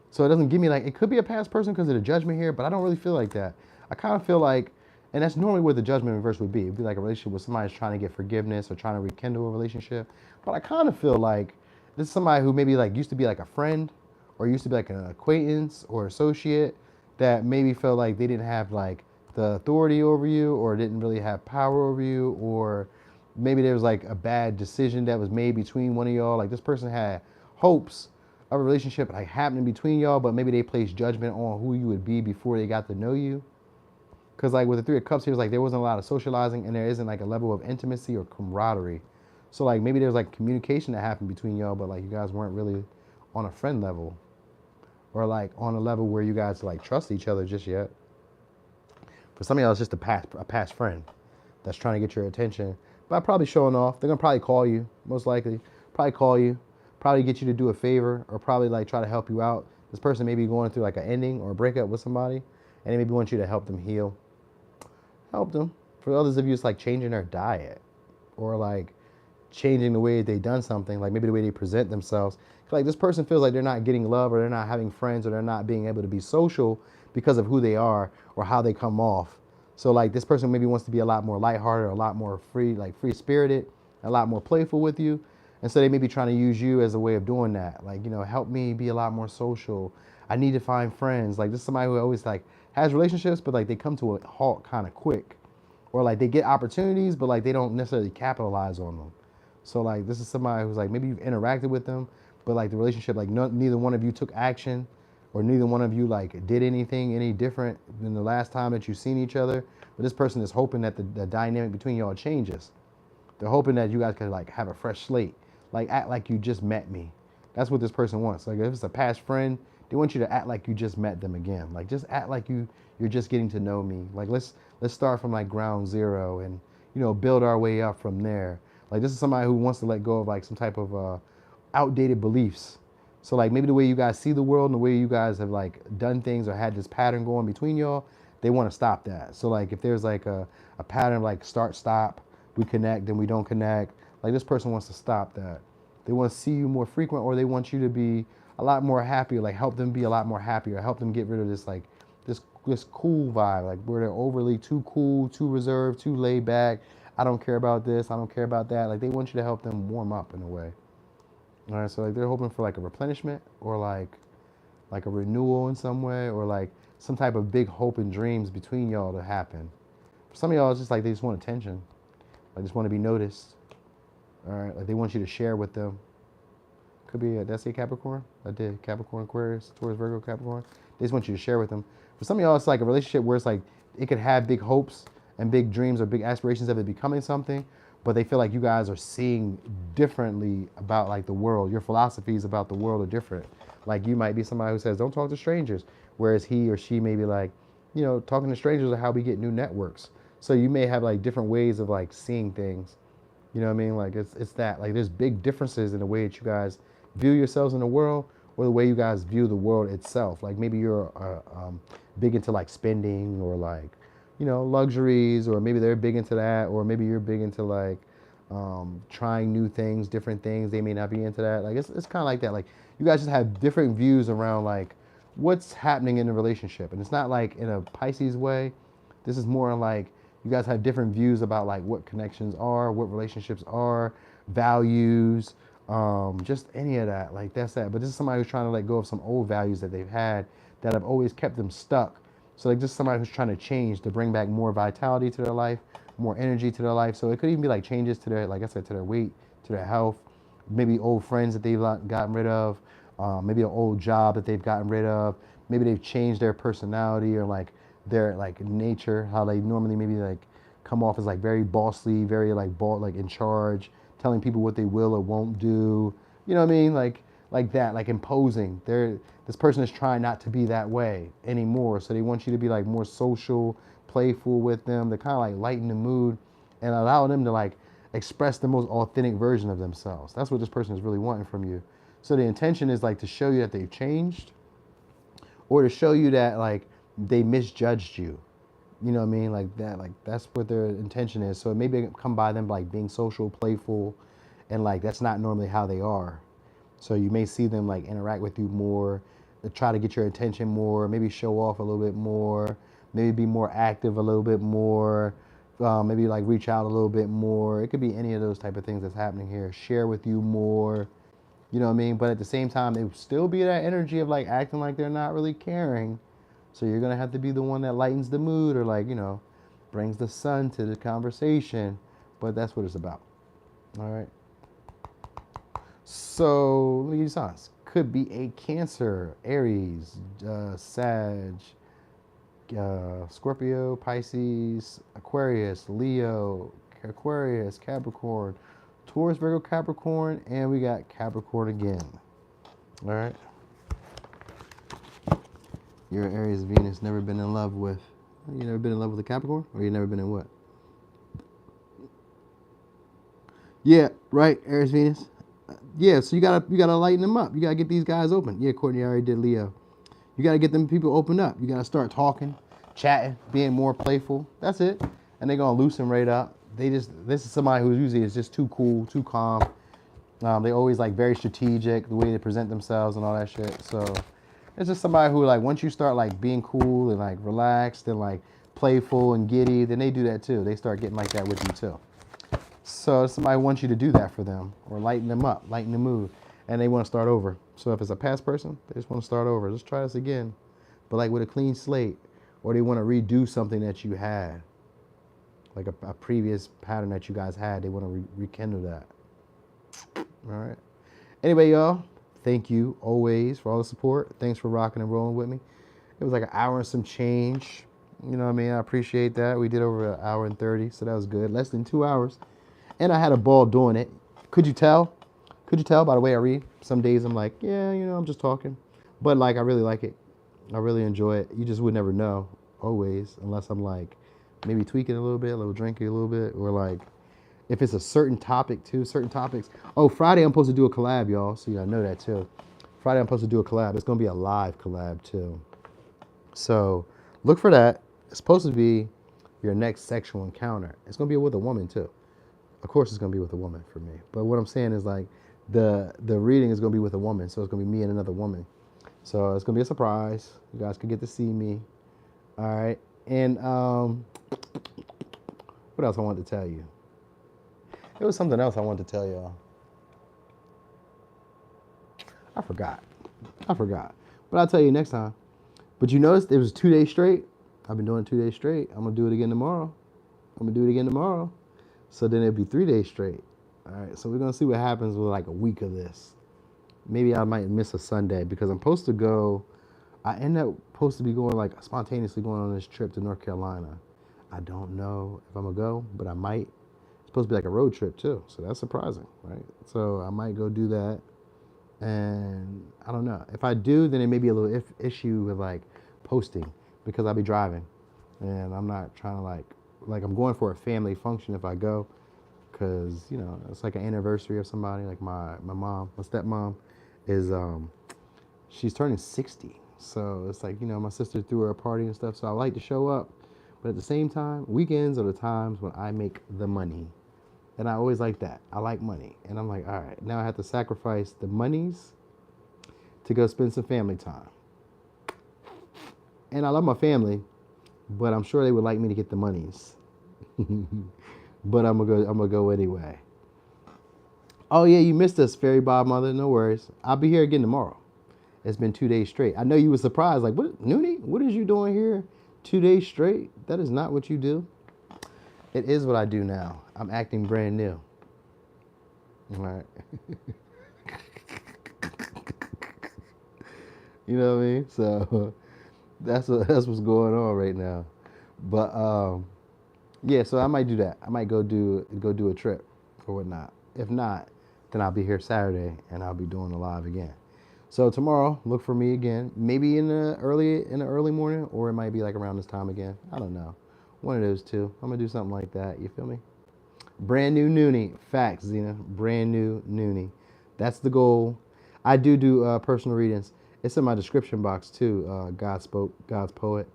So it doesn't give me like, it could be a past person because of the judgment here, but I don't really feel like that. I kind of feel like, and that's normally what the judgment reverse would be. It'd be like a relationship where somebody's trying to get forgiveness or trying to rekindle a relationship. But I kind of feel like this is somebody who maybe like used to be like a friend or used to be like an acquaintance or associate that maybe felt like they didn't have like the authority over you or didn't really have power over you, or maybe there was like a bad decision that was made between one of y'all. Like this person had hopes of a relationship like happening between y'all, but maybe they placed judgment on who you would be before they got to know you. Because like with the Three of Cups, he was like there wasn't a lot of socializing and there isn't like a level of intimacy or camaraderie. So like maybe there was like communication that happened between y'all, but like you guys weren't really on a friend level or like on a level where you guys like trust each other just yet. For some of y'all, it's just a past friend that's trying to get your attention, but probably showing off. They're gonna probably call you, most likely. Probably call you, probably get you to do a favor, or probably like try to help you out. This person may be going through like an ending or a breakup with somebody, and they maybe want you to help them heal. Help them. For others of you, it's like changing their diet, or like changing the way they done something, like maybe the way they present themselves. Like this person feels like they're not getting love, or they're not having friends, or they're not being able to be social because of who they are or how they come off. So like this person maybe wants to be a lot more lighthearted, a lot more free, like free spirited, a lot more playful with you. And so they may be trying to use you as a way of doing that. Like, you know, help me be a lot more social. I need to find friends. Like this is somebody who always like has relationships, but like they come to a halt kind of quick. Or like they get opportunities, but like they don't necessarily capitalize on them. So like this is somebody who's like maybe you've interacted with them, but like the relationship, like neither one of you took action, or neither one of you like did anything any different than the last time that you've seen each other. But this person is hoping that the dynamic between y'all changes. They're hoping that you guys can like have a fresh slate, like act like you just met me. That's what this person wants. Like if it's a past friend, they want you to act like you just met them again. Like just act like you're just getting to know me. Like let's start from like ground zero and, you know, build our way up from there. Like this is somebody who wants to let go of like some type of outdated beliefs. So like maybe the way you guys see the world and the way you guys have like done things or had this pattern going between y'all, they want to stop that. So like if there's like a pattern of like start, stop, we connect, then we don't connect. Like this person wants to stop that. They want to see you more frequent, or they want you to be a lot more happy, like help them be a lot more happy, or help them get rid of this like this cool vibe, like where they're overly too cool, too reserved, too laid back. I don't care about this, I don't care about that. Like they want you to help them warm up in a way. All right, so like they're hoping for like a replenishment, or like a renewal in some way, or like some type of big hope and dreams between y'all to happen. For some of y'all, it's just like they just want attention. They just want to be noticed. All right, like they want you to share with them. Could be, did I say Capricorn? I did. Capricorn, Aquarius, Taurus, Virgo, Capricorn. They just want you to share with them. For some of y'all, it's like a relationship where it's like it could have big hopes and big dreams or big aspirations of it becoming something, but they feel like you guys are seeing differently about like the world. Your philosophies about the world are different. Like you might be somebody who says, don't talk to strangers, whereas he or she may be like, you know, talking to strangers are how we get new networks. So you may have like different ways of like seeing things. You know what I mean? Like it's that, like there's big differences in the way that you guys view yourselves in the world, or the way you guys view the world itself. Like maybe you're big into like spending or like, you know, luxuries, or maybe they're big into that, or maybe you're big into like trying new things, different things. They may not be into that. Like it's kind of like that. Like you guys just have different views around like what's happening in the relationship, and it's not like in a Pisces way. This is more like you guys have different views about like what connections are, what relationships are, values, just any of that. Like that's that. But this is somebody who's trying to let go of some old values that they've had that have always kept them stuck. So like just somebody who's trying to change to bring back more vitality to their life, more energy to their life. So it could even be like changes to their, like I said, to their weight, to their health, maybe old friends that they've gotten rid of, maybe an old job that they've gotten rid of. Maybe they've changed their personality or like their like nature, how they normally maybe like come off as like very bossy, very like like in charge, telling people what they will or won't do. You know what I mean? Like that, like imposing. This person is trying not to be that way anymore. So they want you to be like more social, playful with them, to kind of like lighten the mood and allow them to like express the most authentic version of themselves. That's what this person is really wanting from you. So the intention is like to show you that they've changed, or to show you that like they misjudged you. You know what I mean? Like that, like that's what their intention is. So maybe come by them like being social, playful, and like that's not normally how they are. So you may see them like interact with you more, try to get your attention more, maybe show off a little bit more, maybe be more active a little bit more, maybe like reach out a little bit more. It could be any of those type of things that's happening here. Share with you more, you know what I mean? But at the same time, it would still be that energy of like acting like they're not really caring. So you're gonna have to be the one that lightens the mood, or like, you know, brings the sun to the conversation. But that's what it's about. All right. So let me give you signs. Could be a Cancer, Aries, Sag, Scorpio, Pisces, Aquarius, Leo, Aquarius, Capricorn, Taurus, Virgo, Capricorn, and we got Capricorn again. All right. Your Aries Venus never been in love with. You never been in love with a Capricorn? Or you never been in what? Yeah, right, Aries Venus. Yeah, so you gotta lighten them up. You gotta get these guys open. Yeah, Courtney already did Leo. You gotta get them people open up. You gotta start talking, chatting, being more playful. That's it. And they're gonna loosen right up. This is somebody who usually is just too cool, too calm. They always like very strategic, the way they present themselves and all that shit. So it's just somebody who like once you start like being cool and like relaxed and like playful and giddy, then they do that too. They start getting like that with you too. So somebody wants you to do that for them, or lighten them up, lighten the mood, and they want to start over. So if it's a past person, they just want to start over. Let's try this again, but like with a clean slate, or they want to redo something that you had, like a previous pattern that you guys had. They want to rekindle that. All right. Anyway, y'all, thank you always for all the support. Thanks for rocking and rolling with me. It was like an hour and some change. You know what I mean? I appreciate that. We did over an hour and 30, so that was good. Less than 2 hours. And I had a ball doing it. Could you tell? Could you tell by the way I read? Some days I'm like, yeah, you know, I'm just talking. But like, I really like it. I really enjoy it. You just would never know, always, unless I'm like maybe tweaking a little bit, a little drinking a little bit, or like if it's a certain topic too, certain topics. Oh, Friday I'm supposed to do a collab, y'all, so you gotta know that too. Friday I'm supposed to do a collab. It's gonna be a live collab too. So look for that. It's supposed to be your next sexual encounter. It's gonna be with a woman too. Of course it's gonna be with a woman for me. But what I'm saying is like the reading is gonna be with a woman, so it's gonna be me and another woman. So it's gonna be a surprise. You guys can get to see me. All right. And what else I wanted to tell you? There was something else I wanted to tell y'all. I forgot. But I'll tell you next time. But you noticed it was 2 days straight. I've been doing it 2 days straight. I'm gonna do it again tomorrow. So then it'll be 3 days straight. All right. So we're gonna see what happens with like a week of this. Maybe I might miss a Sunday because I'm supposed to go. I end up supposed to be going like spontaneously going on this trip to North Carolina. I don't know if I'm gonna go, but I might. It's supposed to be like a road trip too, so that's surprising, right? So I might go do that, and I don't know. If I do, then it may be a little issue with like posting because I'll be driving, and I'm not trying to like I'm going for a family function if I go, because you know it's like an anniversary of somebody. Like my mom, my stepmom, is she's turning 60. So it's like, my sister threw her a party and stuff. So I like to show up. But at the same time, weekends are the times when I make the money. And I always like that. I like money. And I'm like, all right, now I have to sacrifice the monies to go spend some family time. And I love my family, but I'm sure they would like me to get the monies. But I'm gonna go anyway. Oh yeah, you missed us, Fairy Godmother. No worries. I'll be here again tomorrow. It's been 2 days straight. I know you were surprised, like, what, Noonie? What is you doing here 2 days straight? That is not what you do. It is what I do now. I'm acting brand new. All right. You know what I mean? So that's what's going on right now. But yeah, so I might do that. I might go do a trip or whatnot. If not, then I'll be here Saturday and I'll be doing a live again. So tomorrow, look for me again. Maybe in the early morning, or it might be like around this time again. I don't know. One of those two. I'm gonna do something like that. You feel me? Brand new Noonie. Facts, Zena. Brand new Noonie. That's the goal. I do personal readings. It's in my description box too. God spoke. God's poet.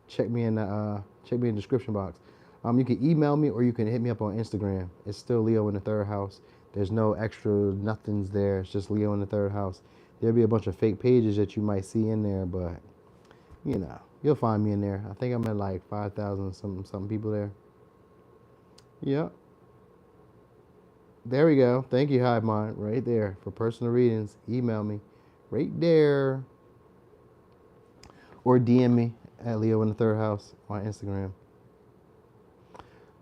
Check me in the description box. You can email me or you can hit me up on Instagram. It's still Leo in the third house. There's no extra nothings there. It's just Leo in the third house. There'll be a bunch of fake pages that you might see in there, but you'll find me in there. I think I'm at like 5,000 something people there. Yep. There we go. Thank you, Hive Mind. Right there for personal readings. Email me right there, or DM me at Leo in the third house on Instagram.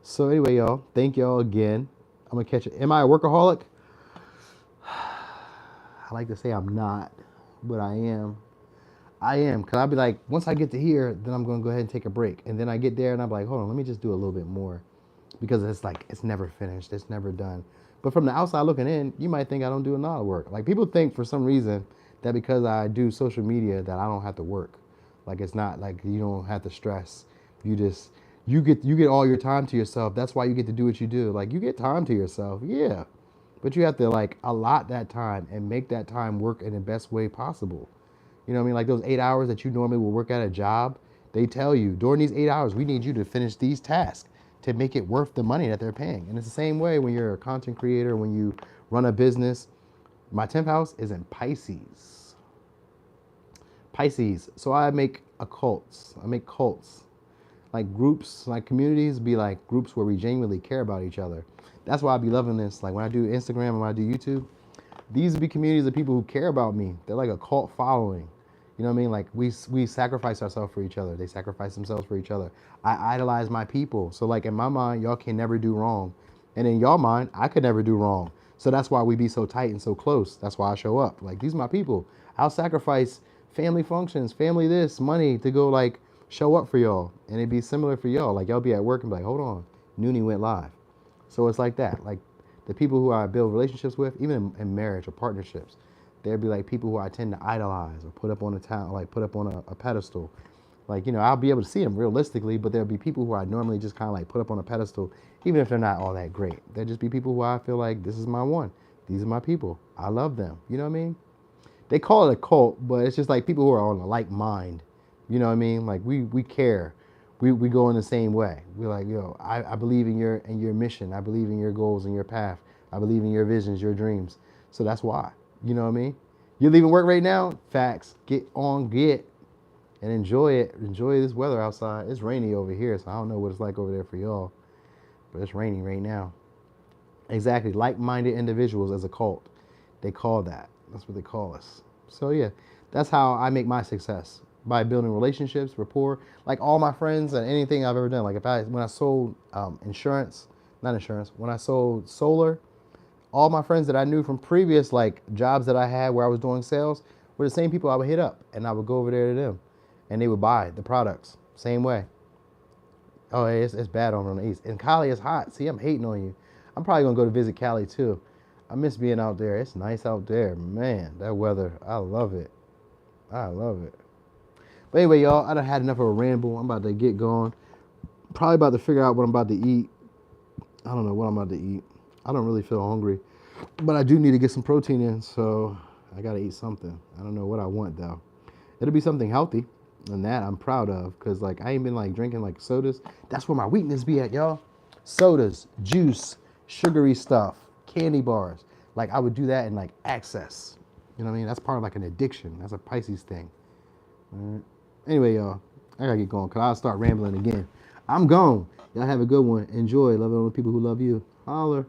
So anyway, y'all, thank y'all again. I'm gonna catch it. Am I a workaholic? I like to say I'm not, but I am. Because I'll be like, once I get to here, then I'm going to go ahead and take a break. And then I get there and I'm like, hold on, let me just do a little bit more. Because it's like, it's never finished. It's never done. But from the outside looking in, you might think I don't do a lot of work. Like, people think for some reason that because I do social media that I don't have to work. Like, it's not like you don't have to stress. You get all your time to yourself. That's why you get to do what you do. Like, you get time to yourself. Yeah. But you have to like allot that time and make that time work in the best way possible. You know what I mean? Like those 8 hours that you normally will work at a job, they tell you during these 8 hours, we need you to finish these tasks to make it worth the money that they're paying. And it's the same way when you're a content creator, when you run a business. My 10th house is in Pisces. So I make cults. Like groups, like communities be like groups where we genuinely care about each other. That's why I be loving this. Like when I do Instagram and when I do YouTube, these would be communities of people who care about me. They're like a cult following. You know what I mean? Like we sacrifice ourselves for each other. They sacrifice themselves for each other. I idolize my people. So like in my mind, y'all can never do wrong. And in y'all mind, I could never do wrong. So that's why we be so tight and so close. That's why I show up. Like these are my people. I'll sacrifice family functions, family this, money to go like show up for y'all. And it'd be similar for y'all. Like y'all be at work and be like, hold on, Noonie went live. So it's like that. Like the people who I build relationships with, even in marriage or partnerships, there'd be like people who I tend to idolize or put up on a pedestal. Like, I'll be able to see them realistically, but there'll be people who I normally just kind of like put up on a pedestal, even if they're not all that great. There'll just be people who I feel like this is my one. These are my people. I love them. You know what I mean? They call it a cult, but it's just like people who are on a like mind. You know what I mean? Like we care. We go in the same way. We're like, yo, I believe in your mission. I believe in your goals and your path. I believe in your visions, your dreams. So that's why. You know what I mean? You're leaving work right now? Facts. Get and enjoy it. Enjoy this weather outside. It's rainy over here, so I don't know what it's like over there for y'all. But it's raining right now. Exactly. Like-minded individuals as a cult. They call that. That's what they call us. So yeah, that's how I make my success. By building relationships, rapport. Like all my friends and anything I've ever done. Like when I sold when I sold solar, all my friends that I knew from previous like jobs that I had where I was doing sales were the same people I would hit up, and I would go over there to them and they would buy the products. Same way. Oh, hey, it's bad over on the east. And Cali is hot. See, I'm hating on you. I'm probably going to go to visit Cali too. I miss being out there. It's nice out there. Man, that weather, I love it. I love it. But anyway, y'all, I done had enough of a ramble. I'm about to get going. Probably about to figure out what I'm about to eat. I don't know what I'm about to eat. I don't really feel hungry. But I do need to get some protein in, so I gotta eat something. I don't know what I want though. It'll be something healthy, and that I'm proud of, cause like I ain't been like drinking like sodas. That's where my weakness be at, y'all. Sodas, juice, sugary stuff, candy bars. Like I would do that in like excess. You know what I mean? That's part of like an addiction. That's a Pisces thing. All right. Anyway, y'all, I gotta get going, cause I'll start rambling again. I'm gone. Y'all have a good one. Enjoy. Love all the people who love you. Holler.